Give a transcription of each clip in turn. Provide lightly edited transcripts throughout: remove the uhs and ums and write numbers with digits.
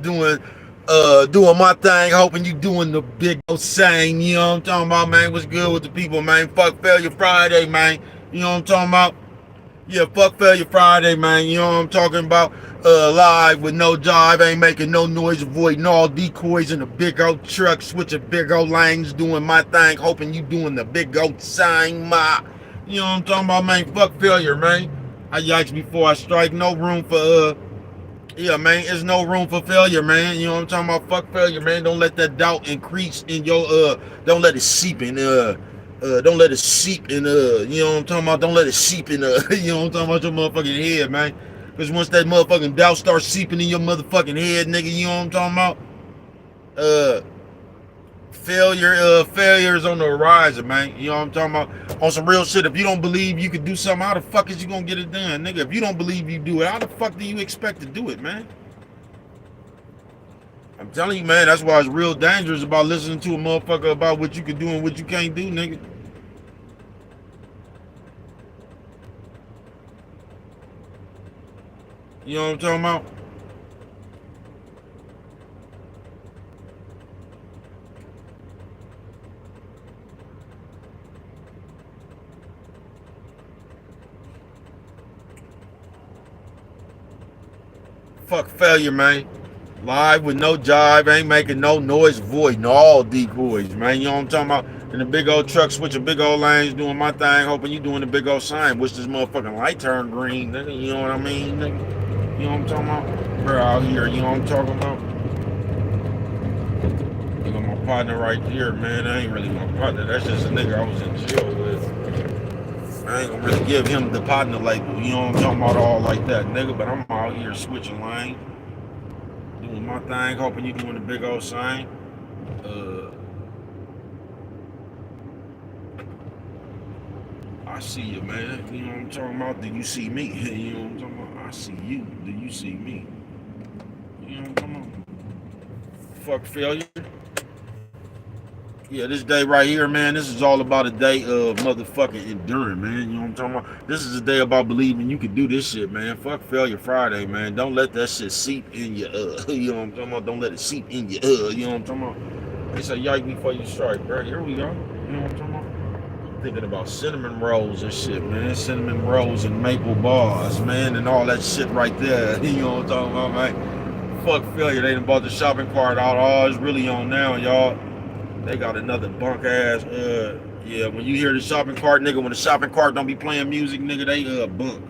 doing my thing, hoping you doing the big old same. You know what I'm talking about, man? What's good with the people, man? Fuck Failure Friday, man. You know what I'm talking about? Yeah, fuck Failure Friday, man. You know what I'm talking about? Live with no jive, ain't making no noise, avoiding all decoys in a big old truck, switching big old lanes, doing my thing, hoping you doing the big old sign, ma. You know what I'm talking about, man? Fuck failure, man. I yikes before I strike. No room for yeah, man. There's no room for failure, man. You know what I'm talking about? Fuck failure, man. Don't let that doubt increase in your don't let it seep in don't let it seep in you know what I'm talking about? Don't let it seep in you know what I'm talking about, your motherfucking head, man. Cause once that motherfucking doubt starts seeping in your motherfucking head, nigga, you know what I'm talking about? Uh failures on the horizon, man. You know what I'm talking about? On some real shit. If you don't believe you can do something, how the fuck is you gonna get it done, nigga? If you don't believe you do it, how the fuck do you expect to do it, man? I'm telling you, man, that's why it's real dangerous about listening to a motherfucker about what you can do and what you can't do, nigga. You know what I'm talking about? Fuck failure, man. Live with no jive, ain't making no noise, voiding all decoys, man. You know what I'm talking about? In the big old truck, switching big old lanes, doing my thing, hoping you doing the big old sign. Wish this motherfucking light turned green, nigga. You know what I mean, nigga? You know what I'm talking about? Bro, out here, you know what I'm talking about? You got my partner right here, man. I ain't really my partner. That's just a nigga I was in jail with. I ain't gonna really give him the partner label, you know what I'm talking about, all like that, nigga. But I'm out here switching lane, doing my thing, hoping you doing the big old sign. Uh, I see you, man. You know what I'm talking about? Do you see me? You know what I'm talking about? I see you. Do you see me? You know what I'm talking about? Fuck failure. Yeah, this day right here, man, this is all about a day of motherfucking enduring, man. You know what I'm talking about? This is a day about believing you can do this shit, man. Fuck Failure Friday, man. Don't let that shit seep in your, you know what I'm talking about? Don't let it seep in your, you know what I'm talking about? They say, yike before you strike, bro. Here we go. You know what I'm talking about? Thinking about cinnamon rolls and shit, man. Cinnamon rolls and maple bars, man, and all that shit right there. You know what I'm talking about, man? Fuck failure. They done bought the shopping cart out. Oh, it's really on now, y'all. They got another bunk ass. Yeah. When you hear the shopping cart, nigga, when the shopping cart don't be playing music, nigga, they bunk.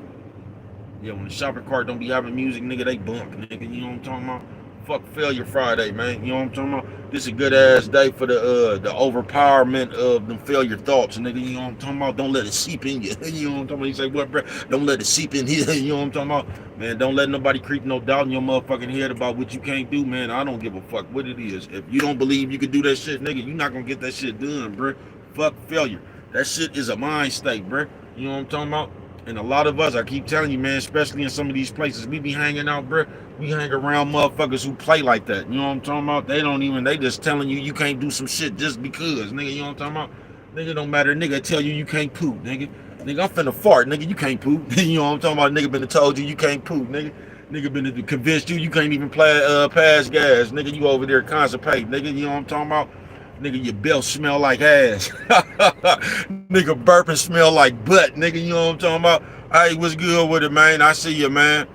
Yeah, when the shopping cart don't be having music, nigga, they bunk, nigga. You know what I'm talking about? Fuck Failure Friday, man. You know what I'm talking about? This is a good ass day for the overpowerment of them failure thoughts, nigga. You know what I'm talking about? Don't let it seep in you. You know what I'm talking about? You say, what, bro? Don't let it seep in here. You know what I'm talking about? Man, don't let nobody creep no doubt in your motherfucking head about what you can't do, man. I don't give a fuck what it is. If you don't believe you can do that shit, nigga, you're not gonna get that shit done, bro. Fuck failure. That shit is a mind state, bro. You know what I'm talking about? And a lot of us, I keep telling you, man, especially in some of these places we be hanging out, bro, we hang around motherfuckers who play like that. You know what I'm talking about? They just telling you can't do some shit just because, nigga. You know what I'm talking about? Nigga, don't matter. Nigga tell you can't poop, nigga. Nigga, I'm finna fart, nigga. You can't poop. You know what I'm talking about? Nigga been told you can't poop, nigga. Nigga been convinced you can't even pass gas. Nigga, you over there constipated, nigga. You know what I'm talking about? Nigga, your belt smell like ass. Nigga, burping smell like butt. Nigga, you know what I'm talking about? Hey, what's good with it, man? I see you, man.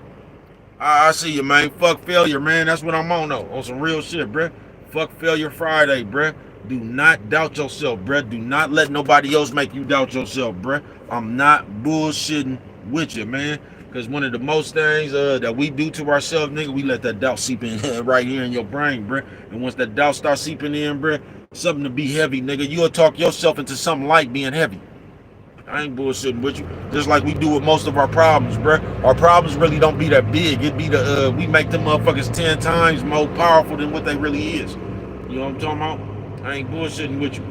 I see you, man. Fuck failure, man. That's what I'm on, though. On some real shit, bruh. Fuck Failure Friday, bruh. Do not doubt yourself, bruh. Do not let nobody else make you doubt yourself, bruh. I'm not bullshitting with you, man. Because one of the most things that we do to ourselves, nigga, we let that doubt seep in right here in your brain, bruh. And once that doubt starts seeping in, bruh, something to be heavy, nigga, you'll talk yourself into something light being heavy. I ain't bullshitting with you. Just like we do with most of our problems, bruh. Our problems really don't be that big. It be we make them motherfuckers 10 times more powerful than what they really is. You know what I'm talking about? I ain't bullshitting with you.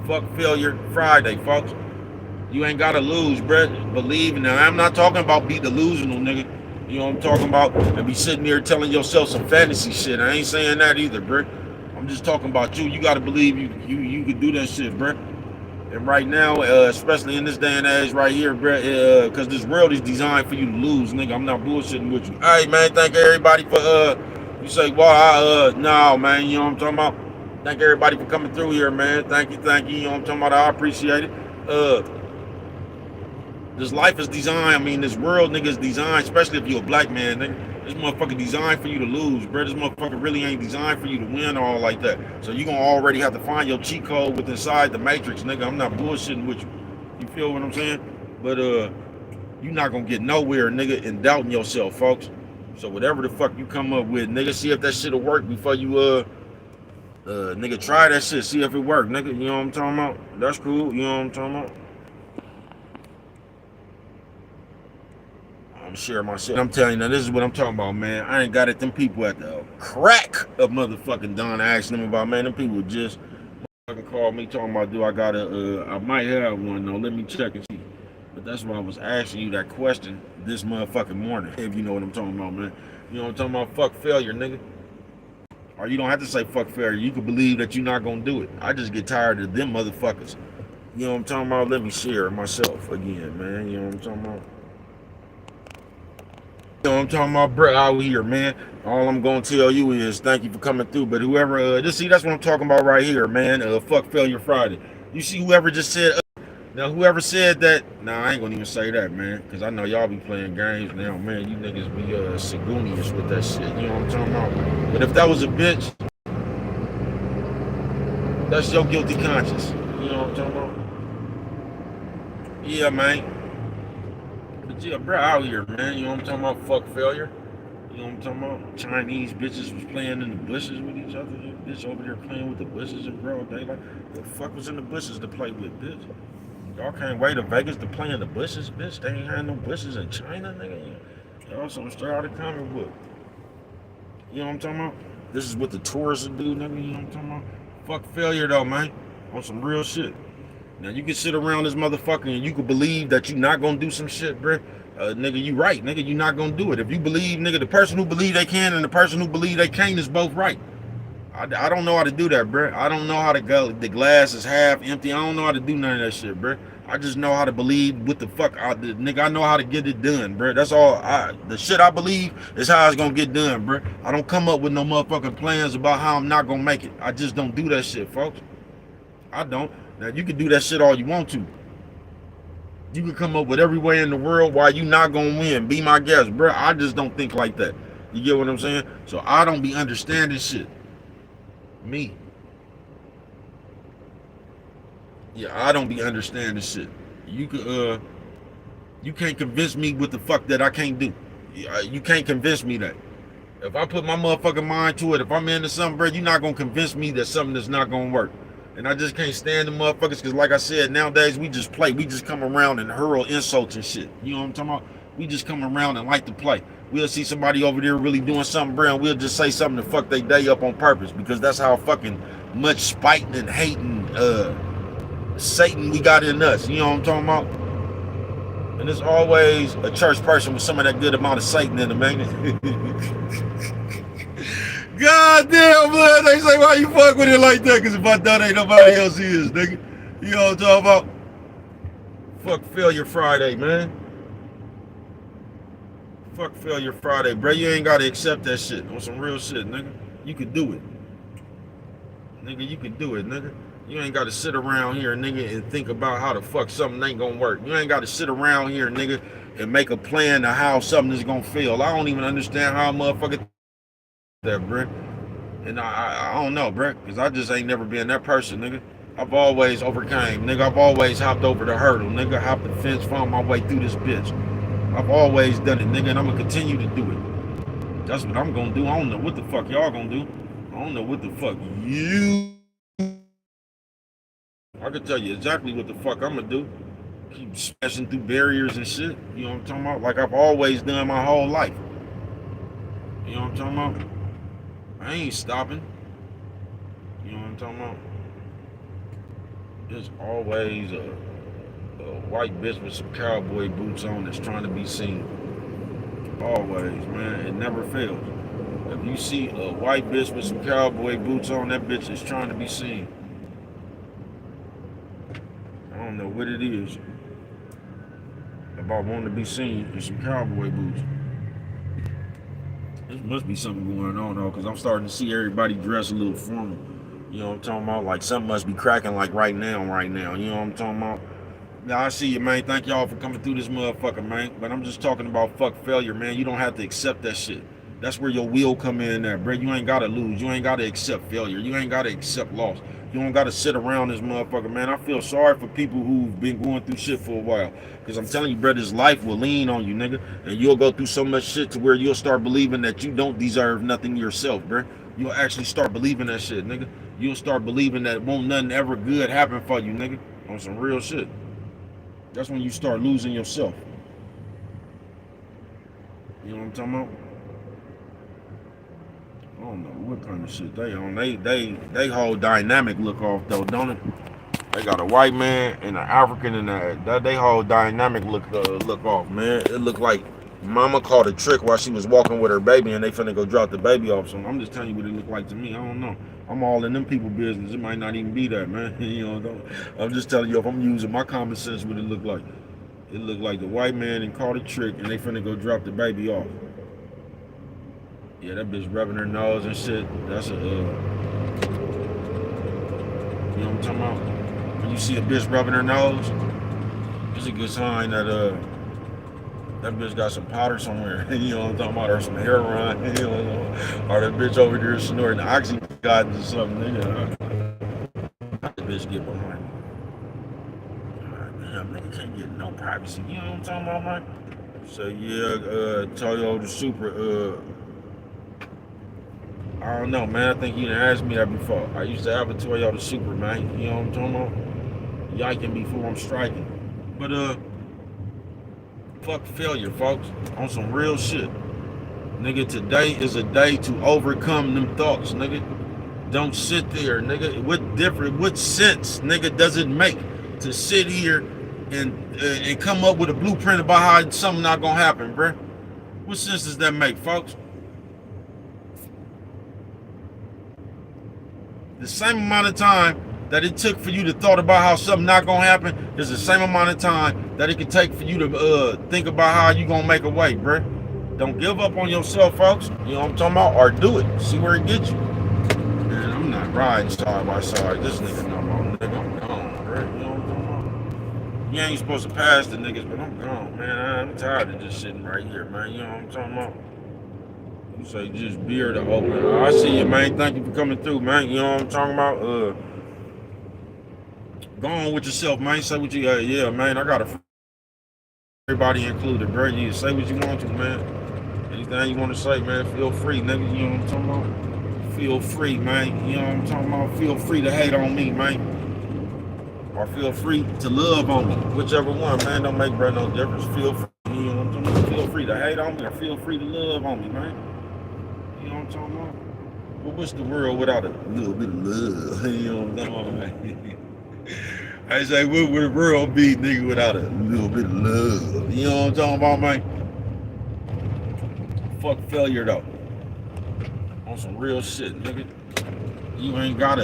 Fuck Failure Friday, folks. You ain't gotta lose, bruh. Believe in that. I'm not talking about be delusional, nigga. You know what I'm talking about? And be sitting there telling yourself some fantasy shit. I ain't saying that either, bruh. I'm just talking about you. You gotta believe you could do that shit, bruh. And right now, especially in this day and age right here, bro, because this world is designed for you to lose, nigga. I'm not bullshitting with you. All right, man. Thank everybody for You say, well, no, man, you know what I'm talking about? Thank everybody for coming through here, man. Thank you, you know what I'm talking about? I appreciate it. Uh, this life is designed, I mean, this world, nigga, is designed, especially if you're a black man, nigga. This motherfucker designed for you to lose, bro. This motherfucker really ain't designed for you to win or all like that. So you gonna already have to find your cheat code with inside the matrix, nigga. I'm not bullshitting with you. You feel what I'm saying? But you not gonna get nowhere, nigga, in doubting yourself, folks. So whatever the fuck you come up with, nigga, see if that shit'll work before you nigga, try that shit, see if it work, nigga. You know what I'm talking about? That's cool. You know what I'm talking about? I'm sharing my shit. I'm telling you, now this is what I'm talking about, man. I ain't got it. Them people at the crack of motherfucking Don asking them about, man. Them people just fucking called me talking about, do I got a, I might have one though. Let me check and see. But that's why I was asking you that question this motherfucking morning. If you know what I'm talking about, man. You know what I'm talking about? Fuck failure, nigga. Or you don't have to say fuck failure. You can believe that you're not gonna do it. I just get tired of them motherfuckers. You know what I'm talking about? Let me share myself again, man. You know what I'm talking about? You know what I'm talking about, bro, out here, man. All I'm gonna tell you is thank you for coming through. But whoever, just see, that's what I'm talking about right here, man. Fuck Failure Friday. You see, whoever just said, now whoever said that, nah, I ain't gonna even say that, man, because I know y'all be playing games now, man. You niggas be Sagunious with that shit. You know what I'm talking about? But if that was a bitch, that's your guilty conscience. You know what I'm talking about? Yeah, man. But yeah, bro, out here, man. You know what I'm talking about? Fuck failure. You know what I'm talking about? Chinese bitches was playing in the bushes with each other. Bitch over there playing with the bushes in broad daylight. The fuck was in the bushes to play with, bitch? Y'all can't wait to Vegas to play in the bushes, bitch. They ain't had no bushes in China, nigga. Y'all some straight out of comic book. You know what I'm talking about? This is what the tourists do, nigga. You know what I'm talking about? Fuck failure, though, man. On some real shit. Now, you can sit around this motherfucker and you can believe that you not gonna do some shit, bruh. Nigga, you right, nigga. You not gonna do it. If you believe, nigga, the person who believe they can and the person who believe they can't is both right. I don't know how to do that, bruh. I don't know how to go. The glass is half empty. I don't know how to do none of that shit, bruh. I just know how to believe what the fuck, nigga. I know how to get it done, bruh. That's all. The shit I believe is how it's gonna get done, bruh. I don't come up with no motherfucking plans about how I'm not gonna make it. I just don't do that shit, folks. I don't. Now you can do that shit all you want to. You can come up with every way in the world why you not gonna win. Be my guest, bro. I just don't think like that. You get what I'm saying? So I don't be understanding shit. Me. Yeah, I don't be understanding shit. You can't convince me with the fuck that I can't do. You can't convince me that. If I put my motherfucking mind to it, if I'm into something, bro, you're not gonna convince me that something that's not gonna work. And I just can't stand the motherfuckers because, like I said, nowadays we just play. We just come around and hurl insults and shit. You know what I'm talking about? We just come around and like to play. We'll see somebody over there really doing something, bro, and we'll just say something to fuck their day up on purpose because that's how fucking much spiting and hating Satan we got in us. You know what I'm talking about? And there's always a church person with some of that good amount of Satan in them, man. God damn, blood. They say, why you fuck with it like that? Because if I done, ain't nobody else is, nigga. You know what I'm talking about? Fuck Failure Friday, man. Fuck Failure Friday, bro. You ain't got to accept that shit on some real shit, nigga. You can do it. Nigga, you can do it, nigga. You ain't got to sit around here, nigga, and think about how the fuck something ain't gonna work. You ain't got to sit around here, nigga, and make a plan to how something is gonna fail. I don't even understand how a motherfucker that, bro. And I don't know, bro, because I just ain't never been that person, nigga. I've always overcame, nigga. I've always hopped over the hurdle, nigga. Hopped the fence, found my way through this bitch. I've always done it, nigga, and I'm gonna continue to do it. That's what I'm gonna do. I don't know what the fuck y'all gonna do. I don't know what the fuck you. I can tell you exactly what the fuck I'm gonna do. Keep smashing through barriers and shit. You know what I'm talking about? Like I've always done my whole life. You know what I'm talking about? I ain't stopping. You know what I'm talking about? There's always a white bitch with some cowboy boots on that's trying to be seen. Always, man. It never fails. If you see a white bitch with some cowboy boots on, that bitch is trying to be seen. I don't know what it is about wanting to be seen in some cowboy boots. This Must be something going on though, cause I'm starting to see everybody dress a little formal. You know what I'm talking about? Like something must be cracking like right now. You know what I'm talking about? Yeah, I see you, man. Thank y'all for coming through this motherfucker, man. But I'm just talking about fuck failure, man. You don't have to accept that shit. That's where your will come in there, bro. You ain't gotta lose. You ain't gotta accept failure. You ain't gotta accept loss. You don't gotta sit around this motherfucker, man. I feel sorry for people who've been going through shit for a while. Cause I'm telling you, bro, this life will lean on you, nigga. And you'll go through so much shit to where you'll start believing that you don't deserve nothing yourself, bro. You'll actually start believing that shit, nigga. You'll start believing that won't nothing ever good happen for you, nigga. On some real shit. That's when you start losing yourself. You know what I'm talking about? I don't know what kind of shit they on. They whole dynamic look off though, don't it? They got a white man and an African and that they whole dynamic look off, man. It looked like mama caught a trick while she was walking with her baby and they finna go drop the baby off. So I'm just telling you what it looked like to me. I don't know. I'm all in them people business. It might not even be that, man. You know, I'm just telling you if I'm using my common sense what it looked like. It looked like the white man and caught a trick and they finna go drop the baby off. Yeah, that bitch rubbing her nose and shit. That's a, you know what I'm talking about? When you see a bitch rubbing her nose, it's a good sign that that bitch got some powder somewhere. You know what I'm talking about? Or some heroin. You know, or that bitch over there snorting oxycontin or something. Nigga, how the bitch get behind me? Damn, nigga can't get no privacy. You know what I'm talking about, man? So yeah, Toyota Supra. I don't know, man. I think you done asked me that before. I used to have a Toyota Supra, man. You know what I'm talking about? Yiking before I'm striking. But fuck failure, folks. On some real shit. Nigga, today is a day to overcome them thoughts, nigga. Don't sit there, nigga. What sense, nigga, does it make to sit here and come up with a blueprint about how something not gonna happen, bruh? What sense does that make, folks? The same amount of time that it took for you to thought about how something not gonna happen is the same amount of time that it could take for you to think about how you gonna make a way, bruh. Don't give up on yourself, folks. You know what I'm talking about? Or do it. See where it gets you. Man, I'm not riding side by side. This nigga no more. Nigga, I'm gone, bruh. You know what I'm talking about? You ain't supposed to pass the niggas, but I'm gone, man. I'm tired of just sitting right here, man. You know what I'm talking about? You say just beer to open. I see you, man. Thank you for coming through, man. You know what I'm talking about? Go on with yourself, man. Say what you got. Yeah, man. I got everybody included, bro. You say what you want to, man. Anything you want to say, man, feel free, nigga. You know what I'm talking about? Feel free, man. You know what I'm talking about? Feel free to hate on me, man. Or feel free to love on me. Whichever one, man. Don't make bro no difference. Feel free. You know what I'm talking about? Feel free to hate on me or feel free to love on me, man. You know what I'm talking about? Well, what's the world without a little bit of love? You know what I'm talking about, man? I say, what would the world be, nigga, without a little bit of love? You know what I'm talking about, man? Fuck failure, though. On some real shit, nigga. You ain't gotta,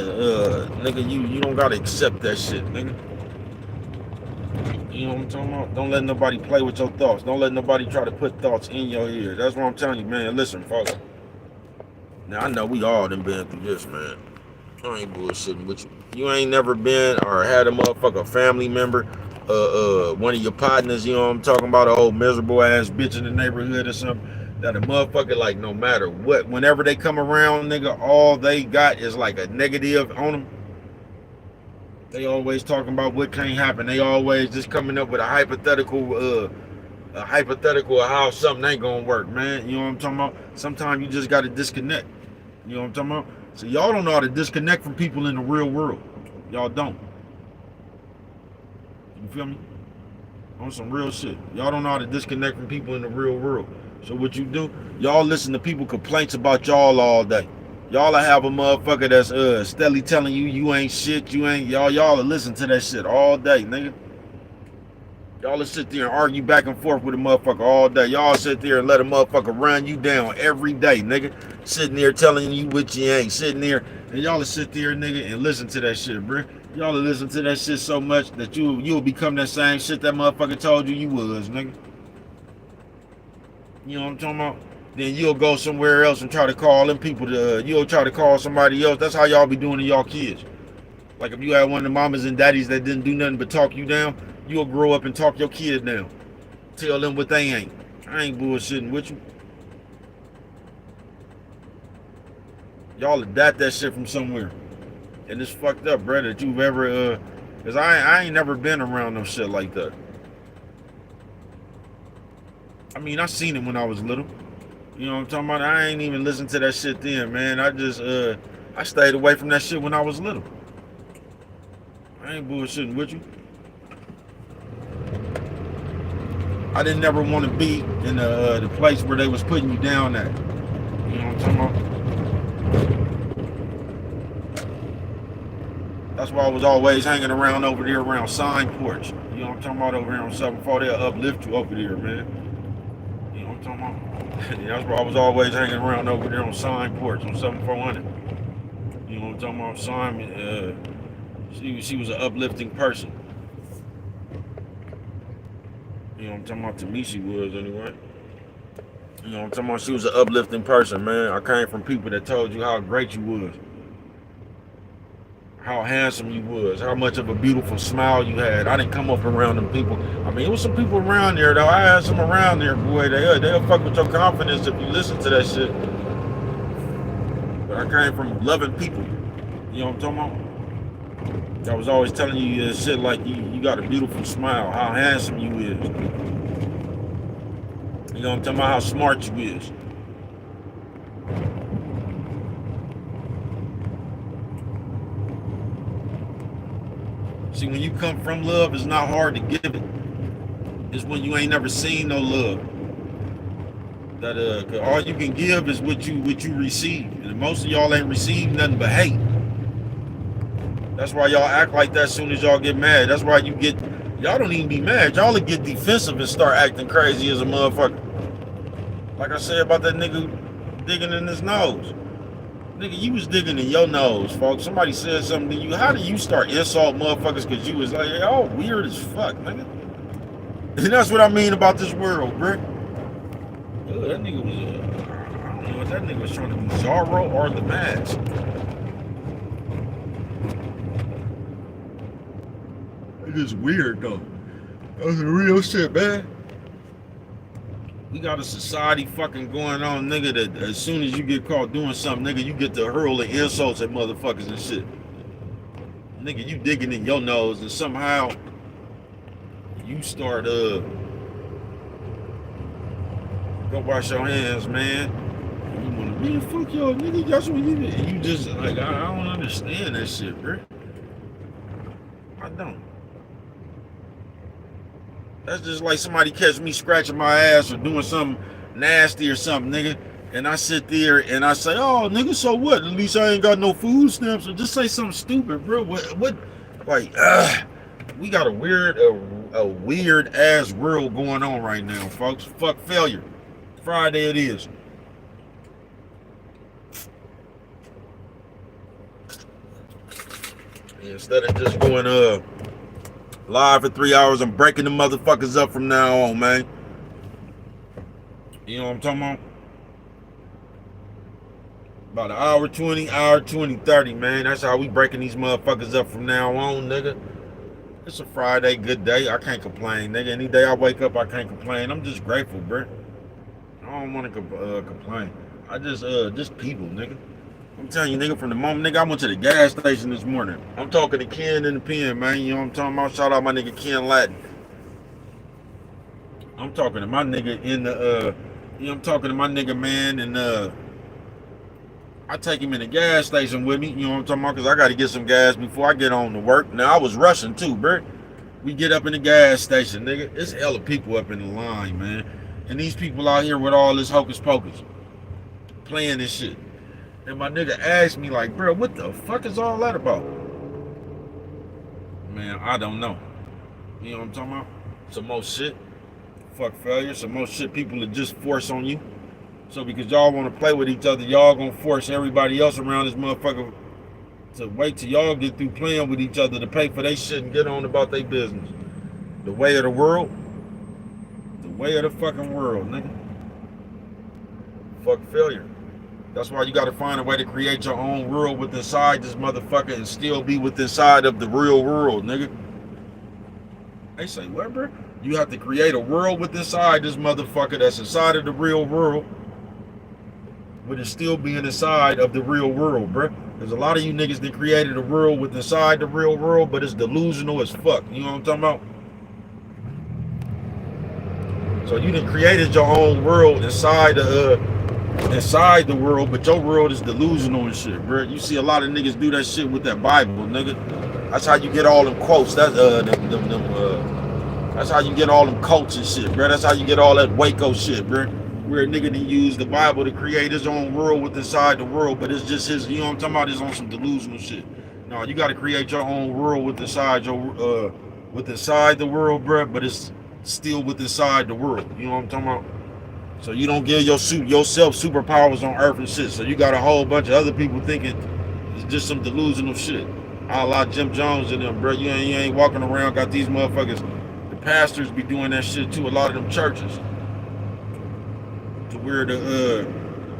nigga, you don't gotta accept that shit, nigga. You know what I'm talking about? Don't let nobody play with your thoughts. Don't let nobody try to put thoughts in your ear. That's what I'm telling you, man. Listen, folks. Now, I know we all done been through this, man. I ain't bullshitting with you. You ain't never been or had a motherfucker family member, one of your partners, you know what I'm talking about, an old miserable ass bitch in the neighborhood or something, that a motherfucker, like, no matter what, whenever they come around, nigga, all they got is like a negative on them. They always talking about what can't happen. They always just coming up with a hypothetical of how something ain't gonna work, man. You know what I'm talking about? Sometimes you just gotta disconnect. You know what I'm talking about? So y'all don't know how to disconnect from people in the real world. Y'all don't. You feel me? On some real shit. Y'all don't know how to disconnect from people in the real world. So what you do, y'all listen to people complaints about y'all all day. Y'all have a motherfucker that's steadily telling you you ain't shit, you ain't, y'all will listen to that shit all day, nigga. Y'all will sit there and argue back and forth with a motherfucker all day. Y'all sit there and let a motherfucker run you down every day, nigga. Sitting there telling you what you ain't. Sitting there, and y'all will sit there, nigga, and listen to that shit, bro. Y'all will listen to that shit so much that you'll become that same shit that motherfucker told you was, nigga. You know what I'm talking about? then you'll go somewhere else and try to call them people you'll try to call somebody else. That's how y'all be doing to y'all kids. Like if you had one of the mamas and daddies that didn't do nothing but talk you down, you'll grow up and talk your kids down. Tell them what they ain't. I ain't bullshitting with you. Y'all adapt that shit from somewhere. And it's fucked up, bro, that you've ever, cause I ain't never been around no shit like that. I mean, I seen it when I was little. You know what I'm talking about? I ain't even listened to that shit then, man. I just, I stayed away from that shit when I was little. I ain't bullshitting with you. I didn't never want to be in the place where they was putting you down at. You know what I'm talking about? That's why I was always hanging around over there around Sign Porch. You know what I'm talking about? Over here on 74, they'll uplift you over there, man. You know what I'm talking about? Yeah, that's why I was always hanging around over there on Sign Porch on 7400. You know what I'm talking about? Simon, she was an uplifting person. You know what I'm talking about? To me, she was anyway. You know what I'm talking about? She was an uplifting person, man. I came from people that told you how great you was, how handsome you was, how much of a beautiful smile you had. I didn't come up around them people. I mean, it was some people around there, though. I had some around there, boy. They'll fuck with your confidence if you listen to that shit. But I came from loving people. You know what I'm talking about? I was always telling you shit like you got a beautiful smile, how handsome you is. You know what I'm talking about? How smart you is. See, when you come from love, it's not hard to give it. It's when you ain't never seen no love. That all you can give is what you receive, and most of y'all ain't received nothing but hate. That's why y'all act like that as soon as y'all get mad. That's why y'all don't even be mad. Y'all will get defensive and start acting crazy as a motherfucker. Like I said about that nigga digging in his nose. Nigga, you was digging in your nose, folks. Somebody said something to you. How do you start insult motherfuckers because you was like, oh, weird as fuck, nigga? And that's what I mean about this world, bro. That nigga was, I don't know what that nigga was trying to do, Zorro or The Mask. It is weird, though. That's the real shit, man. We got a society fucking going on, nigga, that as soon as you get caught doing something, nigga, you get to hurl the insults at motherfuckers and shit. Nigga, you digging in your nose and somehow you start, go wash your hands, man. You wanna be fuck y'all, nigga, that's what you just, like, I don't understand that shit, bro. I don't. That's just like somebody catch me scratching my ass or doing something nasty or something, nigga. And I sit there and I say, oh, nigga, so what? At least I ain't got no food stamps. Or just say something stupid, bro. What? Like, we got a weird ass world going on right now, folks. Fuck failure. Friday it is. Instead of just going, live for 3 hours, I'm breaking the motherfuckers up from now on, man. You know what I'm talking about? About an hour 20, 30, man. That's how we breaking these motherfuckers up from now on, nigga. It's a Friday, good day. I can't complain, nigga. Any day I wake up, I can't complain. I'm just grateful, bro. I don't want to complain. I just people, nigga. I'm telling you, nigga, from the moment, nigga, I went to the gas station this morning. I'm talking to Ken in the pen, man. You know what I'm talking about? Shout out my nigga Ken Latin. I'm talking to my nigga in the, I'm talking to my nigga, man, and I take him in the gas station with me, you know what I'm talking about? Because I got to get some gas before I get on to work. Now, I was rushing too, bro. We get up in the gas station, nigga. There's hella people up in the line, man. And these people out here with all this hocus pocus, playing this shit. And my nigga asked me, like, bro, what the fuck is all that about? Man, I don't know. You know what I'm talking about? Some more shit. Fuck failure. Some more shit people that just force on you. So because y'all want to play with each other, y'all gonna force everybody else around this motherfucker to wait till y'all get through playing with each other to pay for their shit and get on about their business. The way of the world. The way of the fucking world, nigga. Fuck failure. That's why you gotta find a way to create your own world with inside this motherfucker and still be with inside of the real world, nigga. They say, what, bro? You have to create a world with inside this motherfucker that's inside of the real world, but it's still being inside of the real world, bro. There's a lot of you niggas that created a world with inside the real world, but it's delusional as fuck. You know what I'm talking about? So you done created your own world inside the world, but your world is delusional and shit, bro. You see a lot of niggas do that shit with that Bible, nigga. That's how you get all them quotes. That's how you get all them cults and shit, bro. That's how you get all that Waco shit, bro. Where a nigga didn't use the Bible to create his own world with inside the world, but it's just his, you know what I'm talking about? It's on some delusional shit. No, you got to create your own world with inside the world, bro. But it's still with inside the world. You know what I'm talking about? So you don't give yourself superpowers on earth and shit. So you got a whole bunch of other people thinking it's just some delusional shit. A la Jim Jones and them, bro. You ain't walking around, got these motherfuckers. The pastors be doing that shit too. A lot of them churches. To where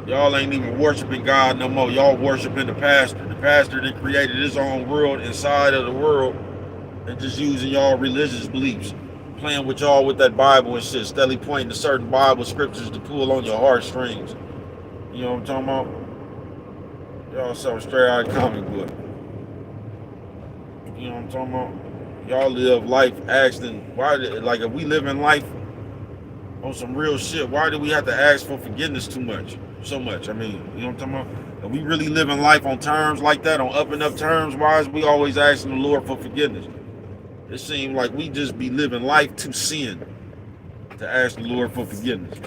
y'all ain't even worshiping God no more. Y'all worshiping the pastor. The pastor that created his own world inside of the world and just using y'all religious beliefs. Playing with y'all with that Bible and shit, steadily pointing to certain Bible scriptures to pull on your heartstrings. You know what I'm talking about? Y'all something straight out of comic book. You know what I'm talking about? Y'all live life asking, like if we live in life on some real shit, why do we have to ask for forgiveness so much? I mean, you know what I'm talking about? If we really live in life on terms like that, on up and up terms, why is we always asking the Lord for forgiveness? It seems like we just be living life to sin, to ask the Lord for forgiveness.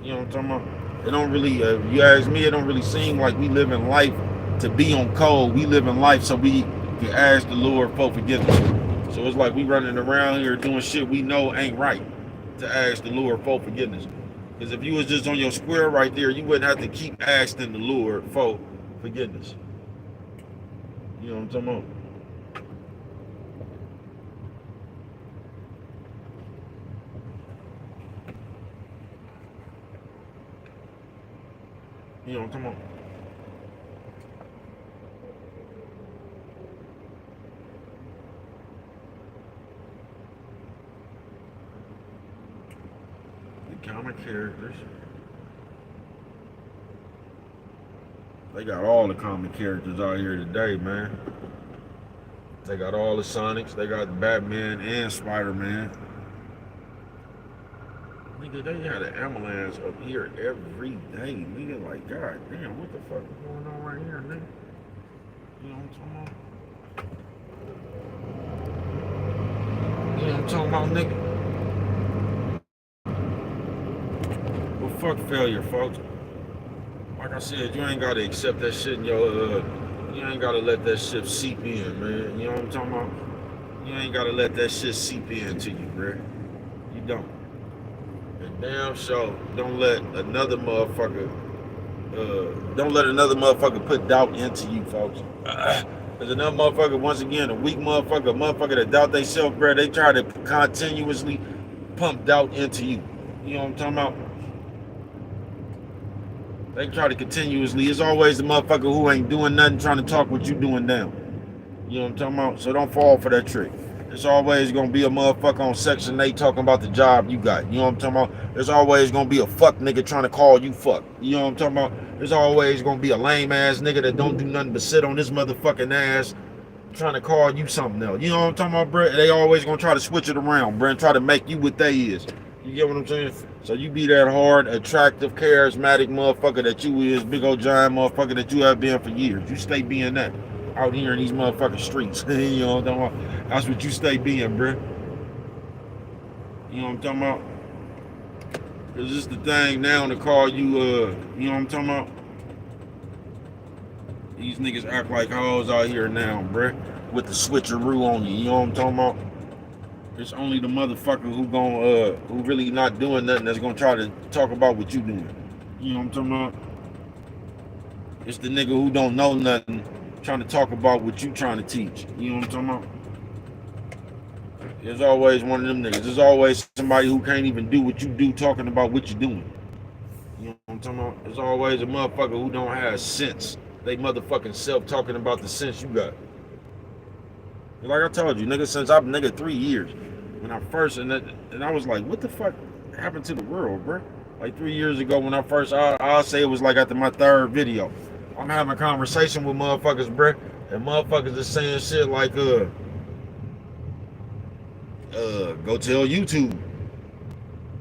You know what I'm talking about? It don't really, you ask me, it don't really seem like we live in life to be on code. We live in life so we can ask the Lord for forgiveness. So it's like we running around here doing shit we know ain't right to ask the Lord for forgiveness. Because if you was just on your square right there, you wouldn't have to keep asking the Lord for forgiveness. You know what I'm talking about? You know what I'm talking about? The comic characters. They got all the comic characters out here today, man. They got all the Sonics. They got Batman and Spider-Man. Nigga, they had an ambulance up here every day. Nigga, like, god damn, what the fuck is going on right here, nigga? You know what I'm talking about? You know what I'm talking about, nigga? Well, fuck failure, folks. Like I said, you ain't gotta accept that shit in your, you ain't gotta let that shit seep in, man. You know what I'm talking about? You ain't gotta let that shit seep into you, bruh. You don't. Damn sure don't let another motherfucker put doubt into you, folks. There's another motherfucker, once again, a weak motherfucker, a motherfucker that doubt they self, bro. They try to continuously pump doubt into you. You know what I'm talking about? They try to continuously. It's always the motherfucker who ain't doing nothing trying to talk what you doing down. You know what I'm talking about? So don't fall for that trick. There's always gonna be a motherfucker on Section 8 talking about the job you got. You know what I'm talking about? There's always gonna be a fuck nigga trying to call you fuck. You know what I'm talking about? There's always gonna be a lame ass nigga that don't do nothing but sit on this motherfucking ass trying to call you something else. You know what I'm talking about, bro? They always gonna try to switch it around, bro, and try to make you what they is. You get what I'm saying? So you be that hard, attractive, charismatic motherfucker that you is, big old giant motherfucker that you have been for years. You stay being that out here in these motherfucking streets. You know what I'm talking about? That's what you stay being, bro. You know what I'm talking about? Cause this the thing now to call you, you know what I'm talking about? These niggas act like hoes out here now, bruh, with the switcheroo on you. You know what I'm talking about? It's only the motherfucker who really not doing nothing that's gonna try to talk about what you doing. You know what I'm talking about? It's the nigga who don't know nothing trying to talk about what you trying to teach. You know what I'm talking about? There's always one of them niggas. There's always somebody who can't even do what you do talking about what you're doing. You know I'm talking about? There's always a motherfucker who don't have sense. They motherfucking self talking about the sense you got. Like I told you, nigga, since I've nigga 3 years. When I first and I was like, what the fuck happened to the world, bro? Like 3 years ago when I first, I'll say it was like after my third video. I'm having a conversation with motherfuckers, bro, and motherfuckers is saying shit like, go tell YouTube.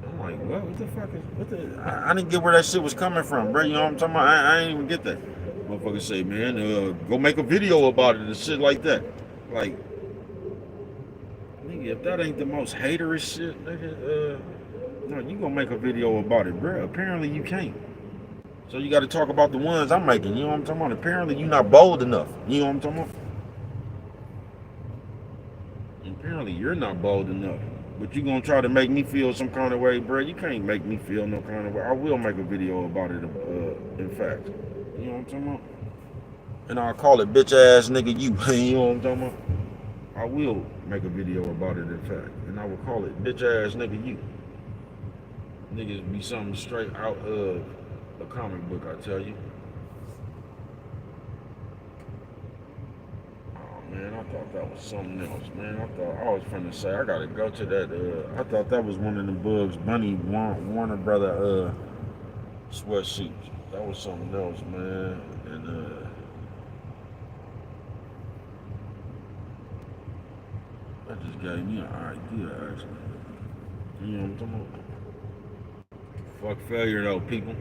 I'm like, what the fuck is, what the, I didn't get where that shit was coming from, bro. You know what I'm talking about? I ain't even get that. Motherfuckers say, man, go make a video about it and shit like that. Like, nigga, if that ain't the most haterish shit, nigga, no, you gonna make a video about it, bro. Apparently you can't. So you gotta talk about the ones I'm making, you know what I'm talking about? Apparently you're not bold enough, you know what I'm talking about? Apparently you're not bold enough. But you gonna try to make me feel some kind of way, bro. You can't make me feel no kind of way. I will make a video about it, in fact. You know what I'm talking about? And I'll call it bitch ass nigga you, you know what I'm talking about? I will make a video about it, in fact. And I will call it bitch ass nigga you. Niggas be something straight out of a comic book, I tell you. Oh man, I thought that was something else, man. I was finna say I gotta go to that. I thought that was one of the Bugs Bunny Warner Brother sweatsuits. That was something else, man. And that just gave me an idea, actually. You know what I'm talking about? Fuck failure though, people.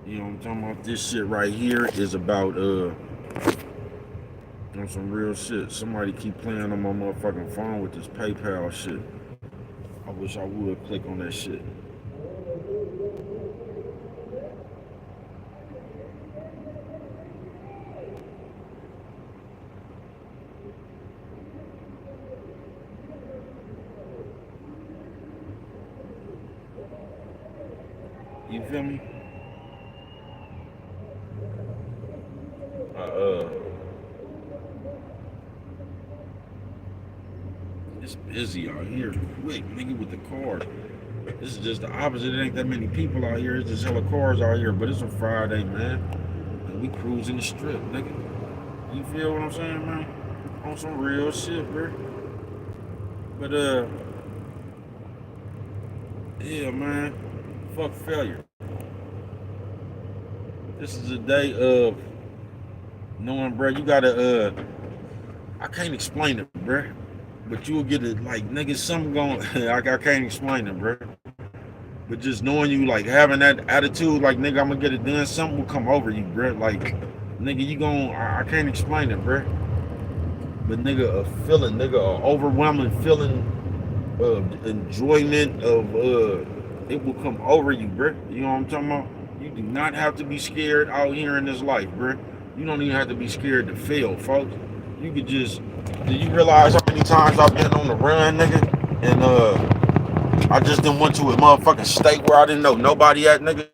You know what I'm talking about? This shit right here is about on some real shit. Somebody keep playing on my motherfucking phone with this PayPal shit. I wish I would click on that shit. You feel me? It's busy out here. Quick, nigga, with the cars. This is just the opposite. It ain't that many people out here. It's just hella cars out here. But it's a Friday, man. And we cruising the strip, nigga. You feel what I'm saying, man? On some real shit, bro. But, yeah, man. Fuck failure. This is a day of knowing, bro, you gotta, I can't explain it, bro. But you'll get it, like, nigga, something going, I can't explain it, bro. But just knowing you, like, having that attitude, like, nigga, I'm gonna get it done, something will come over you, bro. Like, nigga, you gon' I can't explain it, bro. But, nigga, a feeling, nigga, a overwhelming feeling of enjoyment of, it will come over you, bro. You know what I'm talking about? You do not have to be scared out here in this life, bro. You don't even have to be scared to fail, folks. You could just, do you realize how many times I've been on the run, nigga? And I just didn't went to a motherfucking state where I didn't know nobody at, nigga.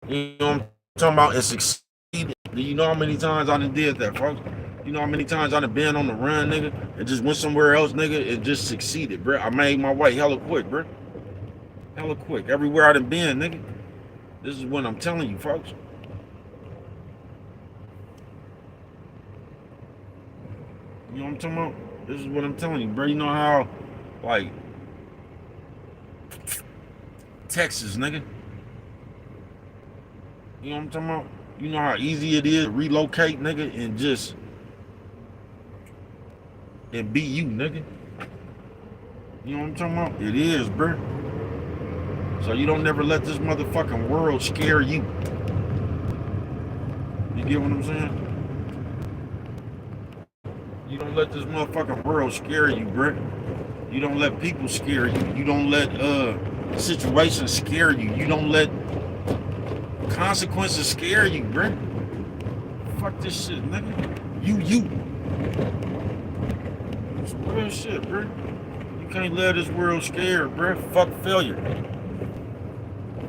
You know what I'm talking about? And succeeded. Do you know how many times I done did that, folks? You know how many times I done been on the run, nigga, and just went somewhere else, nigga, and just succeeded, bro. I made my way hella quick, bro. Hella quick. Everywhere I done been, nigga. This is what I'm telling you, folks. You know what I'm talking about? This is what I'm telling you, bro. You know how, like, Texas, nigga. You know what I'm talking about? You know how easy it is to relocate, nigga, and just, and be you, nigga. You know what I'm talking about? It is, bro. So you don't never let this motherfucking world scare you. You get what I'm saying? You don't let this motherfucking world scare you, bro. You don't let people scare you. You don't let situations scare you. You don't let consequences scare you, bro. Fuck this shit, nigga. You. It's real shit, bro. You can't let this world scare, bro. Fuck failure.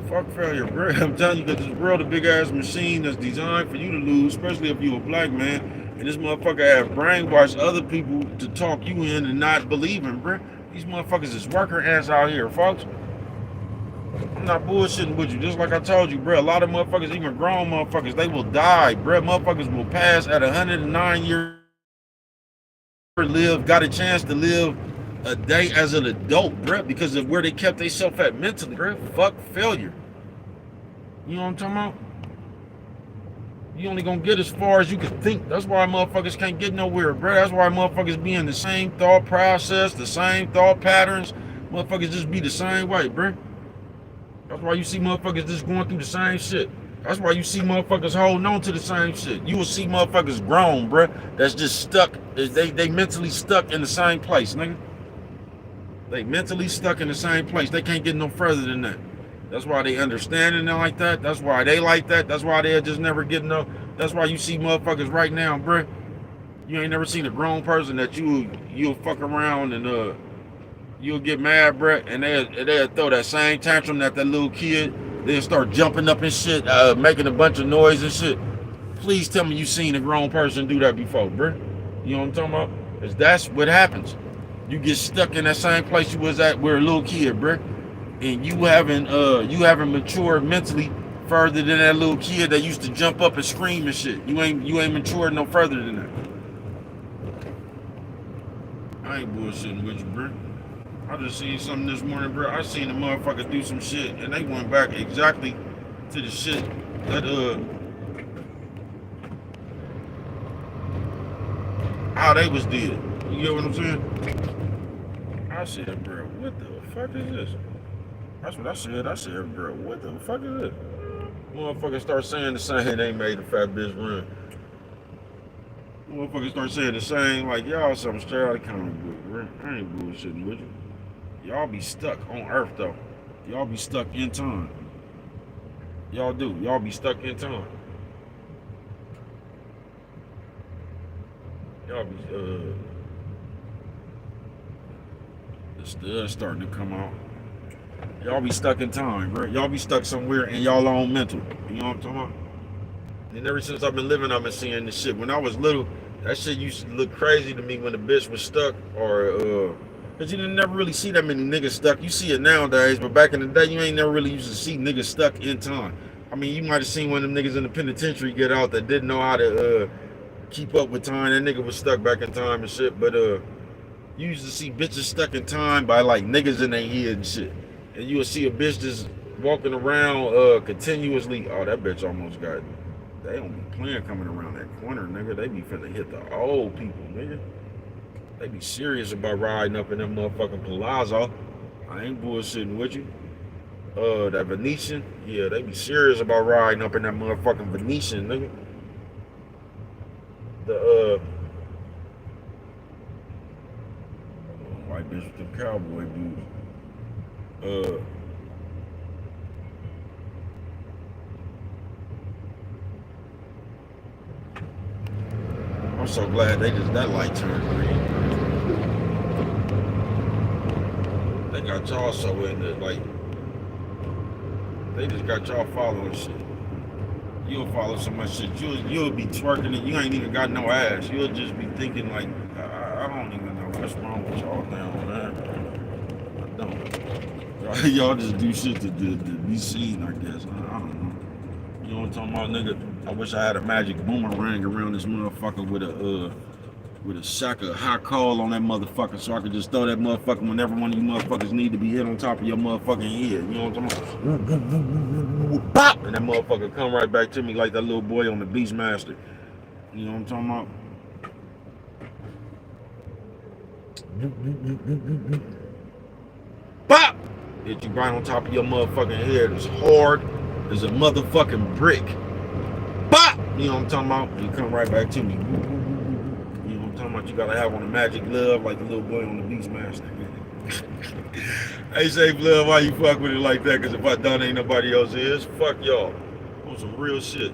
Fuck failure, bro. I'm telling you, that this world a big ass machine that's designed for you to lose, especially if you're a black man. And this motherfucker have brainwashed other people to talk you in and not believe him, bro. These motherfuckers is worker ants out here, folks. I'm not bullshitting with you. Just like I told you, bro. A lot of motherfuckers, even grown motherfuckers, they will die, bro. Motherfuckers will pass at 109 years, live, got a chance to live a day as an adult, bro, because of where they kept themselves at mentally, bro. Fuck failure. You know what I'm talking about? You only gonna get as far as you can think. That's why motherfuckers can't get nowhere, bro. That's why motherfuckers be in the same thought process, the same thought patterns. Motherfuckers just be the same way, bro. That's why you see motherfuckers just going through the same shit. That's why you see motherfuckers holding on to the same shit. You will see motherfuckers grown, bro, that's just stuck. They mentally stuck in the same place, nigga. They mentally stuck in the same place. They can't get no further than that. That's why they understanding it like that. That's why they like that. That's why they'll just never get no. That's why you see motherfuckers right now, bro. You ain't never seen a grown person that you'll fuck around and you'll get mad, bro, and they'll throw that same tantrum that little kid. They'll start jumping up and shit, making a bunch of noise and shit. Please tell me you seen a grown person do that before, bro. You know what I'm talking about? Because that's what happens. You get stuck in that same place you was at where a little kid, bro. And you haven't matured mentally further than that little kid that used to jump up and scream and shit. You ain't matured no further than that. I ain't bullshitting with you, bro. I just seen something this morning, bro. I seen a motherfucker do some shit, and they went back exactly to the shit that how they was did. You get what I'm saying? I said, bro, what the fuck is this? That's what I said. I said, bro, what the fuck is this? Motherfucker start saying the same. They made the fat bitch run. Motherfucker start saying the same, like y'all something straight out of comic book, bro. I ain't bullshitting with you. Y'all be stuck on Earth though. Y'all be stuck in time. Y'all do. Y'all be stuck in time. Y'all be the stud's starting to come out. Y'all be stuck in time, bro. Y'all be stuck somewhere in y'all own mental. You know what I'm talking about? And ever since I've been living, I've been seeing this shit. When I was little, that shit used to look crazy to me when the bitch was stuck or cause you didn't never really see that many niggas stuck. You see it nowadays, but back in the day, you ain't never really used to see niggas stuck in time. I mean, you might have seen one of them niggas in the penitentiary get out that didn't know how to keep up with time. That nigga was stuck back in time and shit. But you used to see bitches stuck in time by like niggas in their head and shit. And you would see a bitch just walking around continuously. Oh, that bitch almost got. They don't be playing coming around that corner, nigga. They be finna hit the old people, nigga. They be serious about riding up in that motherfucking Palazzo. I ain't bullshitting with you. That Venetian, yeah, they be serious about riding up in that motherfucking Venetian, nigga. The white bitch with them cowboy boots. I'm so glad that light turned green. They got y'all so in it, like they just got y'all following shit. You'll follow so much shit. You'll be twerking it. You ain't even got no ass. You'll just be thinking like, I don't even know what's wrong with y'all now, man. I don't. Y'all just do shit to be seen, I guess. I don't know. You know what I'm talking about, nigga? I wish I had a magic boomerang around this motherfucker with a sack of hot coal on that motherfucker so I could just throw that motherfucker whenever one of you motherfuckers need to be hit on top of your motherfucking head. You know what I'm talking about? Pop! And that motherfucker come right back to me like that little boy on the Beastmaster. You know what I'm talking about? Pop! Hit you right on top of your motherfucking head. It's hard as a motherfucking brick. Pop! You know what I'm talking about? You come right back to me. You gotta have on a magic glove like the little boy on the Beastmaster. Hey, say love, why you fuck with it like that? Cause if I done, ain't nobody else is. Fuck y'all. On some real shit.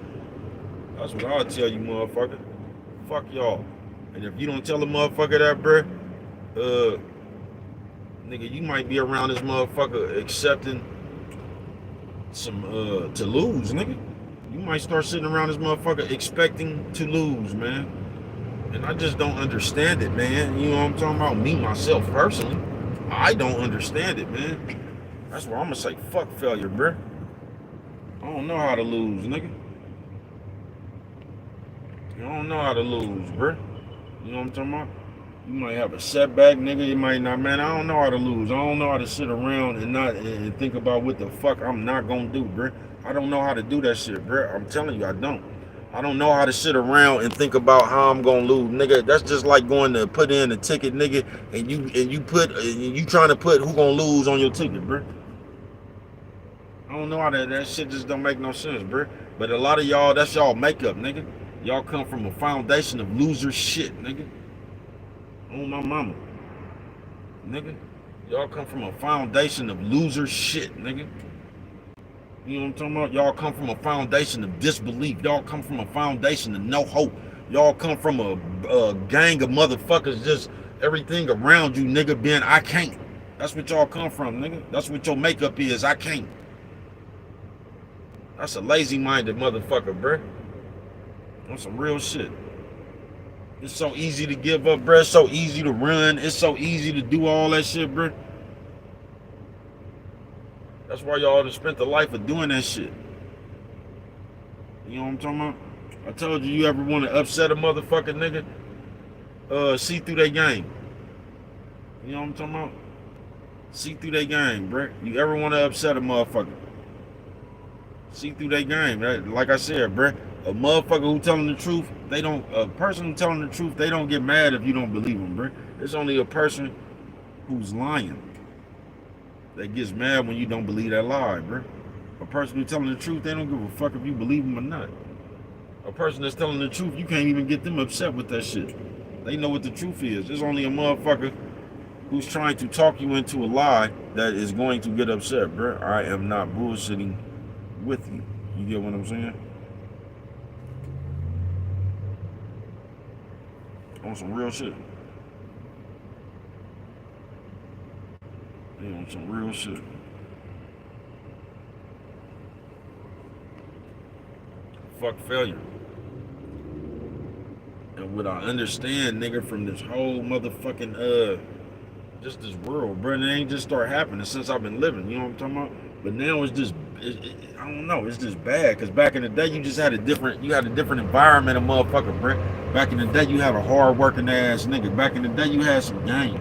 That's what I'll tell you, motherfucker. Fuck y'all. And if you don't tell a motherfucker that, bruh, nigga, you might be around this motherfucker accepting some to lose, nigga. You might start sitting around this motherfucker expecting to lose, man. And I just don't understand it, man. You know what I'm talking about? Me, myself, personally. I don't understand it, man. That's why I'm gonna say fuck failure, bruh. I don't know how to lose, nigga. You don't know how to lose, bruh. You know what I'm talking about? You might have a setback, nigga. You might not, man. I don't know how to lose. I don't know how to sit around and not and think about what the fuck I'm not gonna do, bruh. I don't know how to do that shit, bruh. I'm telling you, I don't. I don't know how to sit around and think about how I'm gonna lose, nigga. That's just like going to put in a ticket, nigga, and you trying to put who gonna lose on your ticket, bruh. I don't know how that shit just don't make no sense, bruh. But a lot of y'all, that's y'all makeup, nigga. Y'all come from a foundation of loser shit, nigga. On my mama, nigga. Y'all come from a foundation of loser shit, nigga. You know what I'm talking about? Y'all come from a foundation of disbelief. Y'all come from a foundation of no hope. Y'all come from a gang of motherfuckers, just everything around you, nigga, being I can't. That's what y'all come from, nigga. That's what your makeup is. I can't. That's a lazy-minded motherfucker, bruh. That's some real shit. It's so easy to give up, bruh. It's so easy to run. It's so easy to do all that shit, bruh. That's why y'all have spent the life of doing that shit. You know what I'm talking about? I told you, you ever want to upset a motherfucking nigga? See through their game. You know what I'm talking about? See through their game, bruh. You ever want to upset a motherfucker? See through their game. Right? Like I said, bruh. A motherfucker who telling the truth, a person who telling the truth, they don't get mad if you don't believe them, bruh. It's only a person who's lying that gets mad when you don't believe that lie, bruh. A person who's telling the truth, they don't give a fuck if you believe them or not. A person that's telling the truth, you can't even get them upset with that shit. They know what the truth is. There's only a motherfucker who's trying to talk you into a lie that is going to get upset, bruh. I am not bullshitting with you. You get what I'm saying? On some real shit. Yeah, on some real shit. Fuck failure. And what I understand, nigga, from this whole motherfucking just this world, bro, it ain't just start happening since I've been living. You know what I'm talking about? But now it's just, I don't know, it's just bad. Cause back in the day, you just had a different environment of motherfucker, bro. Back in the day, you had a hard working ass nigga. Back in the day, you had some game.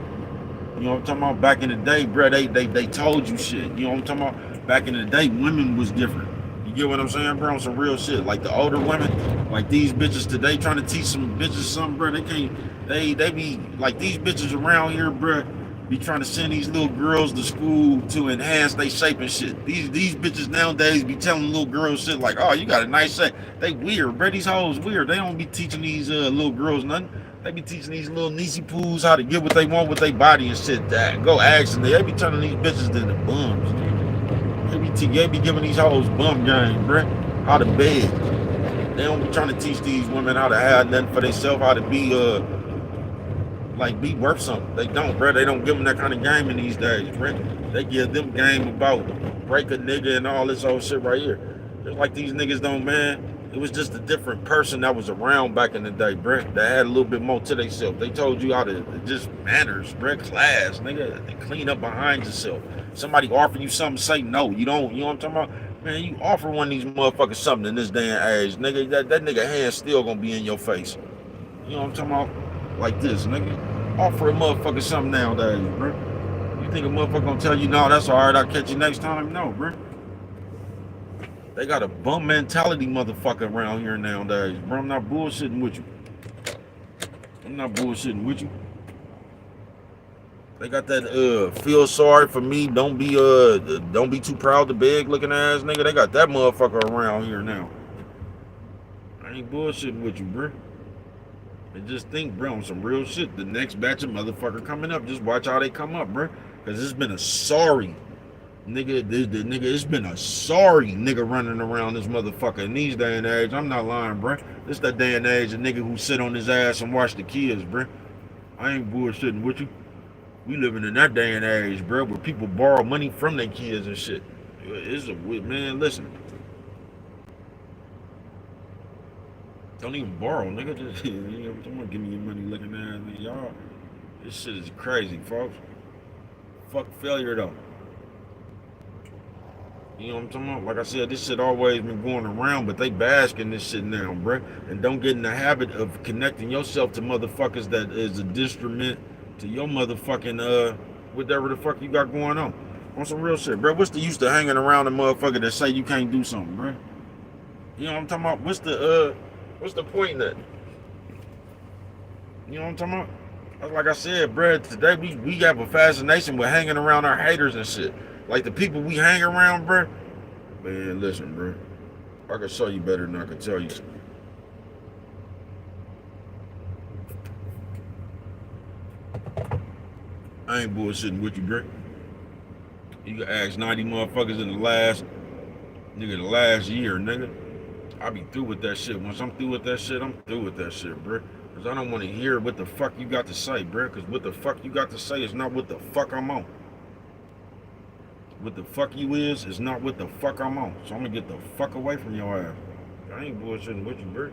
You know what I'm talking about? Back in the day, bro, they told you shit. You know what I'm talking about? Back in the day, women was different. You get what I'm saying, bro? On some real shit. Like the older women, like these bitches today trying to teach some bitches something, bro. They can't, they be, like these bitches around here, bro, be trying to send these little girls to school to enhance their shape and shit. These bitches nowadays be telling little girls shit like, oh, you got a nice shape. They weird, bro. These hoes weird. They don't be teaching these little girls nothing. They be teaching these little niecy poos how to get what they want with their body and shit. That go ask them. They be turning these bitches into bums. They be giving these hoes bum game, bruh. How to beg. They don't be trying to teach these women how to have nothing for themselves, how to be be worth something. They don't, bruh. They don't give them that kind of game in these days, bruh. They give them game about break a nigga and all this old shit right here. Just like these niggas don't, man. It was just a different person that was around back in the day, bruh, that had a little bit more to themselves. They told you how to, just manners, bruh, class, nigga, and clean up behind yourself. Somebody offer you something, say no. You don't, you know what I'm talking about? Man, you offer one of these motherfuckers something in this day and age, nigga, that nigga hand still gonna be in your face. You know what I'm talking about? Like this, nigga. Offer a motherfucker something nowadays, bruh. You think a motherfucker gonna tell you, no, that's alright, I'll catch you next time? No, bruh. They got a bum mentality motherfucker around here nowadays, bro. I'm not bullshitting with you. I'm not bullshitting with you. They got that feel sorry for me, don't be too proud to beg looking ass nigga. They got that motherfucker around here now. I ain't bullshitting with you, bro. And just think, bro, on some real shit. The next batch of motherfucker coming up, just watch how they come up, bro. Cause it's been a sorry nigga, it's been a sorry nigga running around this motherfucker in these day and age. I'm not lying, bruh. This that day and age, a nigga who sit on his ass and watch the kids, bruh. I ain't bullshitting with you. We living in that day and age, bruh, where people borrow money from their kids and shit. It's a man. Listen, don't even borrow, nigga. Just someone give me your money, looking at me, y'all. This shit is crazy, folks. Fuck failure though. You know what I'm talking about? Like I said, this shit always been going around, but they bask in this shit now, bruh. And don't get in the habit of connecting yourself to motherfuckers that is a detriment to your motherfucking whatever the fuck you got going on some real shit, bruh. What's the use to hanging around a motherfucker that say you can't do something, bruh? You know what I'm talking about? What's the point in that? You know what I'm talking about? Like I said, bruh, today we have a fascination with hanging around our haters and shit. Like the people we hang around, bruh. Man, listen, bruh. I can show you better than I can tell you. I ain't bullshitting with you, bruh. You can ask 90 motherfuckers in the last year, nigga. I be through with that shit. Once I'm through with that shit, I'm through with that shit, bruh. Cause I don't want to hear what the fuck you got to say, bruh. Cause what the fuck you got to say is not what the fuck I'm on. What the fuck you is not what the fuck I'm on. So I'm gonna get the fuck away from your ass. I ain't bullshitting with you, bruh.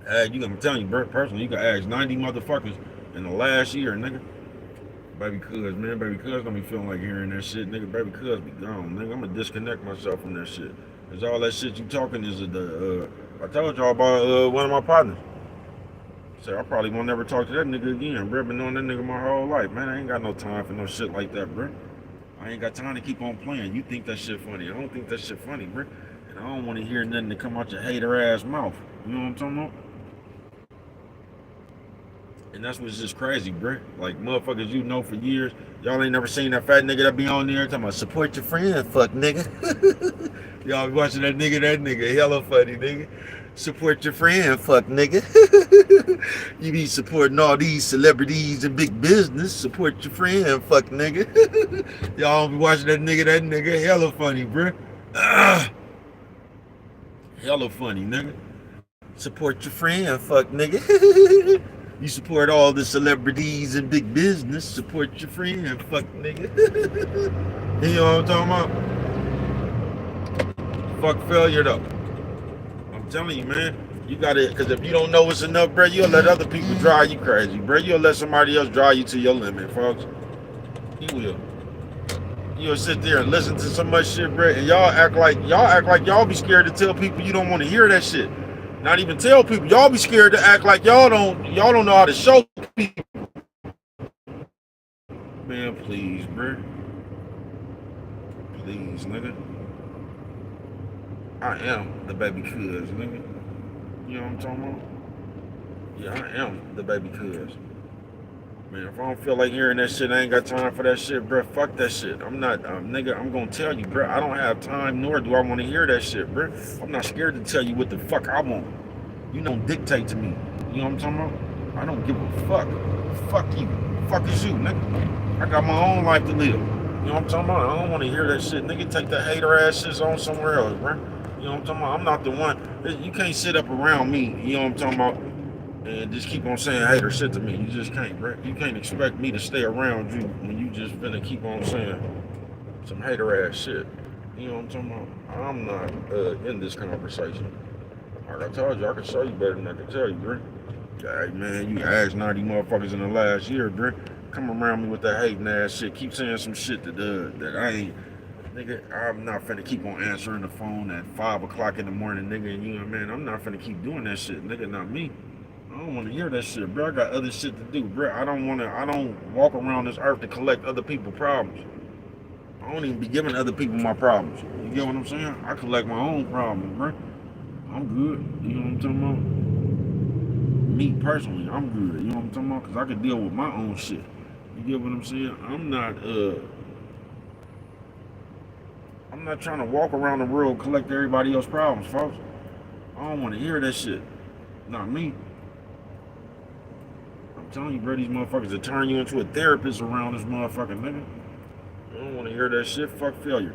I'm telling you, bruh, personally, you can ask 90 motherfuckers in the last year, nigga. Baby cuz, man, baby cuz don't be feeling like hearing that shit, nigga. Baby cuz be gone, nigga. I'm gonna disconnect myself from that shit. Cause all that shit you talking is I told y'all about one of my partners. So I probably won't never talk to that nigga again, bro. Been knowing that nigga my whole life, man. I ain't got no time for no shit like that, bro. I ain't got time to keep on playing. You think that shit funny. I don't think that shit funny, bro. And I don't want to hear nothing to come out your hater ass mouth. You know what I'm talking about? And that's what's just crazy, bro. Like motherfuckers you know for years, y'all ain't never seen that fat nigga that be on there talking about support your friend, fuck nigga. Y'all be watching that nigga hella funny, nigga. Support your friend, fuck nigga. You be supporting all these celebrities and big business. Support your friend, fuck nigga. Y'all be watching that nigga hella funny, bro. Hella funny, nigga. Support your friend, fuck nigga. You support all the celebrities and big business. Support your friend, fuck nigga. You know what I'm talking about? Fuck failure though. I'm telling you, man. You gotta, because if you don't know it's enough, bro, you'll let other people drive you crazy, bro. You'll let somebody else drive you to your limit, folks. You will. You'll sit there and listen to so much shit, bro, and y'all act like y'all be scared to tell people you don't want to hear that shit. Not even tell people. Y'all be scared to act like y'all don't know how to show people. Man, please, bro. Please, nigga. I am the baby cuz, nigga. You know what I'm talking about? Yeah, I am the baby cuz. Man, if I don't feel like hearing that shit, I ain't got time for that shit, bro. Fuck that shit. I'm not, nigga, I'm gonna tell you, bro. I don't have time, nor do I want to hear that shit, bro. I'm not scared to tell you what the fuck I want. You don't dictate to me. You know what I'm talking about? I don't give a fuck. Fuck you. Fuck is you, nigga. I got my own life to live. You know what I'm talking about? I don't want to hear that shit. Nigga, take that hater ass shit on somewhere else, bro. You know what I'm talking about? I'm not the one. You can't sit up around me, you know what I'm talking about, and just keep on saying hater shit to me. You just can't, bro. You can't expect me to stay around you when you just finna keep on saying some hater ass shit. You know what I'm talking about? I'm not in this conversation. Like I told you, I can show you better than I can tell you, bro. Hey, man, you asked 90 motherfuckers in the last year, bro. Come around me with that hating ass shit. Keep saying some shit that I ain't. Nigga, I'm not finna keep on answering the phone at 5 o'clock in the morning, nigga. And you know, man, I'm not finna keep doing that shit, nigga. Not me. I don't want to hear that shit, bro. I got other shit to do, bro. I don't walk around this earth to collect other people's problems. I don't even be giving other people my problems. You get what I'm saying? I collect my own problems, bro. I'm good. You know what I'm talking about? Me personally, I'm good. You know what I'm talking about? Because I can deal with my own shit. You get what I'm saying? I'm not trying to walk around the world collect everybody else's problems, folks. I don't want to hear that shit. Not me. I'm telling you, bro, these motherfuckers will turn you into a therapist around this motherfucking nigga. I don't want to hear that shit. Fuck failure.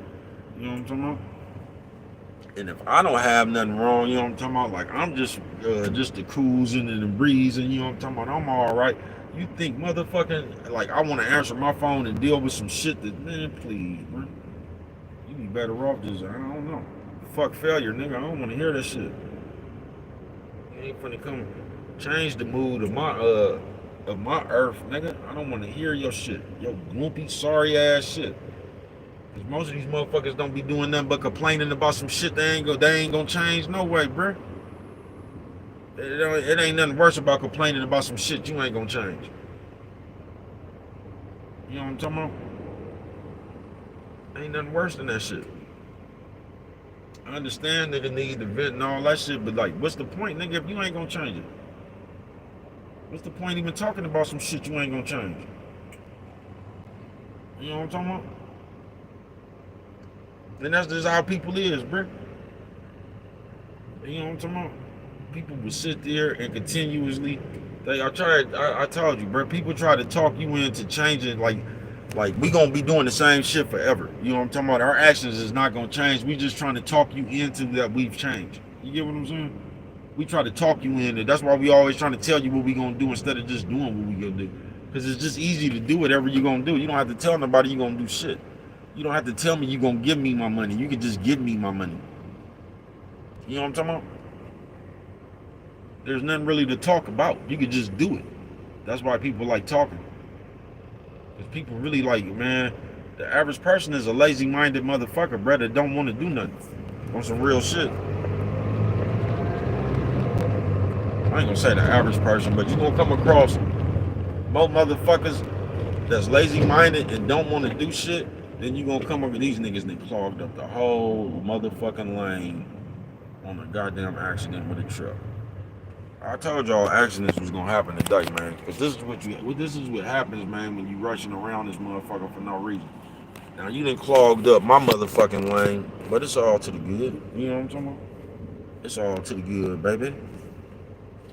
You know what I'm talking about? And if I don't have nothing wrong, you know what I'm talking about? Like I'm just the cruising and the breezing, you know what I'm talking about? I'm all right. You think motherfucking like I want to answer my phone and deal with some shit that, man, please, bro. You be better off just, I don't know. Fuck failure, nigga. I don't want to hear that shit. You ain't finna come change the mood of my earth, nigga. I don't want to hear your shit. Your gloopy, sorry ass shit. Most of these motherfuckers don't be doing nothing but complaining about some shit they ain't gonna change. No way, bruh. It ain't nothing worse about complaining about some shit you ain't gonna change. You know what I'm talking about? Ain't nothing worse than that shit. I understand nigga need to vent and all that shit, but like, what's the point, nigga, if you ain't gonna change it? What's the point even talking about some shit you ain't gonna change? You know what I'm talking about? And that's just how people is, bruh. You know what I'm talking about? People will sit there and continuously. I told you, bro. People try to talk you into changing, like we gonna be doing the same shit forever. You know what I'm talking about? Our actions is not gonna change. We just trying to talk you into that we've changed. You get what I'm saying? We try to talk you into. That's why we always trying to tell you what we gonna do instead of just doing what we gonna do. Because it's just easy to do whatever you gonna do. You don't have to tell nobody you gonna do shit. You don't have to tell me you gonna give me my money. You can just give me my money. You know what I'm talking about? There's nothing really to talk about. You could just do it. That's why people like talking. Because people really like, man, the average person is a lazy-minded motherfucker, bro, that don't want to do nothing. On some real shit. I ain't gonna say the average person, but you're gonna come across more motherfuckers that's lazy-minded and don't want to do shit, then you gonna come up with these niggas that clogged up the whole motherfucking lane on a goddamn accident with a truck. I told y'all accidents was gonna happen today, man. Cause this is what happens, man, when you rushing around this motherfucker for no reason. Now you done clogged up my motherfucking lane, but it's all to the good. You know what I'm talking about? It's all to the good, baby.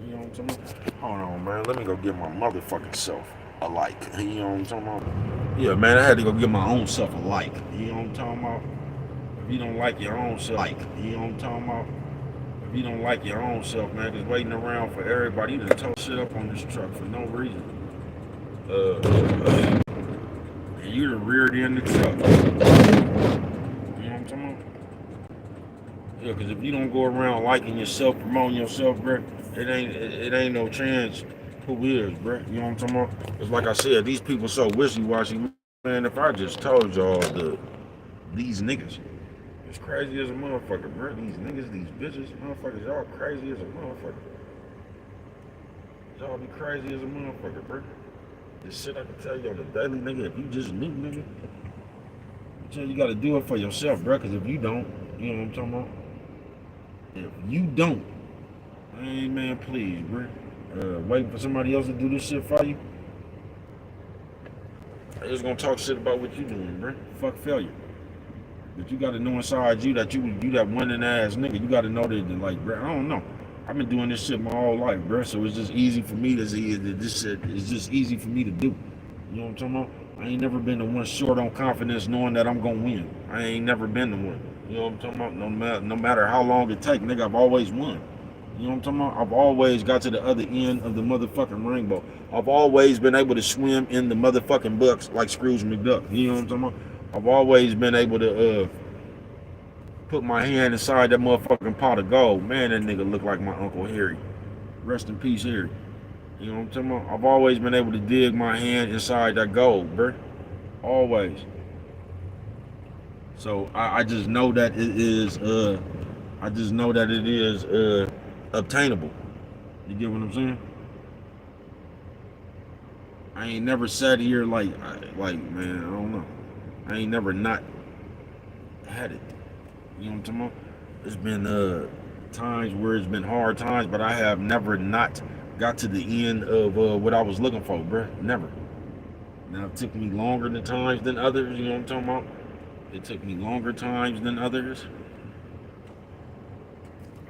You know what I'm talking about? Hold on, man. Let me go get my motherfucking self a like. You know what I'm talking about? Yeah, man. I had to go get my own self a like. You know what I'm talking about? If you don't like your own self, like. You know what I'm talking about? You don't like your own self, man, just waiting around for everybody. You done tow shit up on this truck for no reason. And you the reared end the truck. You know what I'm talking about? Yeah, because if you don't go around liking yourself, promoting yourself, bro, it ain't no chance who is, bro. You know what I'm talking about? It's like I said, these people so wishy-washy, man. If I just told y'all these niggas. It's crazy as a motherfucker, bro. These niggas, these bitches, motherfuckers, y'all crazy as a motherfucker. Y'all be crazy as a motherfucker, bro. This shit I can tell you on the daily, nigga, if you just knew, nigga. You gotta do it for yourself, bro, because if you don't, you know what I'm talking about? If you don't, hey, man, please, bro. Waiting for somebody else to do this shit for you. They just gonna talk shit about what you doing, bro. Fuck failure. But you gotta know inside you that you that winning ass nigga. You gotta know that, like, bro, I don't know. I've been doing this shit my whole life, bro. So it's just easy for me to see that this shit is just easy for me to do. You know what I'm talking about? I ain't never been the one short on confidence knowing that I'm gonna win. I ain't never been the one. You know what I'm talking about? No matter how long it take, nigga, I've always won. You know what I'm talking about? I've always got to the other end of the motherfucking rainbow. I've always been able to swim in the motherfucking bucks like Scrooge McDuck. You know what I'm talking about? I've always been able to put my hand inside that motherfucking pot of gold. Man, that nigga look like my Uncle Harry. Rest in peace, Harry. You know what I'm talking about? I've always been able to dig my hand inside that gold, bruh. Always. So I just know that it is obtainable. You get what I'm saying? I ain't never sat here like man, I don't know. I ain't never not had it. You know what I'm talking about? It's been times where it's been hard times, but I have never not got to the end of what I was looking for, bruh. Never. Now it took me longer than times than others, you know what I'm talking about? It took me longer times than others.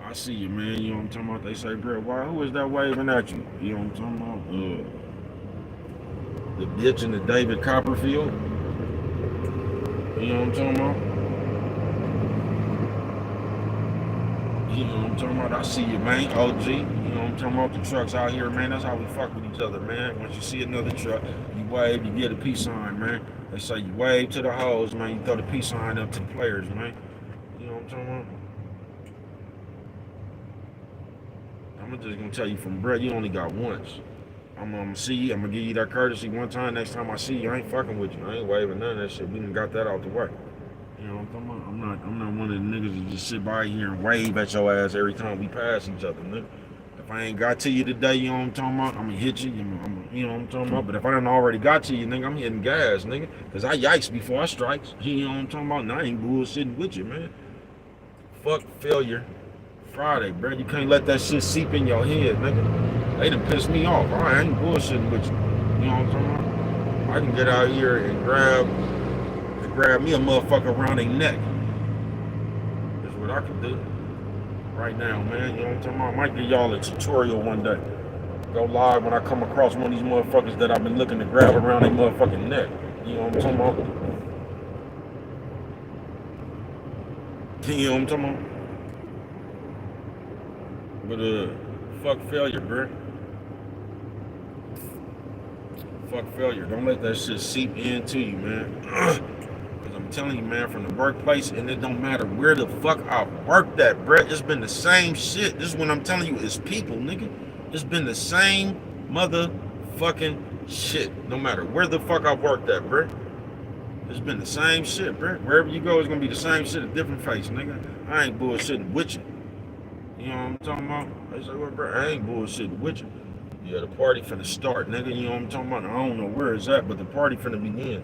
I see you, man, you know what I'm talking about? They say, bruh, who is that waving at you? You know what I'm talking about? The bitch in the David Copperfield. You know what I'm talking about? You know what I'm talking about? I see you, man. OG. You know what I'm talking about? The trucks out here, man. That's how we fuck with each other, man. Once you see another truck, you wave, you get a peace sign, man. They say you wave to the hoes, man. You throw the peace sign up to the players, man. You know what I'm talking about? I'm just gonna tell you from Brett, you only got once. I'm gonna see you. I'm gonna give you that courtesy one time. Next time I see you, I ain't fucking with you. I ain't waving none of that shit. We done got that out the way. I'm talking about? I'm not one of the niggas that just sit by here and wave at your ass every time we pass each other, nigga. If I ain't got to you today, you know what I'm talking about? I'm gonna hit you, you know what I'm talking about? But if I done already got to you, nigga, I'm hitting gas, nigga. Cause I yikes before I strikes. You know what I'm talking about? And I ain't bullshitting with you, man. Fuck failure. Friday, bro. You can't let that shit seep in your head, nigga. They done pissed me off. I ain't bullshitting with you. You know what I'm talking about? I can get out here and grab me a motherfucker around their neck. That's what I can do right now, man. You know what I'm talking about? I might give y'all a tutorial one day. Go live when I come across one of these motherfuckers that I've been looking to grab around their motherfucking neck. You know what I'm talking about? You know what I'm talking about? But fuck failure, bro. Fuck failure. Don't let that shit seep into you, man. Cause I'm telling you, man, from the workplace, and it don't matter where the fuck I worked at, bro. It's been the same shit. This is what I'm telling you, is people, nigga. It's been the same motherfucking shit. No matter where the fuck I worked at, bro. It's been the same shit, bro. Wherever you go, it's gonna be the same shit, a different face, nigga. I ain't bullshitting with you. You know what I'm talking about? I say, well, bro, I ain't bullshitting with you. Yeah, the party finna start, nigga. You know what I'm talking about? I don't know where it's at, but the party finna begin.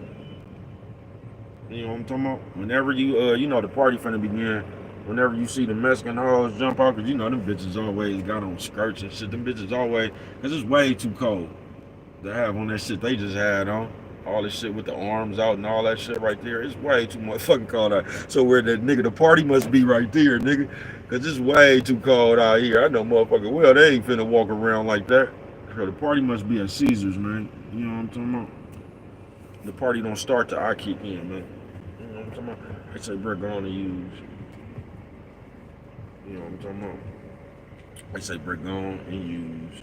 You know what I'm talking about? Whenever you know the party finna begin. Whenever you see the Mexican hoes jump out, cause you know them bitches always got on skirts and shit. Them bitches always, cause it's way too cold to have on that shit they just had on. All this shit with the arms out and all that shit right there. It's way too motherfucking cold out. So where the nigga, the party must be right there, nigga. Cause it's way too cold out here. I know motherfucking well they ain't finna walk around like that. So the party must be at Caesars, man. You know what I'm talking about? The party don't start till I kick in, man. You know what I'm talking about? I say, bro, go on and use. You know what I'm talking about? I say, bro, go on and use.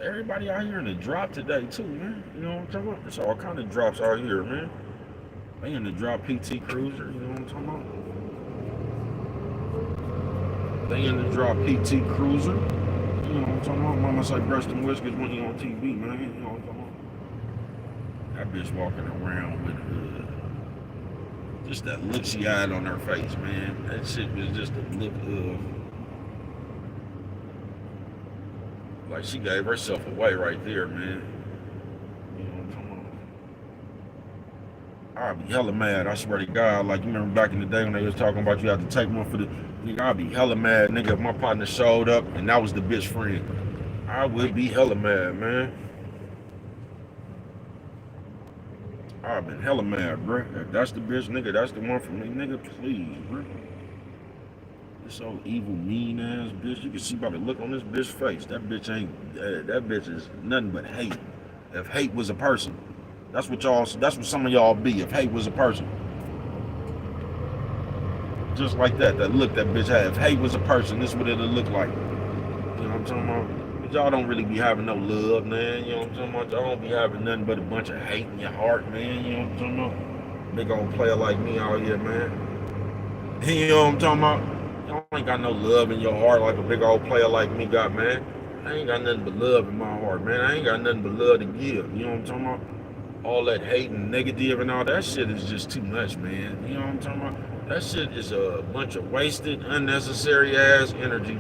Everybody out here in the drop today too, man. You know what I'm talking about? There's all kind of drops out here, man. They in the drop PT Cruiser, you know what I'm talking about? They in the drop PT Cruiser. You know what I'm talking about? Mama say breast and whiskers when you on TV, man. You know what I'm talking about? That bitch walking around with just that look she had on her face, man. That shit was just a look of like she gave herself away right there, man. You know what I'm talking about? I'd be hella mad, I swear to God. Like, you remember back in the day when they was talking about you had to take one for the nigga, I'd be hella mad, nigga, if my partner showed up and that was the bitch friend. I would be hella mad, man. I've been hella mad, bro. If that's the bitch, nigga, that's the one for me, nigga, please, bro. This old evil, mean ass bitch. You can see by the look on this bitch's face. That bitch ain't. That bitch is nothing but hate. If hate was a person, that's what y'all. That's what some of y'all be. If hate was a person, just like that. That look that bitch had. If hate was a person, this is what it'll look like. You know what I'm talking about? But y'all don't really be having no love, man. You know what I'm talking about? Y'all don't be having nothing but a bunch of hate in your heart, man. You know what I'm talking about? Big old player like me out here, man. You know what I'm talking about? Y'all ain't got no love in your heart like a big old player like me got, man. I ain't got nothing but love in my heart, man. I ain't got nothing but love to give. You know what I'm talking about? All that hate and negative and all that shit is just too much, man. You know what I'm talking about? That shit is a bunch of wasted, unnecessary ass energy.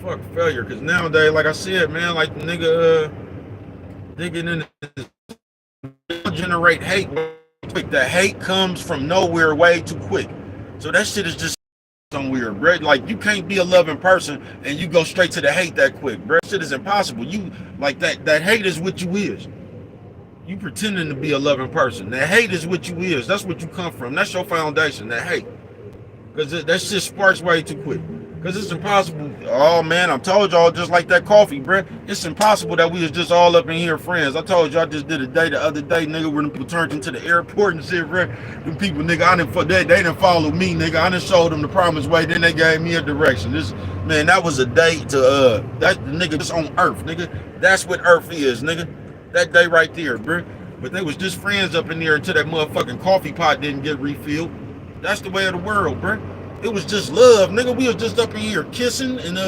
Fuck failure, cause nowadays, like I said, man, like the nigga digging in generate hate quick. That hate comes from nowhere way too quick. So that shit is just some weird, bro. Like, you can't be a loving person and you go straight to the hate that quick, bro. Shit is impossible. You like that hate is what you is. You pretending to be a loving person. That hate is what you is. That's what you come from. That's your foundation, that hate. Because that shit sparks way too quick. Because it's impossible. Oh, man, I told y'all just like that coffee, bruh. It's impossible that we was just all up in here friends. I told you I just did a day the other day, nigga, when people turned into the airport and shit, bruh. Them people, nigga, they didn't follow me, nigga. I done showed them the promised way. Then they gave me a direction. Man, that was a day to, that nigga just on Earth, nigga. That's what Earth is, nigga. That day right there, bruh. But they was just friends up in there until that motherfucking coffee pot didn't get refilled. That's the way of the world, bruh. It was just love, nigga. We was just up in here kissing and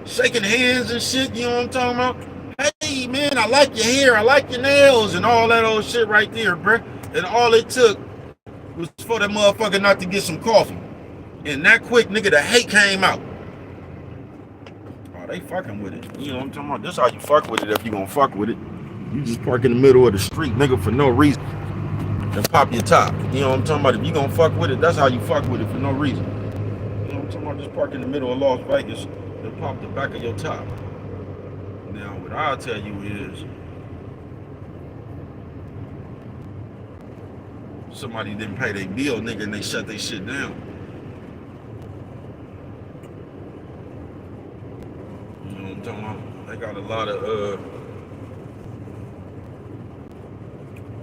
shaking hands and shit. You know what I'm talking about? Hey, man. man, I like your hair, I like your nails, and all that old shit right there, bruh. And all it took was for that motherfucker not to get some coffee. And that quick, nigga, the hate came out. Oh, they fucking with it. You know what I'm talking about? This how you fuck with it if you gonna fuck with it. You just park in the middle of the street, nigga, for no reason. And pop your top. You know what I'm talking about? If you gonna fuck with it, that's how you fuck with it for no reason. You know what I'm talking about? Just park in the middle of Las Vegas and pop the back of your top. Now, what I'll tell you is, somebody didn't pay their bill, nigga, and they shut their shit down. You know what I'm talking about? They got a lot of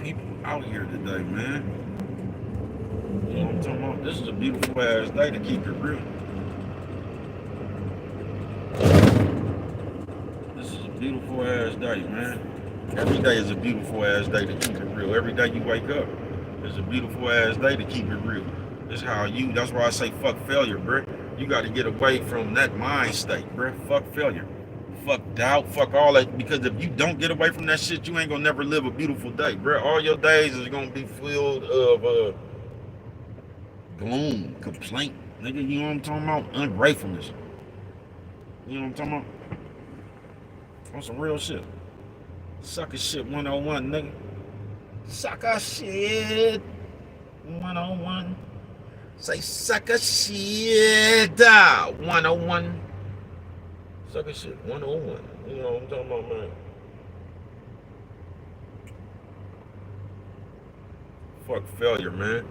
people out here today, man. You know what I'm talking about? This is a beautiful ass day to keep it real. This is a beautiful ass day, man. Every day is a beautiful ass day to keep it real. Every day you wake up, it's a beautiful ass day to keep it real. That's how you, that's why I say fuck failure, bruh. You got to get away from that mind state, bruh. Fuck failure. Fuck doubt, fuck all that. Because if you don't get away from that shit, you ain't gonna never live a beautiful day, bruh. All your days is gonna be filled of gloom, complaint, nigga. You know what I'm talking about? Ungratefulness. You know what I'm talking about? On some real shit. Sucker shit 101, nigga. Sucker shit 101. Say sucker shit 101. Sucker shit 101. You know what I'm talking about, man? Fuck failure, man.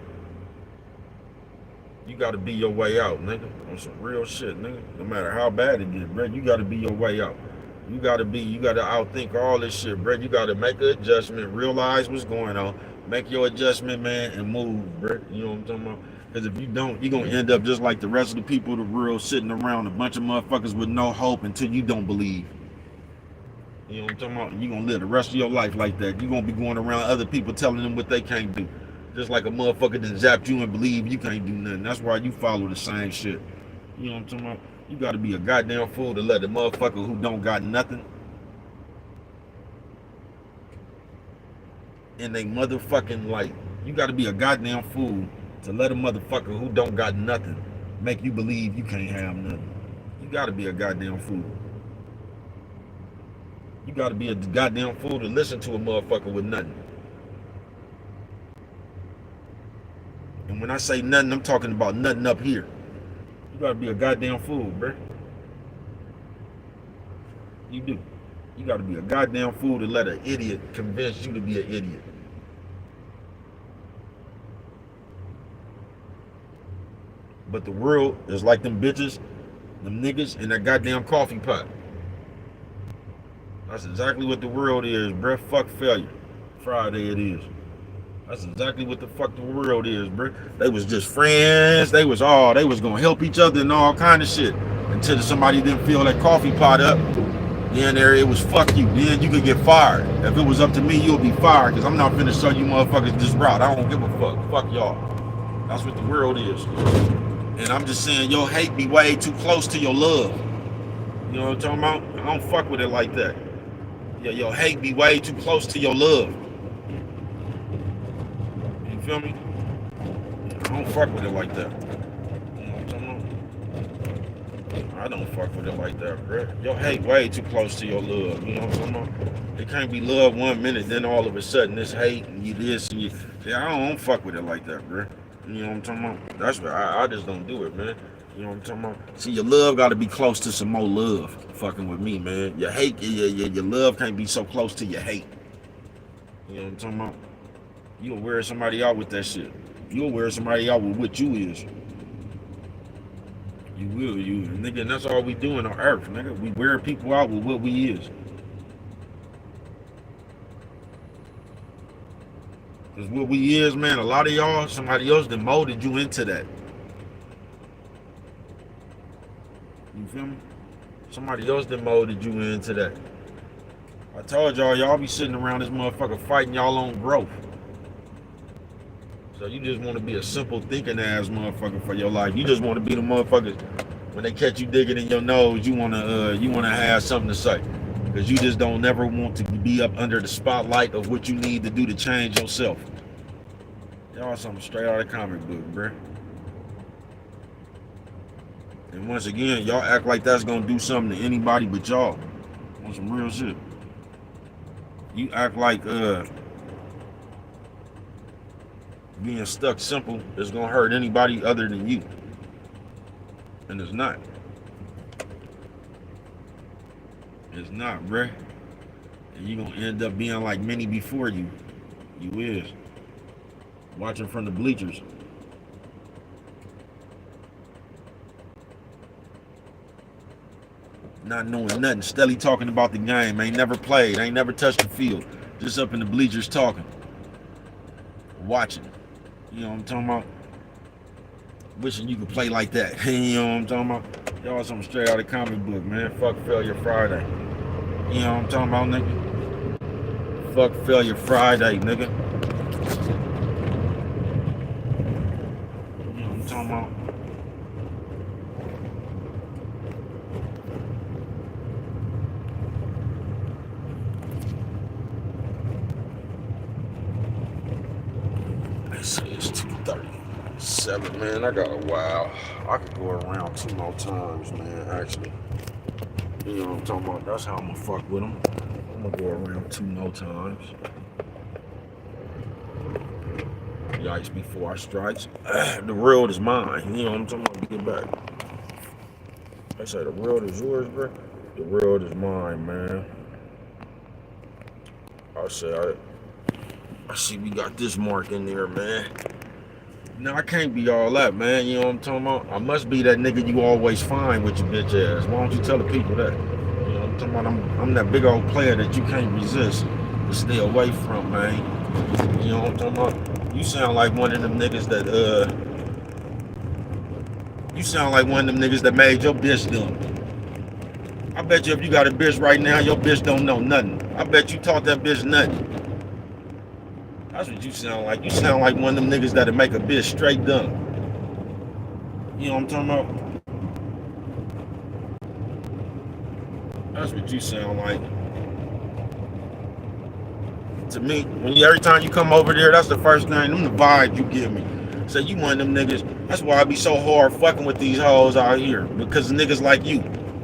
You gotta be your way out, nigga. On some real shit, nigga. No matter how bad it get, bro, you gotta be your way out. You gotta outthink all this shit, bro. You gotta make an adjustment, realize what's going on, make your adjustment, man, and move, bro. You know what I'm talking about? Because if you don't, you're gonna end up just like the rest of the people of the world, sitting around a bunch of motherfuckers with no hope until you don't believe. You know what I'm talking about? You're gonna live the rest of your life like that. You're gonna be going around other people telling them what they can't do. Just like a motherfucker that zapped you and believe you can't do nothing. That's why you follow the same shit. You know what I'm talking about? You gotta be a goddamn fool to let the motherfucker who don't got nothing in they motherfucking life. You gotta be a goddamn fool to let a motherfucker who don't got nothing make you believe you can't have nothing. You gotta be a goddamn fool. You gotta be a goddamn fool to listen to a motherfucker with nothing. And when I say nothing, I'm talking about nothing up here. You gotta be a goddamn fool, bruh. You do. You gotta be a goddamn fool to let an idiot convince you to be an idiot. But the world is like them bitches, them niggas, in that goddamn coffee pot. That's exactly what the world is, bruh. Fuck failure. Friday it is. That's exactly what the fuck the world is, bruh. They was just friends. They was gonna help each other and all kind of shit. Until somebody didn't fill that coffee pot up. Then there it was fuck you. Then you could get fired. If it was up to me, you'll be fired. Because I'm not finna show you motherfuckers this route. I don't give a fuck. Fuck y'all. That's what the world is. And I'm just saying your hate be way too close to your love. You know what I'm talking about? I don't fuck with it like that. Yeah, your hate be way too close to your love. You feel me? I don't fuck with it like that. You know what I'm talking about? I don't fuck with it like that, bro. Your hate way too close to your love. You know what I'm talking about? It can't be love 1 minute, then all of a sudden it's hate and you this and you. Yeah, I don't fuck with it like that, bro. You know what I'm talking about? That's what I just don't do it, man. You know what I'm talking about? See, your love got to be close to some more love. Fucking with me, man. Your hate, your love can't be so close to your hate. You know what I'm talking about? You'll wear somebody out with that shit. You'll wear somebody out with what you is. You will, nigga. And that's all we doing on earth, nigga. We wear people out with what we is. Because what we is, man, a lot of y'all, somebody else that molded you into that. You feel me? Somebody else that molded you into that. I told y'all be sitting around this motherfucker fighting y'all own growth. So you just want to be a simple thinking ass motherfucker for your life. You just want to be the motherfuckers when they catch you digging in your nose, you wanna have something to say. because you just don't never want to be up under the spotlight of what you need to do to change yourself. Y'all something straight out of the comic book, bruh. And once again, y'all act like that's gonna do something to anybody but y'all. On some real shit. You act like being stuck simple is gonna hurt anybody other than you. And it's not. It's not, bruh. And you gonna end up being like many before you. You is. Watching from the bleachers. Not knowing nothing, steadily talking about the game, ain't never played, ain't never touched the field, just up in the bleachers talking, watching. You know what I'm talking about? Wishing you could play like that. You know what I'm talking about? Y'all something straight out of the comic book, man. Fuck Failure Friday. You know what I'm talking about, nigga? Fuck Failure Friday, nigga. You know what I'm talking about? It's 2:37, man. I got a while. I could go around 2 more times, man, actually. You know what I'm talking about? That's how I'm gonna fuck with them. I'm gonna go around 2 more times. Yikes before I strikes. The world is mine. You know what I'm talking about? Get back. I say the world is yours, bro. The world is mine, man. I see we got this mark in there, man. No, I can't be all that, man. You know what I'm talking about? I must be that nigga you always find with your bitch ass. Why don't you tell the people that? You know what I'm talking about? I'm that big old player that you can't resist to stay away from, man. You know what I'm talking about? You sound like one of them niggas that you sound like one of them niggas that made your bitch dumb. I bet you if you got a bitch right now, your bitch don't know nothing. I bet you taught that bitch nothing. That's what you sound like. You sound like one of them niggas that'll make a bitch straight dumb. You know what I'm talking about? That's what you sound like. To me, every time you come over there, that's the first thing, them the vibes you give me. So you one of them niggas. That's why I be so hard fucking with these hoes out here. Because of niggas like you.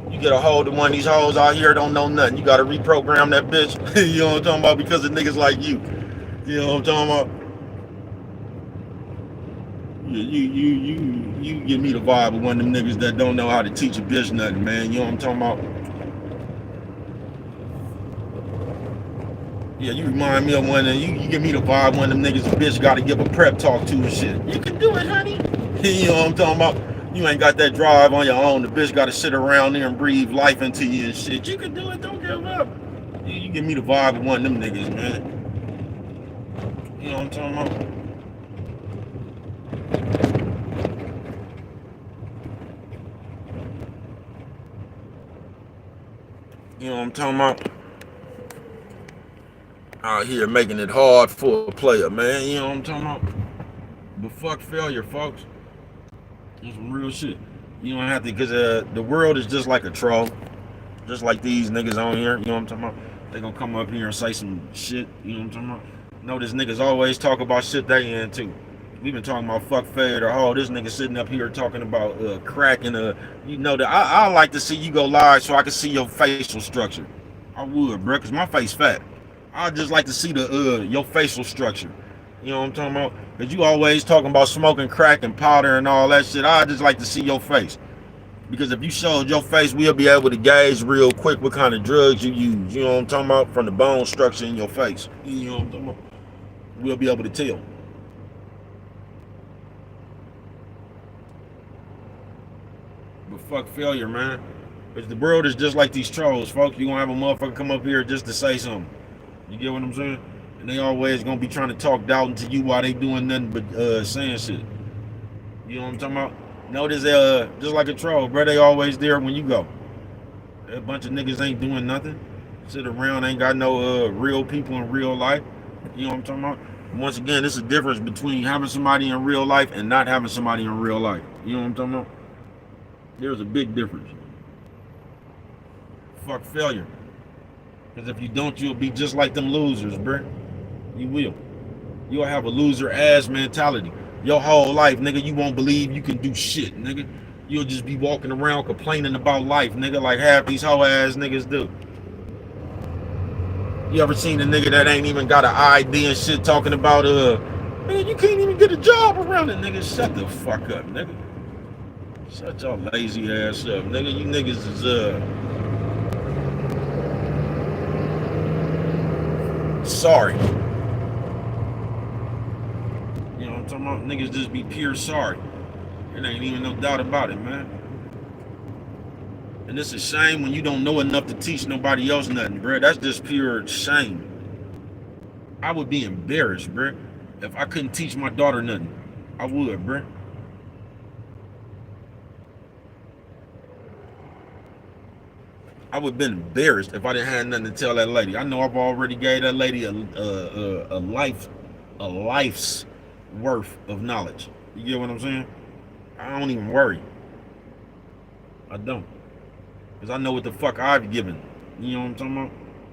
You get a hold of one of these hoes out here, don't know nothing. You gotta reprogram that bitch. You know what I'm talking about? Because of niggas like you. You know what I'm talking about? You give me the vibe of one of them niggas that don't know how to teach a bitch nothing, man. You know what I'm talking about? Yeah, you remind me of one of you give me the vibe of one of them niggas a bitch gotta give a prep talk to and shit. You can do it, honey. You know what I'm talking about? You ain't got that drive on your own. The bitch gotta sit around there and breathe life into you and shit. You can do it, don't give up. You give me the vibe of one of them niggas, man. You know what I'm talking about? You know what I'm talking about? Out here making it hard for a player, man. You know what I'm talking about? But fuck failure, folks. That's some real shit. You don't have to, because the world is just like a troll. Just like these niggas on here. You know what I'm talking about? They gonna come up here and say some shit. You know what I'm talking about? Notice niggas always talk about shit they into. We've been talking about fuck failure. Oh, this nigga sitting up here talking about crack and you know that I like to see you go live so I can see your facial structure. I would, bro, cause my face fat. I just like to see the your facial structure. You know what I'm talking about? Cause you always talking about smoking crack and powder and all that shit. I just like to see your face. Because if you showed your face, we'll be able to gauge real quick what kind of drugs you use. You know what I'm talking about? From the bone structure in your face. You know what I'm talking about? We'll be able to tell. But fuck failure, man. Because the world is just like these trolls, folks. You gonna have a motherfucker come up here just to say something. You get what I'm saying? And they always gonna be trying to talk doubt into you while they doing nothing but saying shit. You know what I'm talking about? Notice just like a troll, bro, they always there when you go. A bunch of niggas ain't doing nothing. Sit around, ain't got no real people in real life. You know what I'm talking about? Once again, this is a difference between having somebody in real life and not having somebody in real life. You know what I'm talking about? There's a big difference. Fuck failure. Because if you don't, you'll be just like them losers, bruh. You will. You'll have a loser ass mentality. Your whole life, nigga, you won't believe you can do shit, nigga. You'll just be walking around complaining about life, nigga, like half these hoe ass niggas do. You ever seen a nigga that ain't even got an ID and shit talking about, man, you can't even get a job around it, nigga? Shut the fuck up, nigga. Shut your lazy ass up, nigga. You niggas is, sorry. You know what I'm talking about? Niggas just be pure sorry. There ain't even no doubt about it, man. And it's a shame when you don't know enough to teach nobody else nothing, bro. That's just pure shame. I would be embarrassed, bro. If I couldn't teach my daughter nothing, I would, bro. I would have been embarrassed if I didn't have nothing to tell that lady. I know I've already gave that lady a life's worth of knowledge. You get what I'm saying? I don't even worry. I don't. Because I know what the fuck I've given. You know what I'm talking about?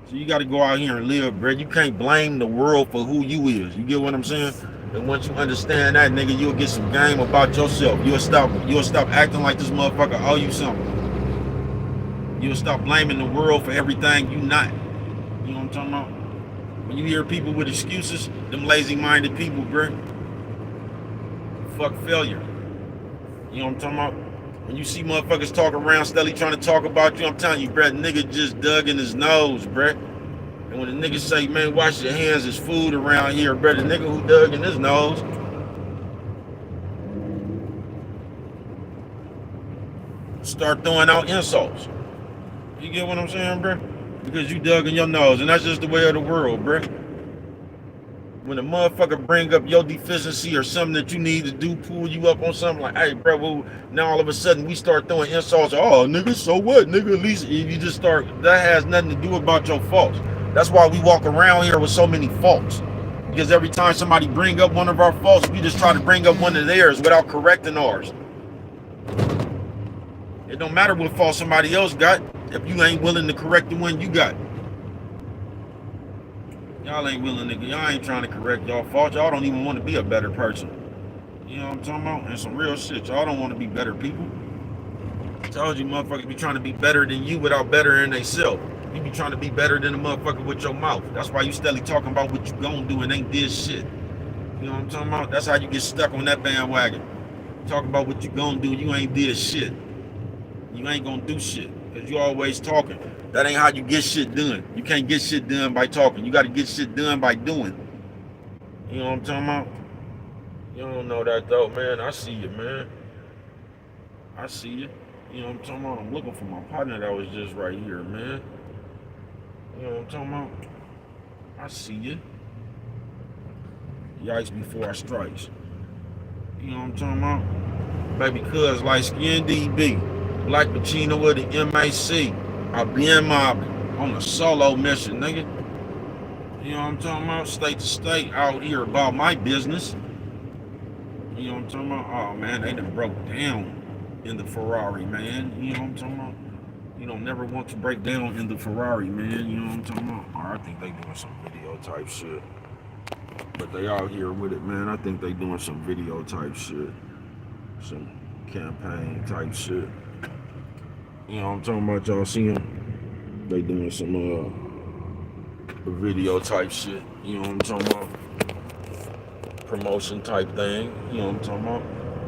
So you got to go out here and live, bro. You can't blame the world for who you is. You get what I'm saying? And once you understand that, nigga, you'll get some game about yourself. You'll stop acting like this motherfucker owe you something. You'll stop blaming the world for everything you not. You know what I'm talking about? When you hear people with excuses, them lazy-minded people, bro. Fuck failure. You know what I'm talking about? When you see motherfuckers talk around steadily trying to talk about you, I'm telling you, bruh, nigga just dug in his nose, bruh. And when the nigga say, man, wash your hands, there's food around here, bruh, the nigga who dug in his nose start throwing out insults. You get what I'm saying, bruh? Because you dug in your nose, and that's just the way of the world, bruh. When a motherfucker bring up your deficiency or something that you need to do, pull you up on something like, hey, bro, well, now all of a sudden we start throwing insults. Oh, nigga, so what? Nigga, at least if you just start, that has nothing to do about your faults. That's why we walk around here with so many faults. Because every time somebody bring up one of our faults, we just try to bring up one of theirs without correcting ours. It don't matter what fault somebody else got if you ain't willing to correct the one you got. Y'all ain't willing to, y'all ain't trying to correct y'all faults. Y'all don't even want to be a better person. You know what I'm talking about? And some real shit. Y'all don't want to be better people. I told you motherfuckers be trying to be better than you without bettering themselves. You be trying to be better than a motherfucker with your mouth. That's why you steadily talking about what you gonna do and ain't did shit. You know what I'm talking about? That's how you get stuck on that bandwagon. Talking about what you gonna do, you ain't did shit. You ain't gonna do shit. Because you always talking. That ain't how you get shit done. You can't get shit done by talking. You got to get shit done by doing. You know what I'm talking about? You don't know that though, man. I see you, man. I see you. You know what I'm talking about? I'm looking for my partner that was just right here, man. You know what I'm talking about? I see you. Yikes before I strikes. You know what I'm talking about? Baby cuz like Skin DB. Black Pacino with the MAC. I been mobbing on a solo mission, nigga. You know what I'm talking about? State to state out here about my business. You know what I'm talking about? Oh man, they done broke down in the Ferrari, man. You know what I'm talking about? You don't never want to break down in the Ferrari, man. You know what I'm talking about? Oh, I think they doing some video type shit. But they out here with it, man. I think they doing some video type shit. Some campaign type shit. You know what I'm talking about? Y'all see them? They doing some video type shit. You know what I'm talking about? Promotion type thing. You know what I'm talking about?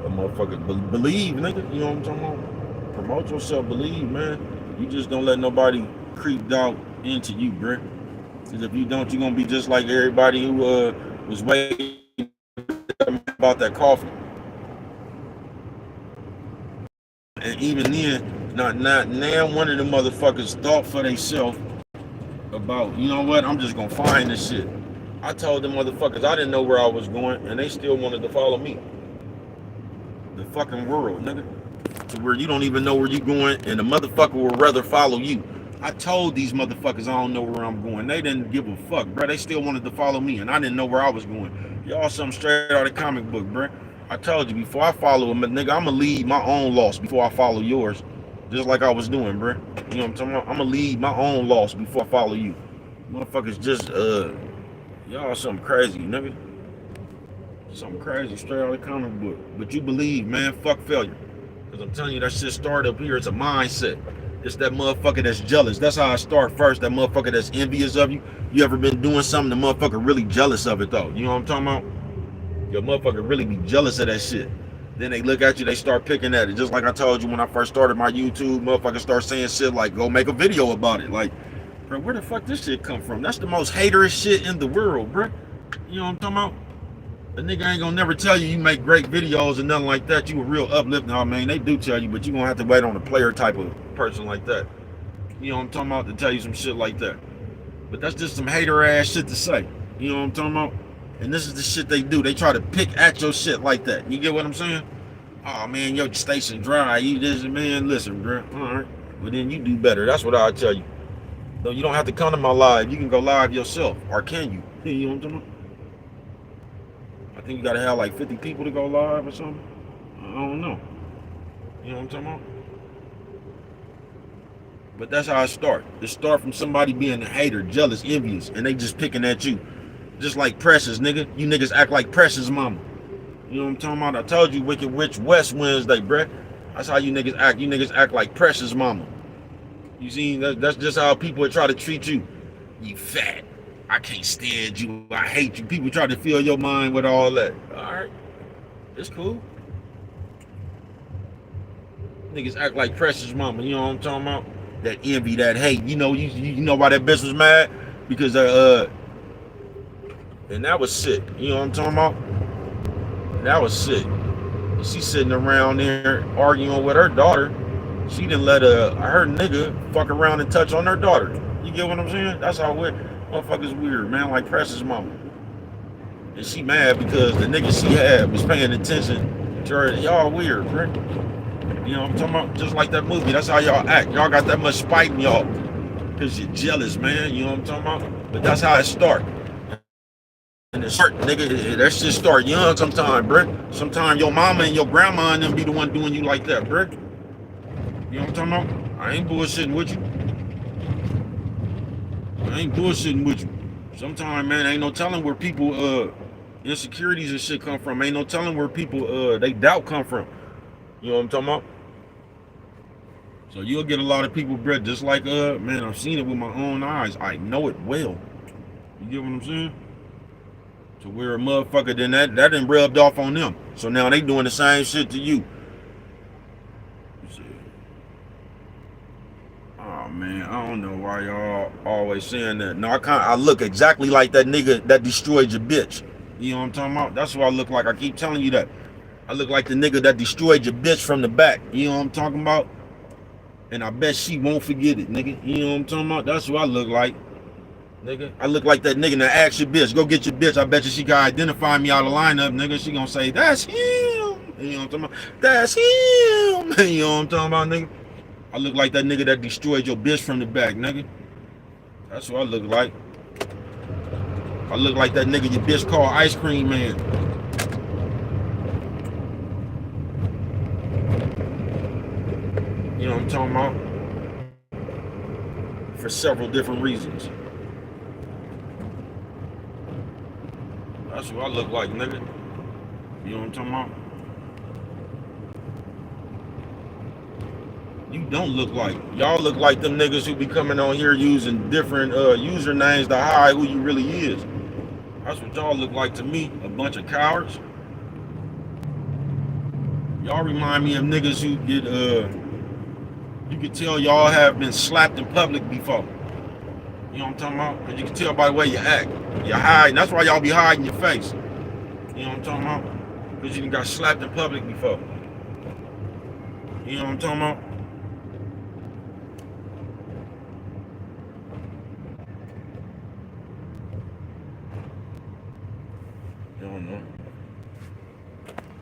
A motherfucker believe, nigga. You know what I'm talking about? Promote yourself, believe, man. You just don't let nobody creep out into you, bruh. Because if you don't, you're gonna be just like everybody who was waiting about that coffee. And even then, not now one of the motherfuckers thought for themselves about, you know what, I'm just gonna find this shit. I told them motherfuckers I didn't know where I was going and they still wanted to follow me. The fucking world, nigga. To where you don't even know where you going and the motherfucker would rather follow you. I told these motherfuckers I don't know where I'm going. They didn't give a fuck, bro. They still wanted to follow me and I didn't know where I was going. Y'all something straight out of the comic book, bro. I told you before I follow him, nigga, I'ma lead my own loss before I follow yours. Just like I was doing, bro. You know what I'm talking about? I'ma lead my own loss before I follow you. Motherfuckers just y'all something crazy, nigga. Something crazy straight out of the comic book. But you believe, man, fuck failure. Cause I'm telling you that shit started up here. It's a mindset. It's that motherfucker that's jealous. That's how I start first. That motherfucker that's envious of you. You ever been doing something, the motherfucker really jealous of it though. You know what I'm talking about? Your motherfucker really be jealous of that shit. Then they look at you, they start picking at it. Just like I told you when I first started my YouTube, motherfuckers start saying shit like, go make a video about it. Like, bro, where the fuck this shit come from? That's the most haterish shit in the world, bro. You know what I'm talking about? The nigga ain't gonna never tell you make great videos and nothing like that. You a real uplifting. I mean, they do tell you, but you gonna have to wait on a player type of person like that. You know what I'm talking about? To tell you some shit like that. But that's just some hater ass shit to say. You know what I'm talking about? And this is the shit they do. They try to pick at your shit like that. You get what I'm saying? Oh man, your station dry. You this man, listen, bro. Alright. Well then you do better. That's what I'll tell you. So you don't have to come to my live. You can go live yourself. Or can you? You know what I'm talking about? I think you gotta have like 50 people to go live or something. I don't know. You know what I'm talking about? But that's how it start. It start from somebody being a hater, jealous, envious, and they just picking at you. Just like Precious, nigga. You niggas act like Precious mama. You know what I'm talking about? I told you Wicked Witch West Wednesday, bruh. That's how you niggas act. You niggas act like Precious mama. You see, that's just how people try to treat you. You fat. I can't stand you. I hate you. People try to fill your mind with all that. Alright. It's cool. Niggas act like Precious mama. You know what I'm talking about? That envy, that hate. You know why that bitch was mad? Because and that was sick. You know what I'm talking about? That was sick. She sitting around there arguing with her daughter. She didn't let her nigga fuck around and touch on her daughter. You get what I'm saying? That's how weird. Motherfuckers weird, man. Like Precious mama. And she mad because the nigga she had was paying attention to her. Y'all weird, right? You know what I'm talking about? Just like that movie. That's how y'all act. Y'all got that much spite in y'all. Because you're jealous, man. You know what I'm talking about? But that's how it start. And it start, nigga, that shit start young sometime, bruh. Sometimes your mama and your grandma and them be the one doing you like that, bruh. You know what I'm talking about? I ain't bullshitting with you. I ain't bullshitting with you. Sometimes, man, ain't no telling where people, insecurities and shit come from. Ain't no telling where people, they doubt come from. You know what I'm talking about? So you'll get a lot of people, bruh, just like, man, I've seen it with my own eyes. I know it well. You get what I'm saying? To where a motherfucker, then that done rubbed off on them. So now they doing the same shit to you. Oh man, I don't know why y'all always saying that. No, I look exactly like that nigga that destroyed your bitch. You know what I'm talking about? That's what I look like. I keep telling you that. I look like the nigga that destroyed your bitch from the back. You know what I'm talking about? And I bet she won't forget it, nigga. You know what I'm talking about? That's what I look like. Nigga, I look like that nigga that asked your bitch, go get your bitch. I bet you she can identify me out of lineup, nigga. She gonna say, that's him. You know what I'm talking about? That's him. You know what I'm talking about, nigga? I look like that nigga that destroyed your bitch from the back, nigga. That's what I look like. I look like that nigga your bitch called Ice Cream Man. You know what I'm talking about? For several different reasons. That's what I look like, nigga. You know what I'm talking about? You don't look like. Y'all look like them niggas who be coming on here using different usernames to hide who you really is. That's what y'all look like to me. A bunch of cowards. Y'all remind me of niggas who get you can tell y'all have been slapped in public before. You know what I'm talking about? And you can tell by the way you act. You hide. That's why y'all be hiding your face. You know what I'm talking about? Because you done got slapped in public before. You know what I'm talking about? You don't know.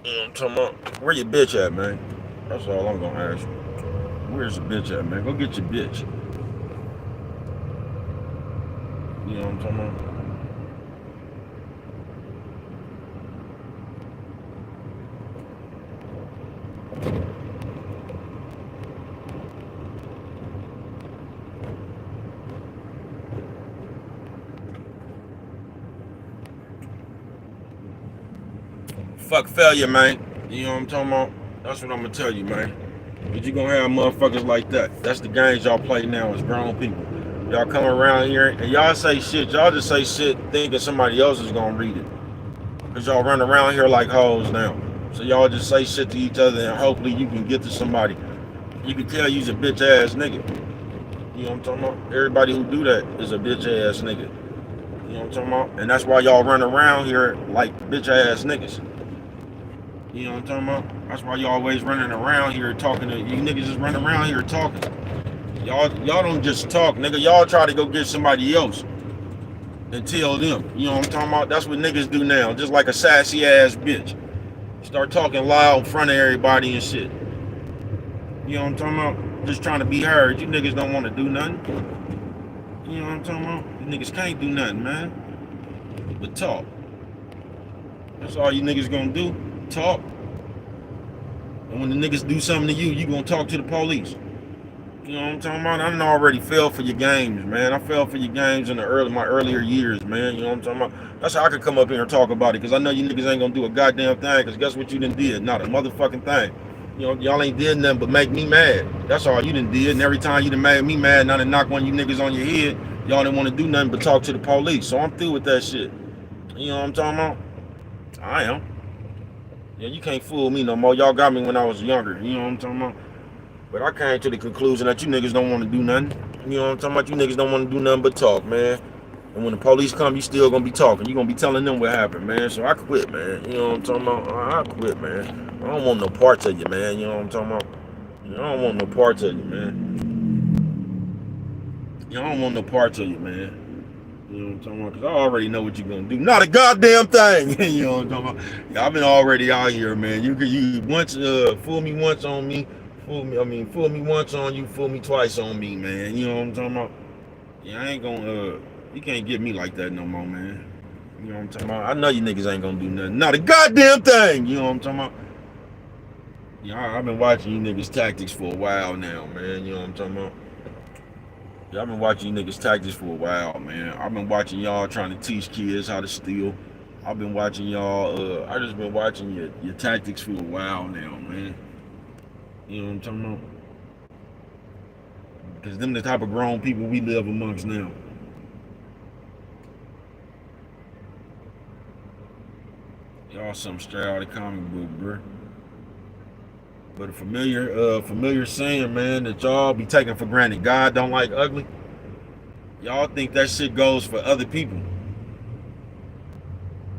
You know what I'm talking about? Where your bitch at, man? That's all I'm gonna ask you. Where's the bitch at, man? Go get your bitch. You know what I'm talking about? Fuck failure, man. You know what I'm talking about? That's what I'm gonna tell you, man. But you gonna have motherfuckers like that. That's the games y'all play now as grown people. Y'all come around here and y'all say shit. Y'all just say shit thinking somebody else is gonna read it. Cause y'all run around here like hoes now. So y'all just say shit to each other and hopefully you can get to somebody. You can tell you's a bitch ass nigga. You know what I'm talking about? Everybody who do that is a bitch ass nigga. You know what I'm talking about? And that's why y'all run around here like bitch ass niggas. You know what I'm talking about? That's why y'all always running around here talking to you niggas just running around here talking. Y'all don't just talk, nigga. Y'all try to go get somebody else and tell them. You know what I'm talking about? That's what niggas do now. Just like a sassy ass bitch. Start talking loud in front of everybody and shit. You know what I'm talking about? Just trying to be heard. You niggas don't want to do nothing. You know what I'm talking about? You niggas can't do nothing, man. But talk. That's all you niggas gonna do. Talk. And when the niggas do something to you, you gonna talk to the police. You know what I'm talking about? I done already fell for your games, man. I fell for your games in my earlier years, man. You know what I'm talking about? That's how I could come up here and talk about it, because I know you niggas ain't gonna do a goddamn thing, because guess what you done did? Not a motherfucking thing. You know, y'all ain't did nothing but make me mad. That's all you done did. And every time you done made me mad, and I done knock one of you niggas on your head, y'all didn't want to do nothing but talk to the police. So I'm through with that shit. You know what I'm talking about? I am. Yeah, you can't fool me no more. Y'all got me when I was younger. You know what I'm talking about? But I came to the conclusion that you niggas don't want to do nothing. You know what I'm talking about? You niggas don't want to do nothing but talk, man. And when the police come, you still gonna be talking. You gonna be telling them what happened, man. So I quit, man. You know what I'm talking about? I quit, man. I don't want no parts of you, man. You know what I'm talking about? I don't want no parts of you, man. I don't want no parts of you, man. You know what I'm talking about? Because I already know what you're gonna do. Not a goddamn thing. You know what I'm talking about? Yeah, I've been already out here, man. You once fool me once on me. Fool me once on you, fool me twice on me, man. You know what I'm talking about? Yeah, I ain't gonna, you can't get me like that no more, man. You know what I'm talking about? I know you niggas ain't gonna do nothing. Not a goddamn thing! You know what I'm talking about? Yeah, I've been watching you niggas tactics for a while now, man. You know what I'm talking about? Yeah, I've been watching you niggas tactics for a while, man. I've been watching y'all trying to teach kids how to steal. I've been watching y'all, I just been watching your tactics for a while now, man. You know what I'm talking about? Because them the type of grown people we live amongst now. Y'all something straight out of the comic book, bro. But a familiar saying, man, that y'all be taking for granted. God don't like ugly. Y'all think that shit goes for other people.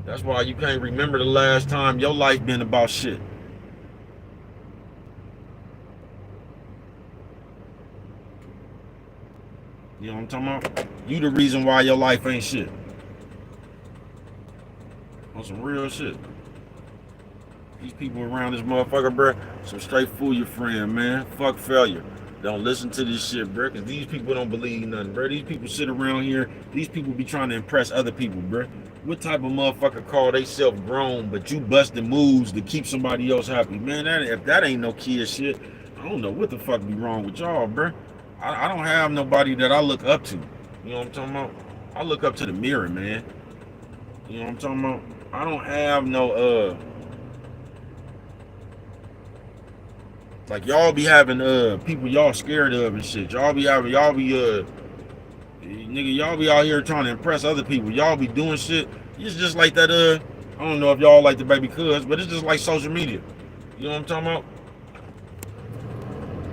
That's why you can't remember the last time your life been about shit. You know what I'm talking about? You the reason why your life ain't shit. On some real shit. These people around this motherfucker, bro, some straight fool your friend, man. Fuck failure. Don't listen to this shit, bro, because these people don't believe nothing, bro. These people sit around here. These people be trying to impress other people, bro. What type of motherfucker call they self grown, but you busting moves to keep somebody else happy? Man, if that ain't no kid shit, I don't know what the fuck be wrong with y'all, bro. I don't have nobody that I look up to. You know what I'm talking about? I look up to the mirror, man. You know what I'm talking about? I don't have no, like y'all be having, people y'all scared of and shit. Nigga, y'all be out here trying to impress other people. Y'all be doing shit. It's just like that, I don't know if y'all like the baby cuz, but it's just like social media. You know what I'm talking about?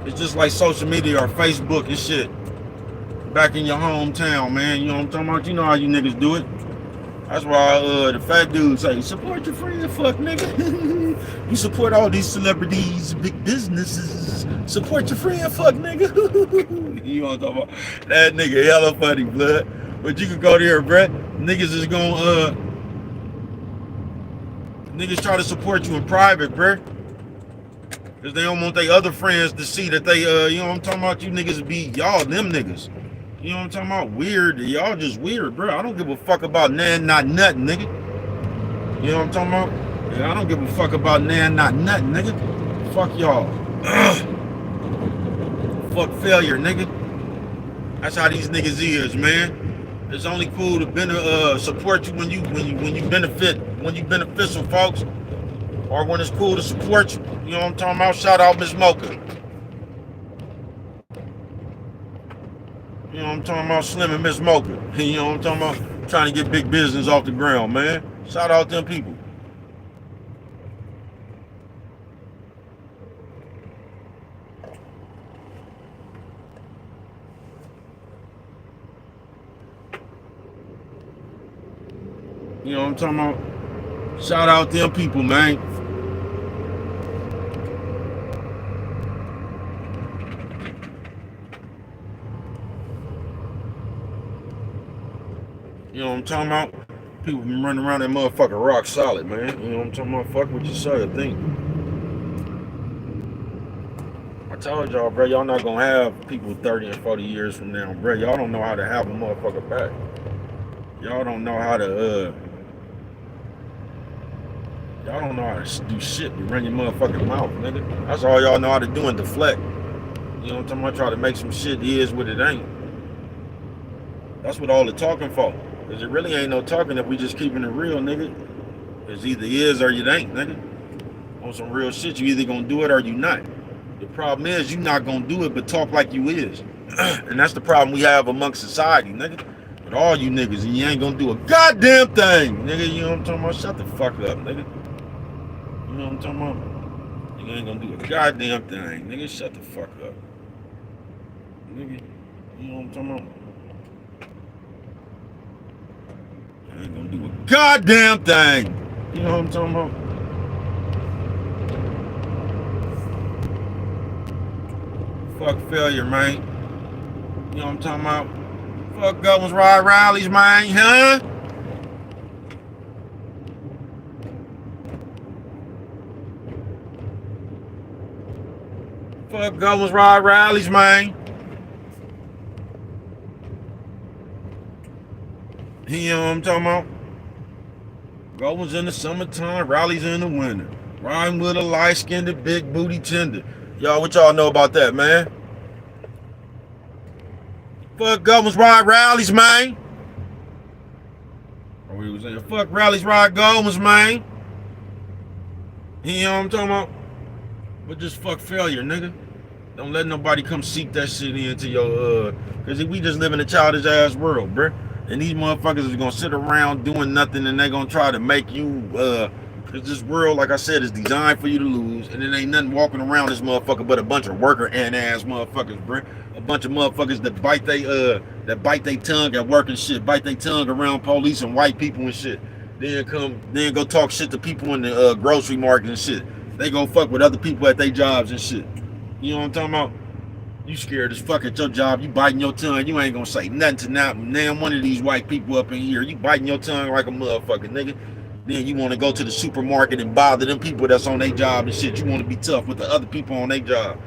It's just like social media or Facebook and shit. Back in your hometown, man. You know what I'm talking about? You know how you niggas do it. That's why the fat dude say, support your friend, fuck nigga. You support all these celebrities, big businesses. Support your friend, fuck nigga. You know what I'm talking about? That nigga hella funny, blood. But you can go there, bruh. Niggas is gonna, niggas try to support you in private, bruh. Because they don't want their other friends to see that they, you know what I'm talking about? You niggas be, y'all them niggas. You know what I'm talking about? Weird. Y'all just weird, bro. I don't give a fuck about nan, not nothing, nigga. You know what I'm talking about? Yeah, I don't give a fuck about nan, not nothing, nigga. Fuck y'all. Fuck failure, nigga. That's how these niggas is, man. It's only cool to support you when you benefit, when you beneficial, folks. or when it's cool to support you. You know what I'm talking about? Shout out Miss Mocha. You know what I'm talking about? Slim and Miss Mocha. You know what I'm talking about? Trying to get big business off the ground, man. Shout out them people. You know what I'm talking about? Shout out them people, man. You know what I'm talking about? People been running around that motherfucker rock solid, man. You know what I'm talking about? Fuck what you say, I think. I told y'all, bro, y'all not gonna have people 30 and 40 years from now, bro. Y'all don't know how to have a motherfucker back. Y'all don't know how to, y'all don't know how to do shit but run your motherfucking mouth, nigga. That's all y'all know how to do and deflect. You know what I'm talking about? Try to make some shit is what it ain't. That's what all the talking for. Cause it really ain't no talking if we just keeping it real, nigga. It's either is or you ain't, nigga. On some real shit, you either gonna do it or you not. The problem is you not gonna do it but talk like you is. And that's the problem we have amongst society, nigga. With all you niggas, and you ain't gonna do a goddamn thing, nigga. You know what I'm talking about? Shut the fuck up, nigga. You know what I'm talking about? You ain't gonna do a goddamn thing, nigga. Shut the fuck up. Nigga, you know what I'm talking about? I ain't gonna do a goddamn thing. You know what I'm talking about? Fuck failure, man. You know what I'm talking about? Fuck governors, ride rallies, man, huh? Fuck governors, ride rallies, man. You know what I'm talking about? Governors in the summertime, rallies in the winter. Riding with a light-skinned, big booty tender. Y'all, what y'all know about that, man? Fuck governors, ride rallies, man. Or we was saying, fuck rallies, ride governors, man. You know what I'm talking about? But just fuck failure, nigga. Don't let nobody come seep that shit into your, cause we just live in a childish ass world, bruh. And these motherfuckers is gonna sit around doing nothing and they gonna try to make you, cause this world, like I said, is designed for you to lose. And it ain't nothing walking around this motherfucker but a bunch of worker ant ass motherfuckers, bruh. A bunch of motherfuckers that bite they tongue at work and shit, bite their tongue around police and white people and shit. Then go talk shit to people in the grocery market and shit. They go fuck with other people at their jobs and shit. You know what I'm talking about? You scared as fuck at your job. You biting your tongue. You ain't gonna say nothing to now one of these white people up in here. You biting your tongue like a motherfucker, nigga. Then you want to go to the supermarket and bother them people that's on their job and shit. You want to be tough with the other people on their job.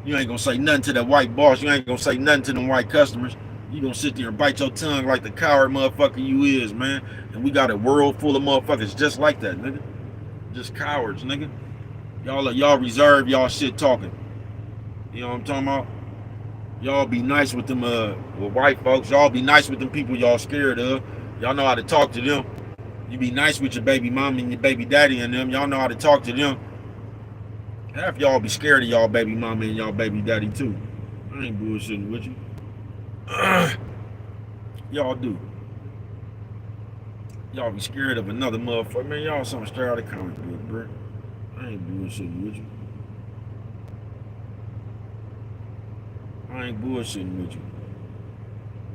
You ain't gonna say nothing to that white boss. You ain't gonna say nothing to them white customers. You gonna sit there and bite your tongue like the coward motherfucker you is, man. And we got a world full of motherfuckers just like that, nigga. Just cowards, nigga. Y'all reserve y'all shit talking. You know what I'm talking about? Y'all be nice with them with white folks. Y'all be nice with them people y'all scared of. Y'all know how to talk to them. You be nice with your baby mama and your baby daddy and them. Y'all know how to talk to them. Half y'all be scared of y'all baby mama and y'all baby daddy too. I ain't bullshitting with you. Y'all do. Y'all be scared of another motherfucker. Man, y'all something straight out of comic book, bro. I ain't bullshitting with you. I ain't bullshitting with you.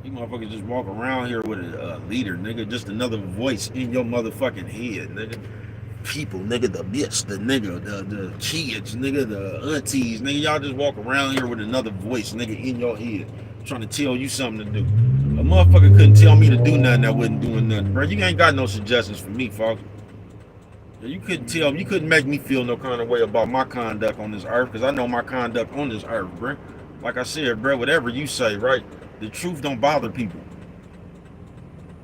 You motherfuckers just walk around here with a leader, nigga. Just another voice in your motherfucking head, nigga. People, nigga, the bitch, the nigga, the kids, nigga, the aunties, nigga. Y'all just walk around here with another voice, nigga, in your head, trying to tell you something to do. A motherfucker couldn't tell me to do nothing that wasn't doing nothing, bro. You ain't got no suggestions for me, folks. You couldn't tell me, you couldn't make me feel no kind of way about my conduct on this earth, because I know my conduct on this earth, bro. Like I said, bro, whatever you say, right? The truth don't bother people.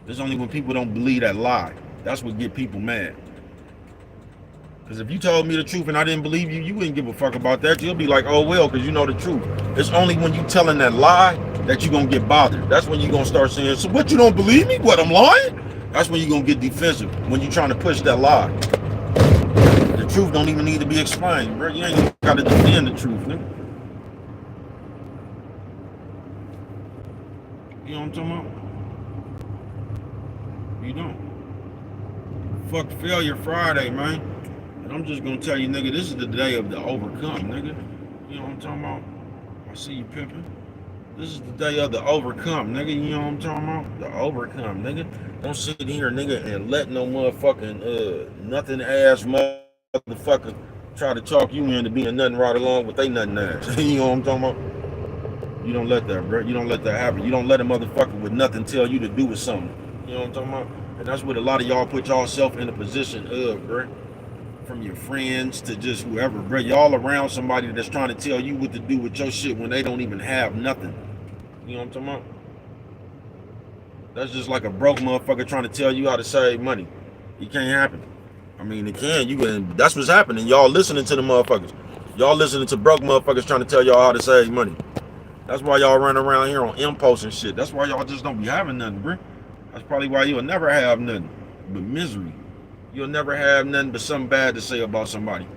It's only when people don't believe that lie. That's what get people mad. Because if you told me the truth and I didn't believe you, you wouldn't give a fuck about that. You'll be like, oh, well, because you know the truth. It's only when you telling that lie that you're going to get bothered. That's when you're going to start saying, so what, you don't believe me? What, I'm lying? That's when you're going to get defensive, when you're trying to push that lie. The the truth don't even need to be explained, bro. You ain't got to defend the truth, nigga. You know what I'm talking about? You don't. Fuck Failure Friday, man. And I'm just gonna tell you, nigga, this is the day of the overcome, nigga. You know what I'm talking about? I see you pimping. This is the day of the overcome, nigga. You know what I'm talking about? The overcome, nigga. Don't sit here, nigga, and let no motherfucking nothing ass motherfucker try to talk you into being nothing right along with they nothing ass. You know what I'm talking about? You don't let that, bro. You don't let that happen. You don't let a motherfucker with nothing tell you to do with something. You know what I'm talking about? And that's what a lot of y'all put y'allself in a position of, bro. From your friends to just whoever, bro. Y'all around somebody that's trying to tell you what to do with your shit when they don't even have nothing. You know what I'm talking about? That's just like a broke motherfucker trying to tell you how to save money. It can't happen. I mean, it can. You can. That's what's happening. Y'all listening to the motherfuckers. Y'all listening to broke motherfuckers trying to tell y'all how to save money. That's why y'all run around here on impulse and shit. That's why y'all just don't be having nothing, bro. That's probably why you'll never have nothing but misery. You'll never have nothing but something bad to say about somebody.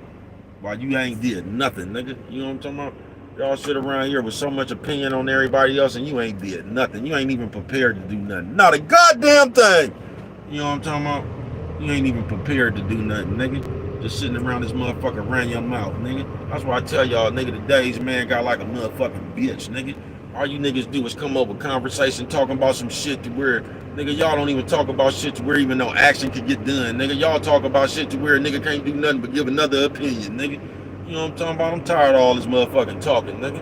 While you ain't did nothing, nigga. You know what I'm talking about? Y'all sit around here with so much opinion on everybody else and you ain't did nothing. You ain't even prepared to do nothing. Not a goddamn thing. You know what I'm talking about? You ain't even prepared to do nothing, nigga. Just sitting around this motherfucker around your mouth, nigga. That's why I tell y'all, nigga, today's man got like a motherfucking bitch, nigga. All you niggas do is come up with conversation talking about some shit to where, nigga, y'all don't even talk about shit to where even no action can get done, nigga. Y'all talk about shit to where a nigga can't do nothing but give another opinion, nigga. You know what I'm talking about? I'm tired of all this motherfucking talking, nigga.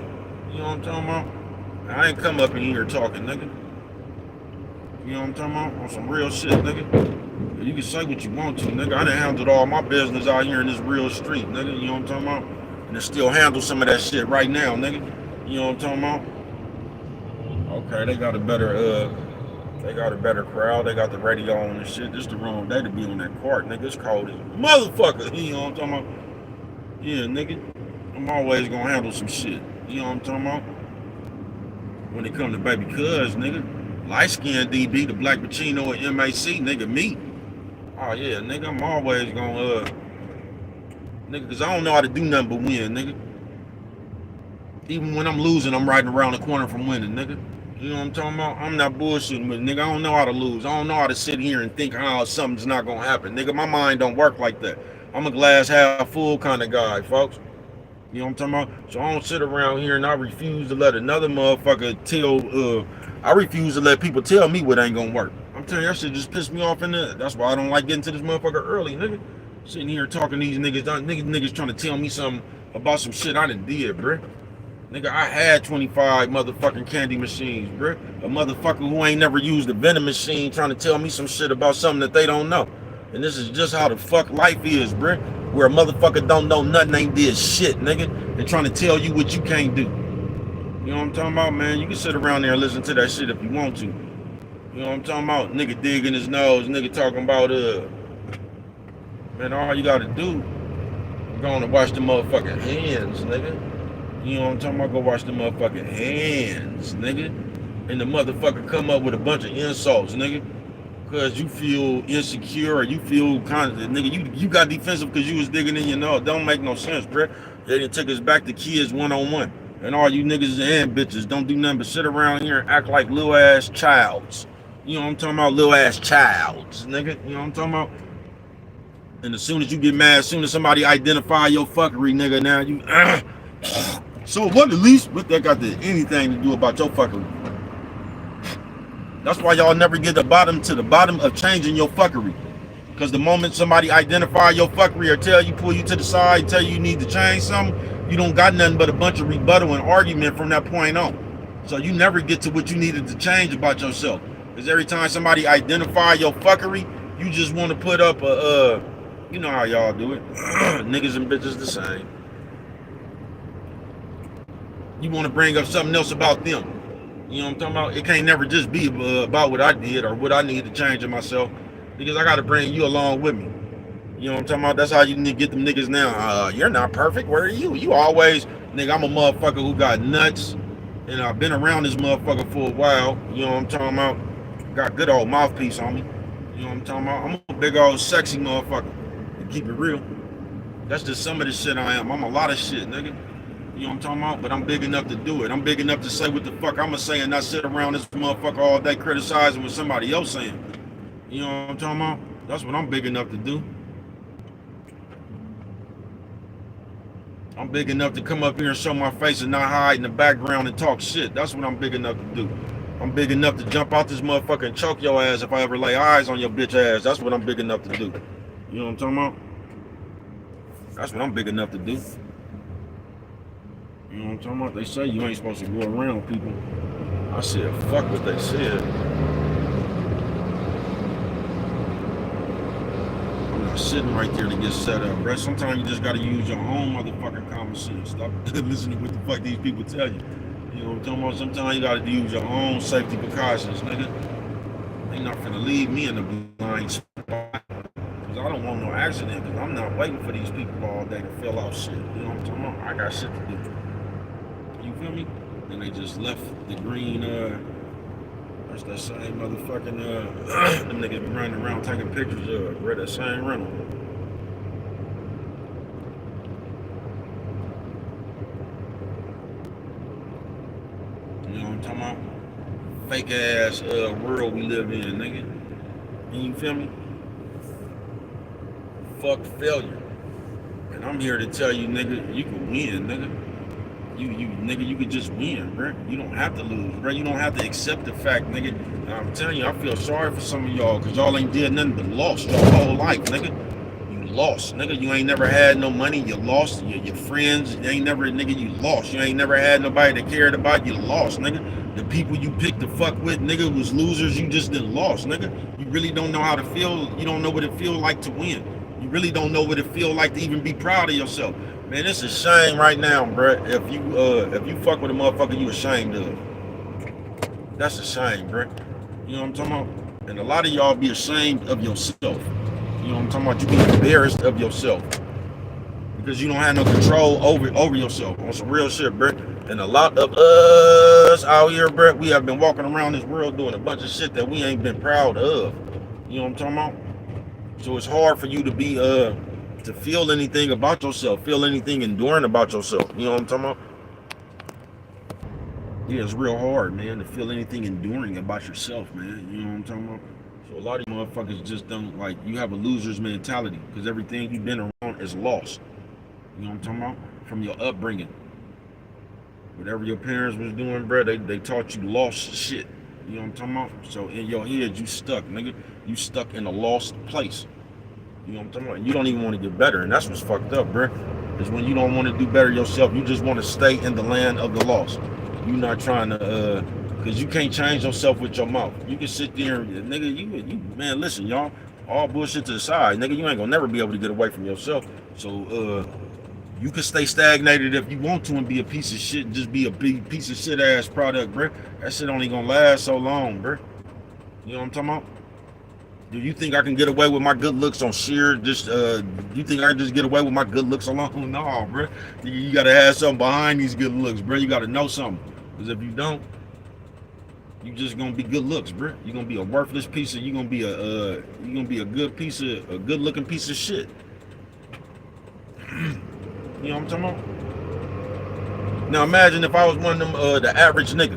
You know what I'm talking about? I ain't come up in here talking, nigga. You know what I'm talking about? On some real shit, nigga. You can say what you want to, nigga. I done handled all my business out here in this real street, nigga. You know what I'm talking about? And I still handle some of that shit right now, nigga. You know what I'm talking about? Okay, they got a better crowd. They got the radio on and shit. This the wrong day to be on that court, nigga. It's cold as a motherfucker. You know what I'm talking about? Yeah, nigga. I'm always gonna handle some shit. You know what I'm talking about? When it come to baby cuz, nigga. Light skinned DB, the Black Pacino and MAC, nigga, me. Oh yeah, nigga, I'm always gonna nigga, cause I don't know how to do nothing but win, nigga. Even when I'm losing, I'm riding around the corner from winning, nigga. You know what I'm talking about? I'm not bullshitting with nigga. I don't know how to lose. I don't know how to sit here and think, oh, something's not gonna happen. Nigga, my mind don't work like that. I'm a glass half full kind of guy, folks. You know what I'm talking about? So I don't sit around here and I refuse to let another motherfucker I refuse to let people tell me what ain't gonna work. I'm telling you, that shit just pissed me off in there. That's why I don't like getting to this motherfucker early, nigga. Sitting here talking to these niggas, niggas trying to tell me something about some shit I done did, bruh. Nigga, I had 25 motherfucking candy machines, bruh. A motherfucker who ain't never used a vending machine trying to tell me some shit about something that they don't know. And this is just how the fuck life is, bruh. Where a motherfucker don't know nothing, ain't did shit, nigga. They're trying to tell you what you can't do. You know what I'm talking about, man? You can sit around there and listen to that shit if you want to. You know what I'm talking about? Nigga digging his nose, nigga talking about, man, all you gotta do is go on and wash the motherfucking hands, nigga. You know what I'm talking about? Go wash the motherfucking hands, nigga. And the motherfucker come up with a bunch of insults, nigga. Because you feel insecure or you feel kind of, nigga, you got defensive because you was digging in your nose. Don't make no sense, bruh. They done took us back to kids one-on-one. And all you niggas and bitches don't do nothing but sit around here and act like little ass childs. You know what I'm talking about? Little ass childs, nigga. You know what I'm talking about? And as soon as you get mad, as soon as somebody identify your fuckery, nigga, now you, so what at least? What that got to anything to do about your fuckery? That's why y'all never get to the bottom of changing your fuckery. Because the moment somebody identify your fuckery or pull you to the side, tell you need to change something, you don't got nothing but a bunch of rebuttal and argument from that point on. So you never get to what you needed to change about yourself. Because every time somebody identify your fuckery, you just want to put up you know how y'all do it. Niggas and bitches the same. You want to bring up something else about them. You know what I'm talking about? It can't never just be about what I did or what I need to change in myself. Because I got to bring you along with me. You know what I'm talking about? That's how you need to get them niggas now. You're not perfect. Where are you? You always, nigga, I'm a motherfucker who got nuts. And I've been around this motherfucker for a while. You know what I'm talking about? Got good old mouthpiece on me. You know what I'm talking about? I'm a big old sexy motherfucker. To keep it real. That's just some of the shit I am. I'm a lot of shit, nigga. You know what I'm talking about? But I'm big enough to do it. I'm big enough to say what the fuck I'ma say and not sit around this motherfucker all day criticizing what somebody else saying. You know what I'm talking about? That's what I'm big enough to do. I'm big enough to come up here and show my face and not hide in the background and talk shit. That's what I'm big enough to do. I'm big enough to jump out this motherfucker and choke your ass if I ever lay eyes on your bitch ass. That's what I'm big enough to do. You know what I'm talking about? That's what I'm big enough to do. You know what I'm talking about? They say you ain't supposed to go around people. I said, fuck what they said. I'm not sitting right there to get set up, bro. Sometimes you just gotta use your own motherfucking common sense. Stop listening to what the fuck these people tell you. You know what I'm talking about? Sometimes you gotta use your own safety precautions, nigga. They not finna leave me in the blind spot. Cause I don't want no accident, cause I'm not waiting for these people all day to fill out shit. You know what I'm talking about? I got shit to do. You feel me? And they just left the green, that's that same motherfucking, them niggas be running around taking pictures of, bro, that same rental. You know what I'm talking about? Fake ass world we live in, nigga. You feel me? Fuck failure. And I'm here to tell you, nigga, you can win, nigga. Nigga, you could just win, bro. You don't have to lose, bro. You don't have to accept the fact, nigga. And I'm telling you, I feel sorry for some of y'all, cause y'all ain't did nothing but lost your whole life, nigga. You lost, nigga. You ain't never had no money. You lost. Your friends, they ain't never, nigga. You lost. You ain't never had nobody that cared about you. Lost, nigga. The people you picked to fuck with, nigga, was losers. You just done lost, nigga. You really don't know how to feel. You don't know what it feel like to win. You really don't know what it feel like to even be proud of yourself. Man, it's a shame right now, bro. If you fuck with a motherfucker you ashamed of. That's a shame, bro. You know what I'm talking about? And a lot of y'all be ashamed of yourself. You know what I'm talking about? You be embarrassed of yourself. Because you don't have no control over yourself. On some real shit, bro. And a lot of us out here, bro, we have been walking around this world doing a bunch of shit that we ain't been proud of. You know what I'm talking about? So it's hard for you to be to feel anything about yourself, feel anything enduring about yourself. You know what I'm talking about? Yeah, it's real hard, man, to feel anything enduring about yourself, man. You know what I'm talking about? So a lot of motherfuckers just don't, like, you have a loser's mentality because everything you've been around is lost. You know what I'm talking about? From your upbringing. Whatever your parents was doing, bro, they taught you lost shit. You know what I'm talking about? So in your head, you stuck, nigga. You stuck in a lost place. You know what I'm talking about? And you don't even want to get better. And that's what's fucked up, bro. Is when you don't want to do better yourself. You just want to stay in the land of the lost. You're not trying to, because you can't change yourself with your mouth. You can sit there and, nigga, you man, listen, y'all. All bullshit to the side. Nigga, you ain't gonna never be able to get away from yourself. So, you can stay stagnated if you want to and be a piece of shit and just be a big piece of shit ass product, bro. That shit only gonna last so long, bro. You know what I'm talking about? Do you think I can get away with my good looks on sheer just you think I can just get away with my good looks alone? No, bro. You gotta have something behind these good looks, bro. You gotta know something. Because if you don't, you just gonna be good looks, bro. You're gonna be a worthless piece of, you're gonna be a good piece of, a good looking piece of shit. You know what I'm talking about? Now imagine if I was one of them the average nigga.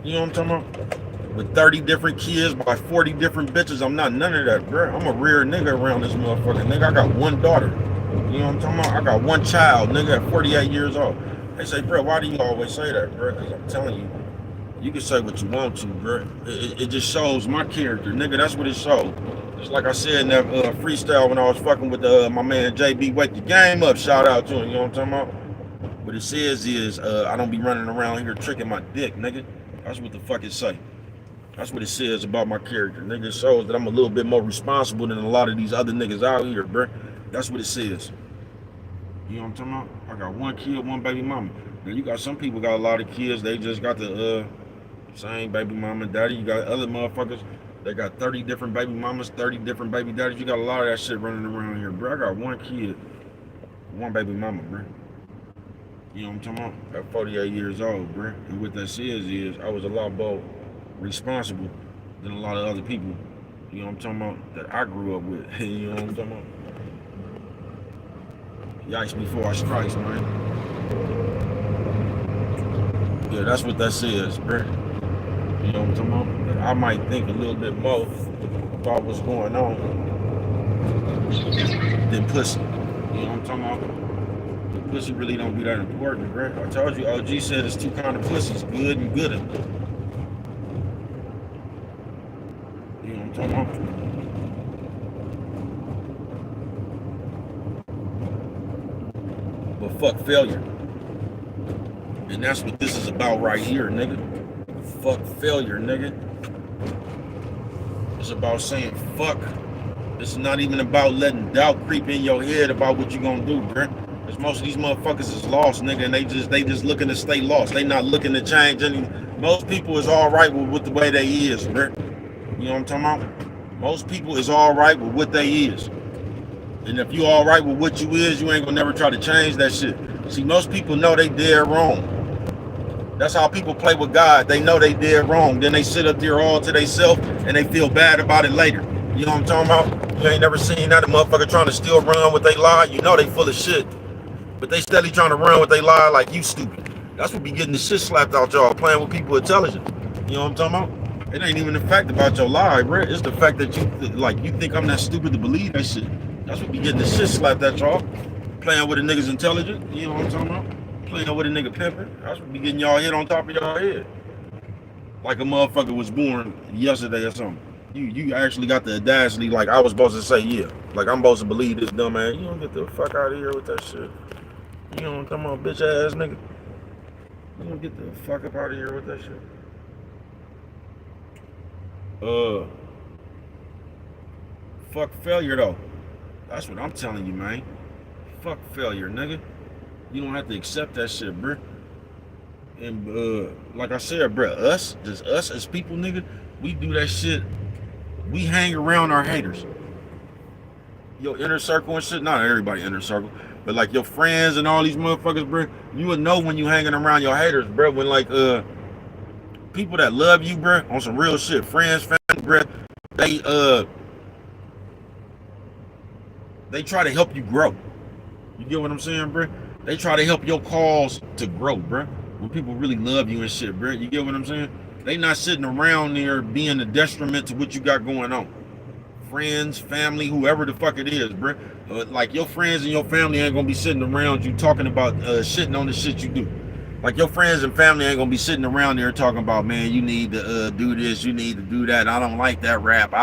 You know what I'm talking about? With 30 different kids by 40 different bitches. I'm not none of that, bro. I'm a rare nigga around this motherfucker. Nigga, I got one daughter. You know what I'm talking about? I got one child, nigga, at 48 years old. They say, bro, why do you always say that, bro? Because I'm telling you, you can say what you want to, bro. It just shows my character, nigga. That's what it shows. Just like I said in that freestyle when I was fucking with my man JB, wake the game up. Shout out to him, you know what I'm talking about? What it says is, I don't be running around here tricking my dick, nigga. That's what the fuck it say. That's what it says about my character. Nigga, it shows that I'm a little bit more responsible than a lot of these other niggas out here, bro. That's what it says. You know what I'm talking about? I got one kid, one baby mama. Now you got some people got a lot of kids. They just got the same baby mama and daddy. You got other motherfuckers. They got 30 different baby mamas, 30 different baby daddies. You got a lot of that shit running around here, bro. I got one kid, one baby mama, bro. You know what I'm talking about? At 48 years old, bro. And what that says is I was a lot more responsible than a lot of other people, you know what I'm talking about, that I grew up with. You know what I'm talking about? Yikes before I strikes, man. Yeah, that's what that says, bro. You know what I'm talking about? I might think a little bit more about what's going on than pussy. You know what I'm talking about? The pussy really don't be that important, bro. I told you, OG said it's two kind of pussies, good and good. You know what I'm talking about? But fuck failure. And that's what this is about right here, nigga. Fuck failure, nigga. It's about saying fuck. It's not even about letting doubt creep in your head about what you gonna do, bruh. Because most of these motherfuckers is lost, nigga, and they just looking to stay lost. They not looking to change any. Most people is all right with the way they is, bruh. You know what I'm talking about? Most people is all right with what they is. And if you all right with what you is, you ain't gonna never try to change that shit. See, most people know they dead wrong. That's how people play with God. They know they did wrong. Then they sit up there all to themselves and they feel bad about it later. You know what I'm talking about? You ain't never seen that a motherfucker trying to still run with they lie. You know they full of shit. But they steadily trying to run with they lie like you stupid. That's what be getting the shit slapped out y'all, playing with people intelligent. You know what I'm talking about? It ain't even the fact about your lie, bro. It's the fact that you think I'm that stupid to believe that shit. That's what be getting the shit slapped at y'all. Playing with a nigga's intelligent. You know what I'm talking about? Playing with a nigga pimping. That's what be getting y'all hit on top of y'all head. Like a motherfucker was born yesterday or something. You actually got the audacity, like I was supposed to say, yeah. Like I'm supposed to believe this dumb ass. You don't get the fuck out of here with that shit. You know what I'm talking about, bitch ass nigga. You don't get the fuck up out of here with that shit. Fuck failure though. That's what I'm telling you, man. Fuck failure, nigga. You don't have to accept that shit, bruh. And like I said, bruh, just us as people, nigga, we do that shit. We hang around our haters. Your inner circle and shit, not everybody inner circle, but like your friends and all these motherfuckers, bruh, you would know when you hanging around your haters, bruh, when like people that love you, bruh, on some real shit, friends, family, bruh, they try to help you grow. You get what I'm saying, bruh? They try to help your cause to grow, bro. When people really love you and shit, bro. You get what I'm saying? They not sitting around there being a detriment to what you got going on. Friends, family, whoever the fuck it is, bro. Like your friends and your family ain't gonna be sitting around you talking about shitting on the shit you do. Like your friends and family ain't gonna be sitting around there talking about, man, you need to do this, you need to do that. I don't like that rap.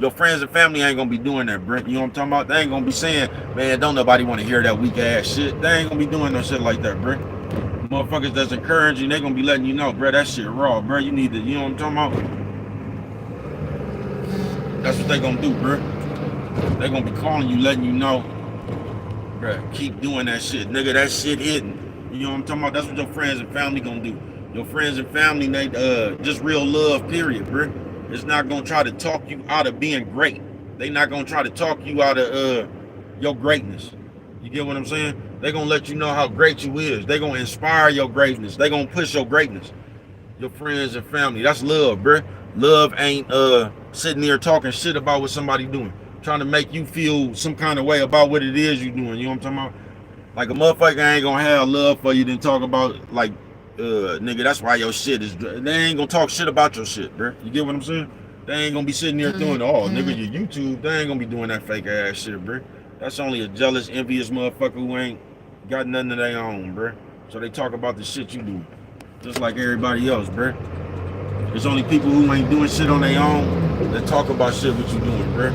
Your friends and family ain't gonna be doing that, Brent. You know what I'm talking about? They ain't gonna be saying, man, don't nobody want to hear that weak ass shit. They ain't gonna be doing no shit like that, Brent. Motherfuckers that's encouraging, they gonna be letting you know, bro, that shit raw, bro. You need to, you know what I'm talking about? That's what they gonna do, bro. They gonna be calling you, letting you know, bro, keep doing that shit, nigga. That shit hitting. You know what I'm talking about? That's what your friends and family gonna do. Your friends and family, they just real love, period, bro. It's not gonna try to talk you out of being great. They not gonna try to talk you out of your greatness. You get what I'm saying? They gonna let you know how great you is. They gonna inspire your greatness. They gonna push your greatness. Your friends and family. That's love, bro. Love ain't sitting there talking shit about what somebody doing. Trying to make you feel some kind of way about what it is you doing. You know what I'm talking about? Like a motherfucker ain't gonna have love for you then talk about like, nigga, that's why your shit is. They ain't gonna talk shit about your shit, bro. You get what I'm saying? They ain't gonna be sitting there doing, oh, nigga, your YouTube. They ain't gonna be doing that fake ass shit, bro. That's only a jealous, envious motherfucker who ain't got nothing of their own, bro. So they talk about the shit you do, just like everybody else, bro. There's only people who ain't doing shit on their own that talk about shit what you doing, bro.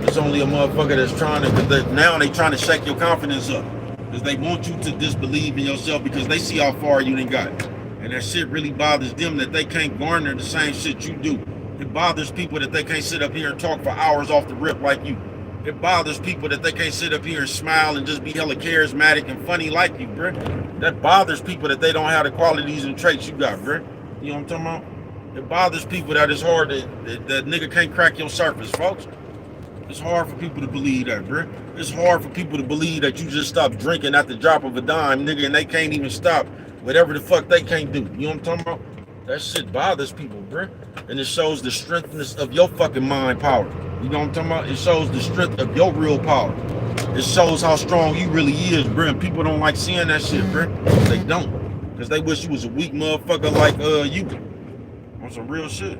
It's only a motherfucker that's trying to, now they trying to shake your confidence up. Because they want you to disbelieve in yourself because they see how far you done got. And that shit really bothers them that they can't garner the same shit you do. It bothers people that they can't sit up here and talk for hours off the rip like you. It bothers people that they can't sit up here and smile and just be hella charismatic and funny like you, bruh. That bothers people that they don't have the qualities and traits you got, bruh. You know what I'm talking about? It bothers people that it's hard that nigga can't crack your surface, folks. It's hard for people to believe that, bro. It's hard for people to believe that you just stopped drinking at the drop of a dime, nigga, and they can't even stop whatever the fuck they can't do. You know what I'm talking about? That shit bothers people, bro. And it shows the strengthness of your fucking mind power. You know what I'm talking about? It shows the strength of your real power. It shows how strong you really is, bro. And people don't like seeing that shit, bro. They don't. Because they wish you was a weak motherfucker like you. On some real shit.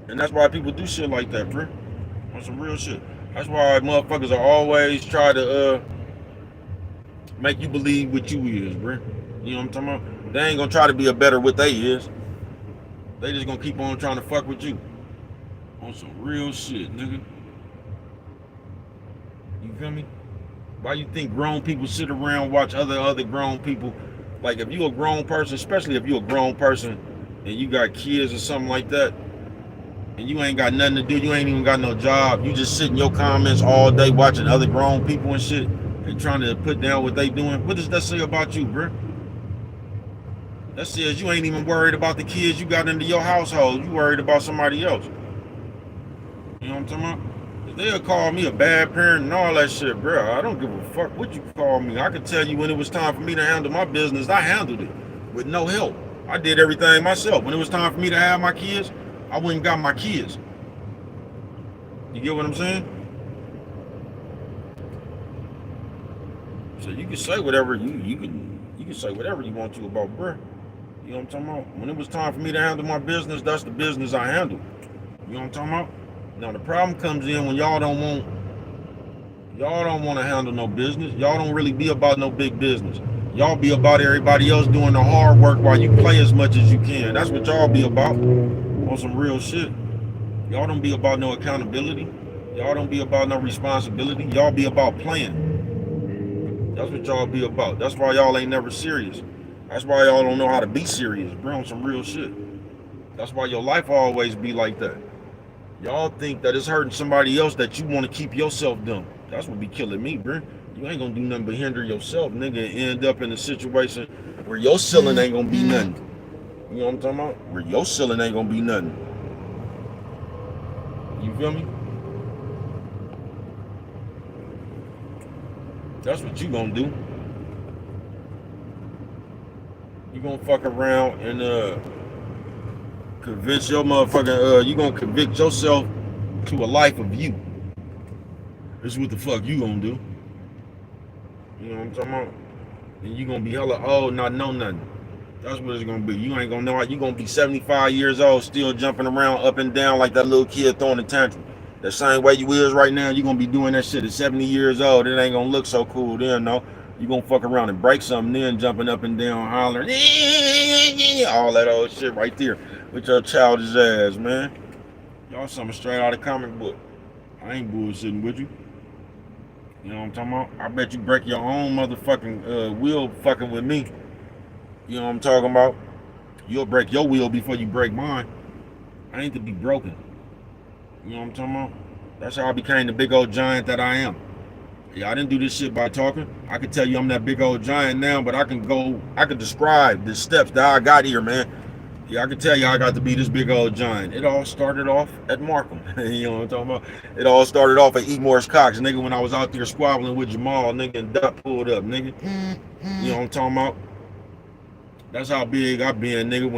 And that's why people do shit like that, bro. On some real shit. That's why motherfuckers are always try to make you believe what you is, bro. You know what I'm talking about? They ain't gonna try to be a better what they is. They just gonna keep on trying to fuck with you. On some real shit, nigga. You feel me? Why you think grown people sit around watch other grown people? Like if you a grown person, especially if you a grown person and you got kids or something like that, and you ain't got nothing to do, you ain't even got no job, you just sit in your comments all day watching other grown people and shit and trying to put down what they doing. What does that say about you, bro? That says you ain't even worried about the kids you got into your household. You worried about somebody else. You know what I'm talking about? They'll call me a bad parent and all that shit, bro. I don't give a fuck what you call me. I can tell you when it was time for me to handle my business, I handled it with no help. I did everything myself. When it was time for me to have my kids, I went and got my kids. You get what I'm saying? So you can say whatever you can say whatever you want to about bro. You know what I'm talking about? When it was time for me to handle my business, that's the business I handled. You know what I'm talking about? Now the problem comes in when y'all don't want to handle no business. Y'all don't really be about no big business. Y'all be about everybody else doing the hard work while you play as much as you can. That's what y'all be about. On some real shit. Y'all don't be about no accountability. Y'all don't be about no responsibility. Y'all be about playing. That's what y'all be about. That's why y'all ain't never serious. That's why y'all don't know how to be serious, bro. On some real shit. That's why your life always be like that. Y'all think that it's hurting somebody else that you want to keep yourself dumb. That's what be killing me, bro. You ain't gonna do nothing but hinder yourself, nigga, and end up in a situation where your ceiling ain't gonna be nothing. You know what I'm talking about? Where your ceiling ain't gonna be nothing. You feel me? That's what you gonna do. You gonna fuck around and convince your motherfucking you gonna convict yourself to a life of you. This is what the fuck you gonna do. You know what I'm talking about? And you gonna be hella old, not know nothing. That's what it's gonna be. You ain't gonna know how you gonna be 75 years old, still jumping around up and down like that little kid throwing a tantrum. The same way you is right now, you gonna be doing that shit at 70 years old. It ain't gonna look so cool then, no. You gonna fuck around and break something then, jumping up and down, hollering, all that old shit right there with your childish ass, man. Y'all something straight out of comic book. I ain't bullshitting with you. You know what I'm talking about? I bet you break your own motherfucking wheel fucking with me. You know what I'm talking about? You'll break your wheel before you break mine. I ain't to be broken. You know what I'm talking about? That's how I became the big old giant that I am. Yeah, I didn't do this shit by talking. I can tell you I'm that big old giant now, but I can describe the steps that I got here, man. Yeah, I can tell you I got to be this big old giant. It all started off at Markham. You know what I'm talking about? It all started off at E. Morris Cox, nigga, when I was out there squabbling with Jamal, nigga, and Duck pulled up, nigga. You know what I'm talking about? That's how big I been, nigga,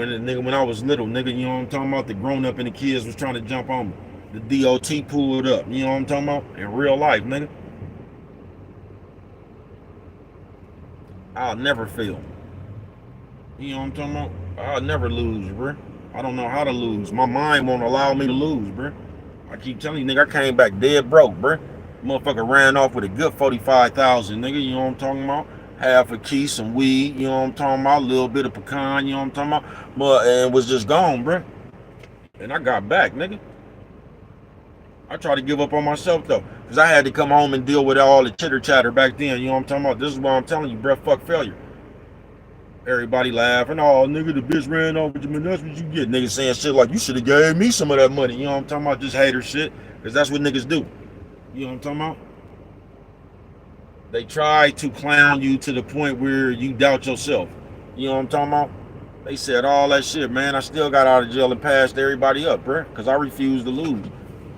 when I was little, nigga, you know what I'm talking about? The grown up and the kids was trying to jump on me. The DOT pulled up, you know what I'm talking about? In real life, nigga. I'll never fail. You know what I'm talking about? I'll never lose, bro. I don't know how to lose. My mind won't allow me to lose, bro. I keep telling you, nigga, I came back dead broke, bro. Motherfucker ran off with a good 45,000, nigga. You know what I'm talking about? Half a key, some weed, you know what I'm talking about? A little bit of pecan, you know what I'm talking about? And was just gone, bro. And I got back, nigga. I tried to give up on myself, though. Because I had to come home and deal with all the chitter chatter back then. You know what I'm talking about? This is why I'm telling you, bro, fuck failure. Everybody laughing, oh, nigga, the bitch ran over you, man, that's what you get. Niggas saying shit like, you should have gave me some of that money. You know what I'm talking about? Just hater shit. Because that's what niggas do. You know what I'm talking about? They try to clown you to the point where you doubt yourself. You know what I'm talking about? They said all that shit, man. I still got out of jail and passed everybody up, bro. Because I refuse to lose.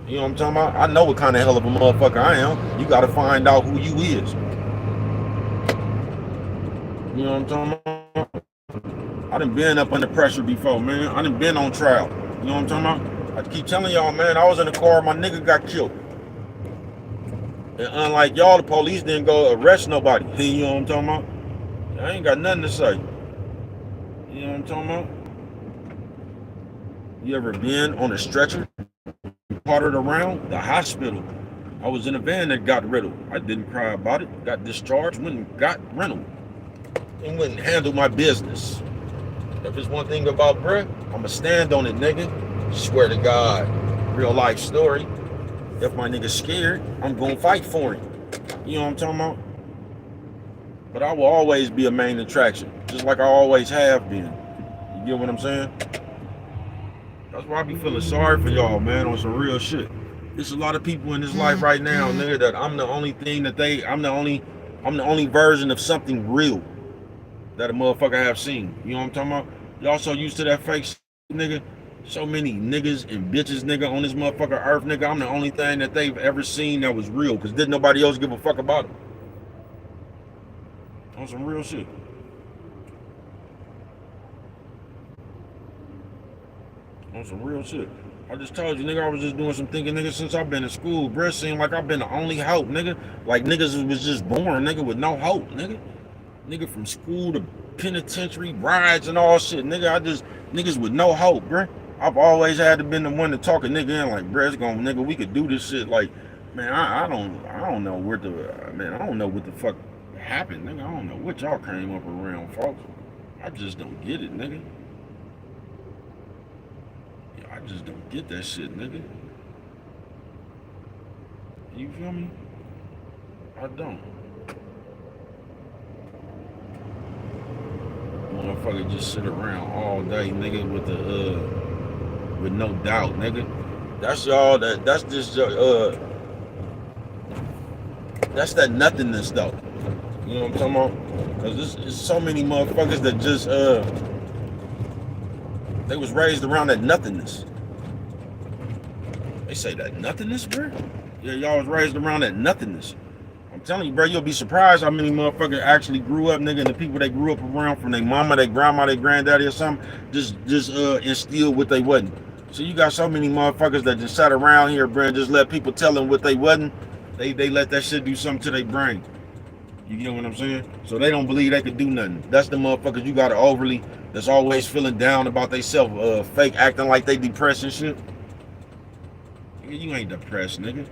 You know what I'm talking about? I know what kind of hell of a motherfucker I am. You got to find out who you is. You know what I'm talking about? I done been up under pressure before, man. I done been on trial. You know what I'm talking about? I keep telling y'all, man, I was in the car, my nigga got killed. And unlike y'all, the police didn't go arrest nobody. You know what I'm talking about? I ain't got nothing to say. You know what I'm talking about? You ever been on a stretcher, parted around the hospital? I was in a van that got riddled. I didn't cry about it. Got discharged, went and got rental, and went and handled my business. If it's one thing about bruh, I'ma stand on it, nigga. Swear to God. Real life story. If my nigga's scared, I'm gonna fight for him. You know what I'm talking about? But I will always be a main attraction, just like I always have been. You get what I'm saying? That's why I be feeling sorry for y'all, man, on some real shit. There's a lot of people in this life right now, nigga, that I'm the only thing that I'm the only version of something real that a motherfucker have seen. You know what I'm talking about? Y'all so used to that fake shit, nigga. So many niggas and bitches, nigga, on this motherfucker earth, nigga. I'm the only thing that they've ever seen that was real, because didn't nobody else give a fuck about it. On some real shit. On some real shit. I just told you, nigga, I was just doing some thinking, nigga, since I've been in school. Bruh, seemed like I've been the only hope, nigga. Like niggas was just born, nigga, with no hope, nigga. Nigga from school to penitentiary, rides and all shit. Nigga, niggas with no hope, bruh. I've always had to been the one to talk a nigga in, like, bruh, it's gonna, nigga, we could do this shit. Like, man, I don't know where the, man, I don't know what the fuck happened, nigga. I don't know what y'all came up around, folks. I just don't get it, nigga. Yeah, I just don't get that shit, nigga. You feel me? I don't. Motherfucker just sit around all day, nigga, with the with no doubt, nigga. That's y'all. That's just that's that nothingness though. You know what I'm talking about? Cause there's so many motherfuckers that just they was raised around that nothingness. They say that nothingness, bro. Yeah, y'all was raised around that nothingness. I'm telling you, bro, you'll be surprised how many motherfuckers actually grew up, nigga, and the people they grew up around from their mama, their grandma, their granddaddy or something, just instilled what they wasn't. So you got so many motherfuckers that just sat around here, bro, and just let people tell them what they wasn't. They let that shit do something to their brain. You get what I'm saying? So they don't believe they could do nothing. That's the motherfuckers you got to overly, that's always feeling down about theyself, fake acting like they depressed and shit. Nigga, you ain't depressed, nigga.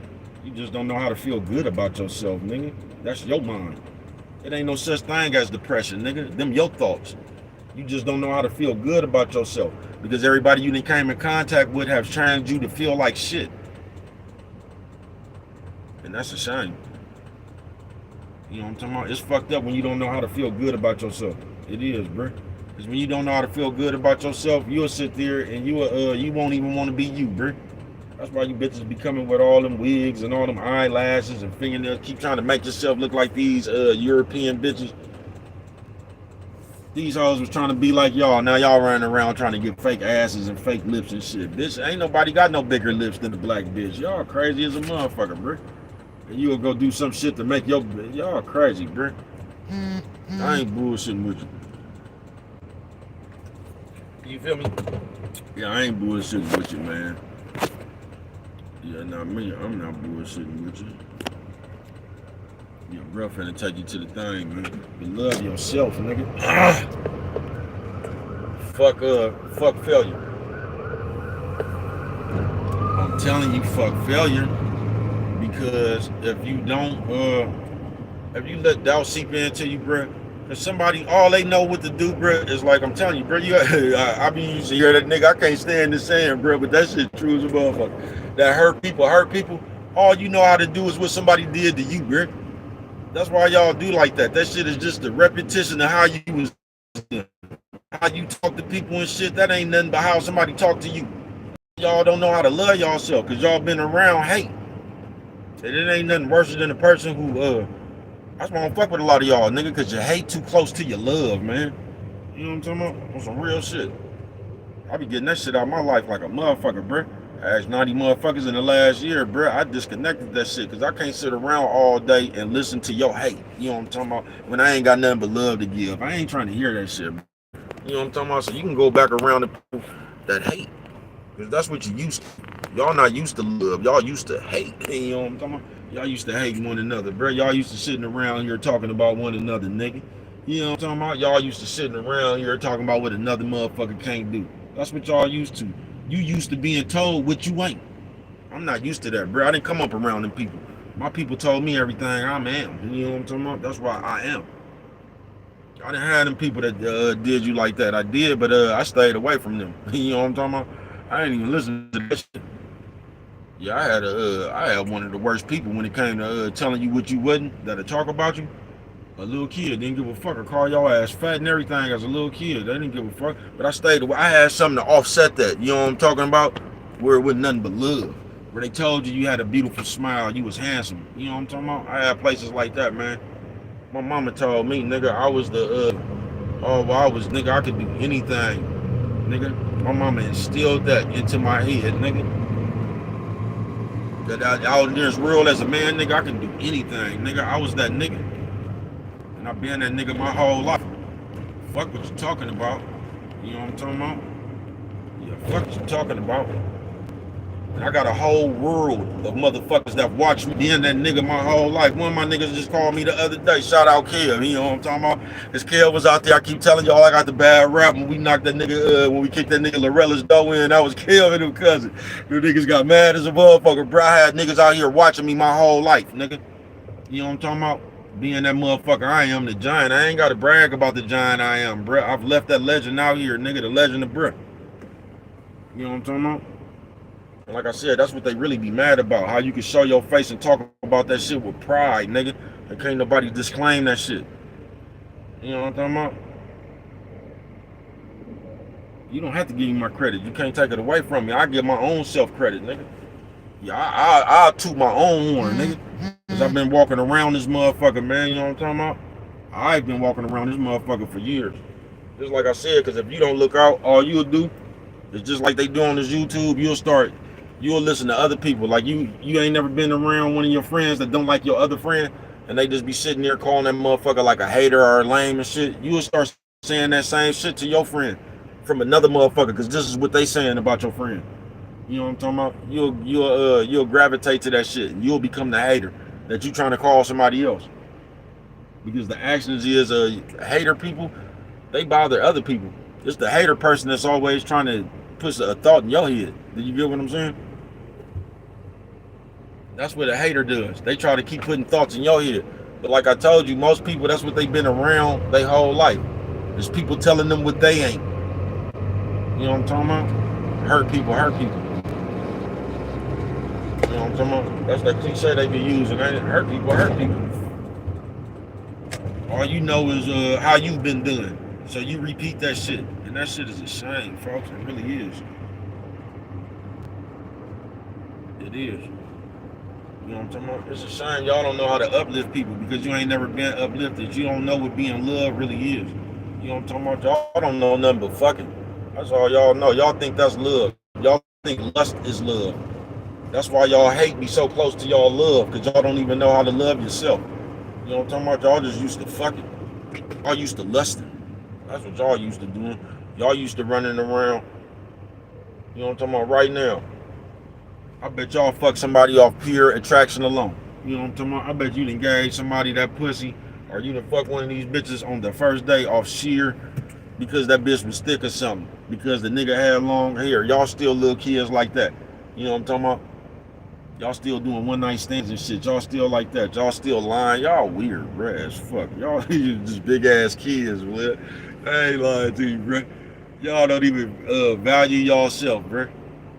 You just don't know how to feel good about yourself, nigga. That's your mind. It ain't no such thing as depression, nigga. Them your thoughts. You just don't know how to feel good about yourself because everybody you done came in contact with have trained you to feel like shit. And that's a shame. You know what I'm talking about? It's fucked up when you don't know how to feel good about yourself. It is, bro. Because when you don't know how to feel good about yourself, you'll sit there and you won't even want to be you, bro. That's why you bitches be coming with all them wigs and all them eyelashes and fingernails. Keep trying to make yourself look like these European bitches. These hoes was trying to be like y'all. Now y'all running around trying to get fake asses and fake lips and shit. Bitch, ain't nobody got no bigger lips than the black bitch. Y'all crazy as a motherfucker, bro. And you'll go do some shit to make y'all crazy, bro. I ain't bullshitting with you. You feel me? Yeah, I ain't bullshitting with you, man. Yeah, not me. I'm not bullshitting with you. Your girlfriend will take you to the thing, man. You love yourself, nigga. Fuck failure. I'm telling you, fuck failure. Because if you if you let doubt seep into you, bro, if somebody, all they know what to do, bro, is like, I'm telling you, bro, I be used to hear that nigga, I can't stand this saying, bro, but that shit true as a motherfucker. That hurt people. All you know how to do is what somebody did to you, bro. That's why y'all do like that. That shit is just a repetition of how you talk to people and shit. That ain't nothing but how somebody talk to you. Y'all don't know how to love yourself because y'all been around hate. And it ain't nothing worse than a person who, that's why I don't fuck with a lot of y'all, nigga, because you hate too close to your love, man. You know what I'm talking about? On some real shit. I be getting that shit out of my life like a motherfucker, bruh. I asked 90 motherfuckers in the last year, bruh. I disconnected that shit because I can't sit around all day and listen to your hate. You know what I'm talking about? When I ain't got nothing but love to give. I ain't trying to hear that shit, bro. You know what I'm talking about? So you can go back around to people that hate. Because that's what you used to. Y'all not used to love. Y'all used to hate. You know what I'm talking about? Y'all used to hate one another, bro. Y'all used to sitting around here talking about one another, nigga. You know what I'm talking about? Y'all used to sitting around here talking about what another motherfucker can't do. That's what y'all used to. You used to being told what you ain't. I'm not used to that, bro. I didn't come up around them people. My people told me everything I am. You know what I'm talking about? That's why I am. I didn't have them people that did you like that. I did, but I stayed away from them. You know what I'm talking about? I didn't even listen to that shit. Yeah, I had one of the worst people when it came to telling you what you wasn't, that'll talk about you. A little kid didn't give a fuck. I call your ass fat and everything as a little kid. They didn't give a fuck. But I stayed away. I had something to offset that. You know what I'm talking about? Where it wasn't nothing but love. Where they told you you had a beautiful smile, you was handsome. You know what I'm talking about? I had places like that, man. My mama told me, nigga, I was nigga, I could do anything, nigga. My mama instilled that into my head, nigga. That out in this world as a man, nigga, I can do anything, nigga. I was that nigga. And I've been that nigga my whole life. Fuck what you talking about. You know what I'm talking about? Yeah, fuck what you talking about. And I got a whole world of motherfuckers that watch me being that nigga my whole life. One of my niggas just called me the other day. Shout out Kev. You know what I'm talking about? Because Kev was out there. I keep telling y'all I got the bad rap when we knocked that nigga, when we kicked that nigga Lorella's dough in. That was Kev and him cousin. The niggas got mad as a motherfucker, bro. I had niggas out here watching me my whole life, nigga. You know what I'm talking about? Being that motherfucker I am, the giant. I ain't got to brag about the giant I am, bro. I've left that legend out here, nigga. The legend of bro. You know what I'm talking about? And like I said, that's what they really be mad about. How you can show your face and talk about that shit with pride, nigga. And can't nobody disclaim that shit. You know what I'm talking about? You don't have to give me my credit. You can't take it away from me. I give my own self credit, nigga. Yeah, I'll toot my own horn, nigga. Because I've been walking around this motherfucker, man. You know what I'm talking about? I've been walking around this motherfucker for years. Just like I said, because if you don't look out, all you'll do is just like they do on this YouTube, you'll listen to other people. Like you ain't never been around one of your friends that don't like your other friend, and they just be sitting there calling that motherfucker like a hater or a lame and shit. You'll start saying that same shit to your friend from another motherfucker, because this is what they saying about your friend. You know what I'm talking about? You'll gravitate to that shit. You'll become the hater that you trying to call somebody else. Because the actions is hater people, they bother other people. It's the hater person that's always trying to push a thought in your head. Do you get what I'm saying? That's what a hater does. They try to keep putting thoughts in your head. But like I told you, most people, that's what they've been around their whole life. There's people telling them what they ain't. You know what I'm talking about? Hurt people, hurt people. You know what I'm talking about? That's that cliche they be using. Hurt people, hurt people. All you know is how you've been doing. So you repeat that shit. And that shit is a shame, folks. It really is. It is. You know what I'm talking about? It's a shame y'all don't know how to uplift people because you ain't never been uplifted. You don't know what being loved really is. You know what I'm talking about? Y'all don't know nothing but fucking. That's all y'all know. Y'all think that's love. Y'all think lust is love. That's why y'all hate me so close to y'all love, because y'all don't even know how to love yourself. You know what I'm talking about? Y'all just used to fucking. Y'all used to lusting. That's what y'all used to doing. Y'all used to running around. You know what I'm talking about right now? I bet y'all fuck somebody off pure attraction alone. You know what I'm talking about? I bet you done gave somebody that pussy, or you done fuck one of these bitches on the first day off sheer because that bitch was thick or something. Because the nigga had long hair. Y'all still little kids like that. You know what I'm talking about? Y'all still doing one night stands and shit. Y'all still like that. Y'all still lying. Y'all weird, bruh, as fuck. Y'all just big ass kids, bruh. I ain't lying to you, bruh. Y'all don't even value yourself, bruh.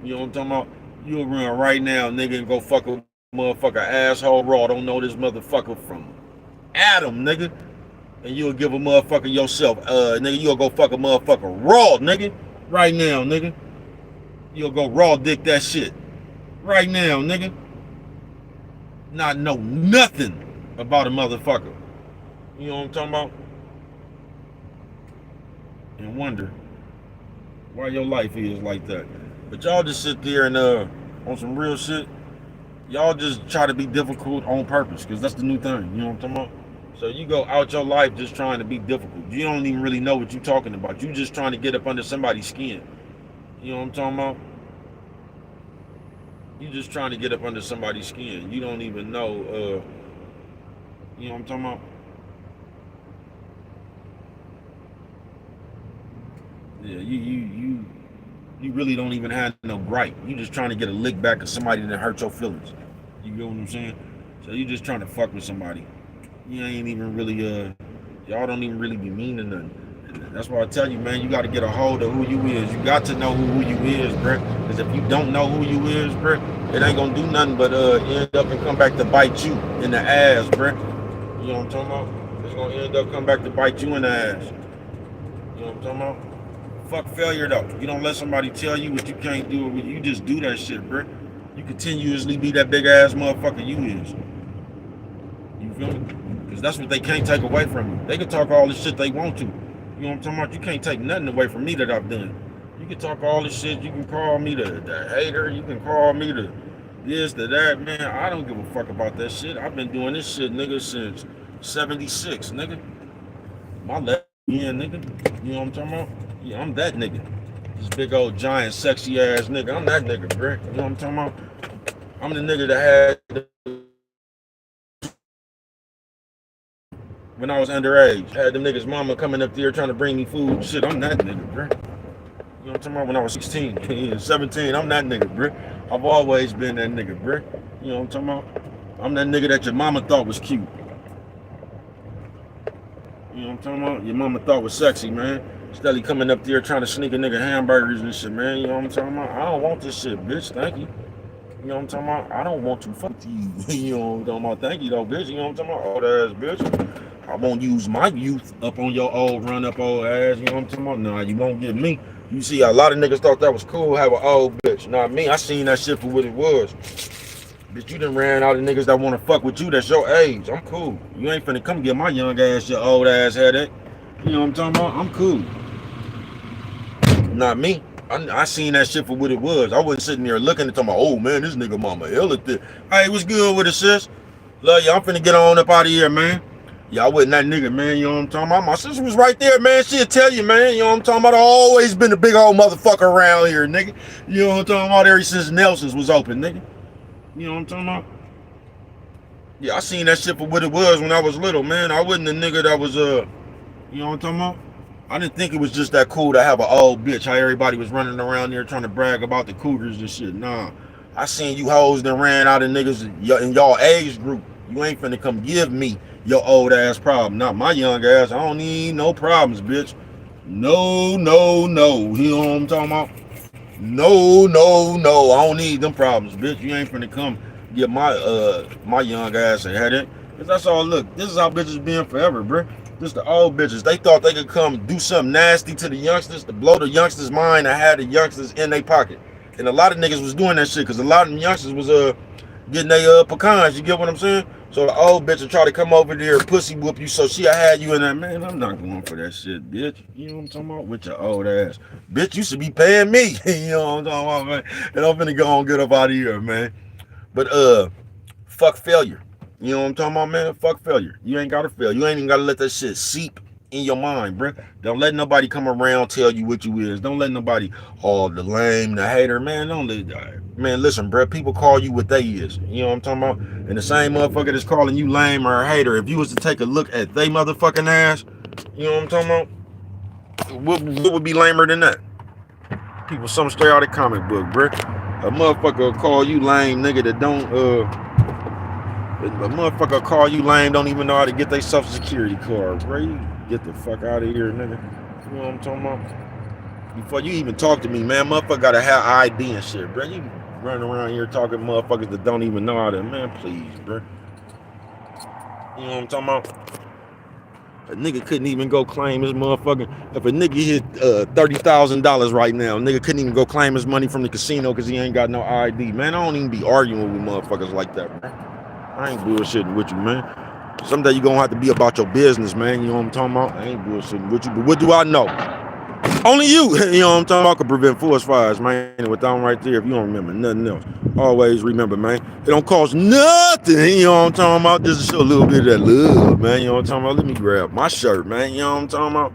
You know what I'm talking about? You'll run right now, nigga, and go fuck a motherfucker asshole raw. Don't know this motherfucker from Adam, nigga. And you'll give a motherfucker yourself. Nigga, you'll go fuck a motherfucker raw, nigga. Right now, nigga. You'll go raw dick that shit. Right now, nigga. Not know nothing about a motherfucker. You know what I'm talking about? And wonder why your life is like that. But y'all just sit there and on some real shit. Y'all just try to be difficult on purpose, because that's the new thing. You know what I'm talking about? So you go out your life just trying to be difficult. You don't even really know what you're talking about. You just trying to get up under somebody's skin. You know what I'm talking about? You just trying to get up under somebody's skin. You don't even know. You know what I'm talking about? Yeah, you really don't even have no gripe. You just trying to get a lick back of somebody that hurt your feelings. You get what I'm saying? So you just trying to fuck with somebody. You ain't even really y'all don't even really be meaning nothing. And that's why I tell you, man, you got to get a hold of who you is. You got to know who you is, bruh. Because if you don't know who you is, bruh, it ain't gonna do nothing but end up and come back to bite you in the ass, bruh. You know what I'm talking about? It's gonna end up come back to bite you in the ass. You know what I'm talking about? Fuck failure though. You don't let somebody tell you what you can't do. You just do that shit, bruh. You continuously be that big ass motherfucker you is. You feel me? Because that's what they can't take away from you. They can talk all the shit they want to. You know what I'm talking about? You can't take nothing away from me that I've done. You can talk all this shit. You can call me the hater. You can call me the this, the that. Man, I don't give a fuck about that shit. I've been doing this shit, nigga, since 76, nigga. My left hand, nigga. You know what I'm talking about? Yeah, I'm that nigga. This big old giant sexy ass nigga. I'm that nigga, bro. You know what I'm talking about? I'm the nigga that had when I was underage. Had them niggas mama coming up there trying to bring me food. Shit, I'm that nigga, bro. You know what I'm talking about? When I was 16, 17, I'm that nigga, bro. I've always been that nigga, bro. You know what I'm talking about? I'm that nigga that your mama thought was cute. You know what I'm talking about? Your mama thought was sexy, man. Steady coming up there trying to sneak a nigga hamburgers and shit, man. You know what I'm talking about? I don't want this shit, bitch. Thank you. You know what I'm talking about? I don't want to fuck you. You know what I'm talking about? Thank you though, bitch. You know what I'm talking about? Old ass bitch. I won't use my youth up on your old run up old ass. You know what I'm talking about? Nah, you won't get me. You see, a lot of niggas thought that was cool, have an old bitch. Not me. I seen that shit for what it was. Bitch, you done ran out of niggas that want to fuck with you that's your age. I'm cool. You ain't finna come get my young ass, your old ass headache. You know what I'm talking about? I'm cool. Not me. I seen that shit for what it was. I wasn't sitting there looking and talking about, oh man, this nigga mama hell at this. Hey, what's good with it, sis? Love you. I'm finna get on up out of here, man. Yeah, I wasn't that nigga, man. You know what I'm talking about? My sister was right there, man. She'll tell you, man. You know what I'm talking about? I always been a big old motherfucker around here, nigga. You know what I'm talking about? Ever since Nelson's was open, nigga. You know what I'm talking about? Yeah, I seen that shit for what it was when I was little, man. I wasn't a nigga that was, you know what I'm talking about? I didn't think it was just that cool to have an old bitch. How everybody was running around there trying to brag about the cougars and shit. Nah, I seen you hoes that ran out of niggas in y'all age group. You ain't finna come give me your old ass problem. Not my young ass. I don't need no problems, bitch. No, no, no. You know what I'm talking about? No, no, no. I don't need them problems, bitch. You ain't finna come get my young ass a headache. Cause that's all. Look, this is how bitches been forever, bruh. This the old bitches. They thought they could come do something nasty to the youngsters to blow the youngsters' mind and have the youngsters in their pocket. And a lot of niggas was doing that shit because a lot of them youngsters was getting their pecans. You get what I'm saying? So the old bitch will try to come over there and pussy whoop you so she'll have you in that. Man, I'm not going for that shit, bitch. You know what I'm talking about? With your old ass. Bitch, you should be paying me. You know what I'm talking about, man? And I'm finna go and get up out of here, man. But fuck failure. You know what I'm talking about, man? Fuck failure. You ain't gotta fail. You ain't even gotta let that shit seep in your mind, bruh. Don't let nobody come around tell you what you is. Don't let nobody, oh, the lame, the hater, man. Don't let, man, listen, bruh. People call you what they is. You know what I'm talking about? And the same motherfucker that's calling you lame or a hater, if you was to take a look at they motherfucking ass, you know what I'm talking about? What would be lamer than that? People, some straight out of comic book, bruh. A motherfucker will call you lame, nigga, that don't, a motherfucker call you lame, don't even know how to get their social security card, bro. You get the fuck out of here, nigga. You know what I'm talking about? Before you even talk to me, man, motherfucker gotta have ID and shit, bro. You running around here talking motherfuckers that don't even know how to, man, please, bro. You know what I'm talking about? A nigga couldn't even go claim his motherfucking. If a nigga hit $30,000 right now, a nigga couldn't even go claim his money from the casino because he ain't got no ID. Man, I don't even be arguing with motherfuckers like that, bro. I ain't bullshitting with you, man. Someday you gonna have to be about your business, man. You know what I'm talking about? I ain't bullshitting with you, but what do I know? Only you, you know what I'm talking about, can prevent forest fires, man. And with that one right there, if you don't remember nothing else, always remember, man, it don't cost nothing, you know what I'm talking about? Just to show a little bit of that love, man. You know what I'm talking about? Let me grab my shirt, man. You know what I'm talking about?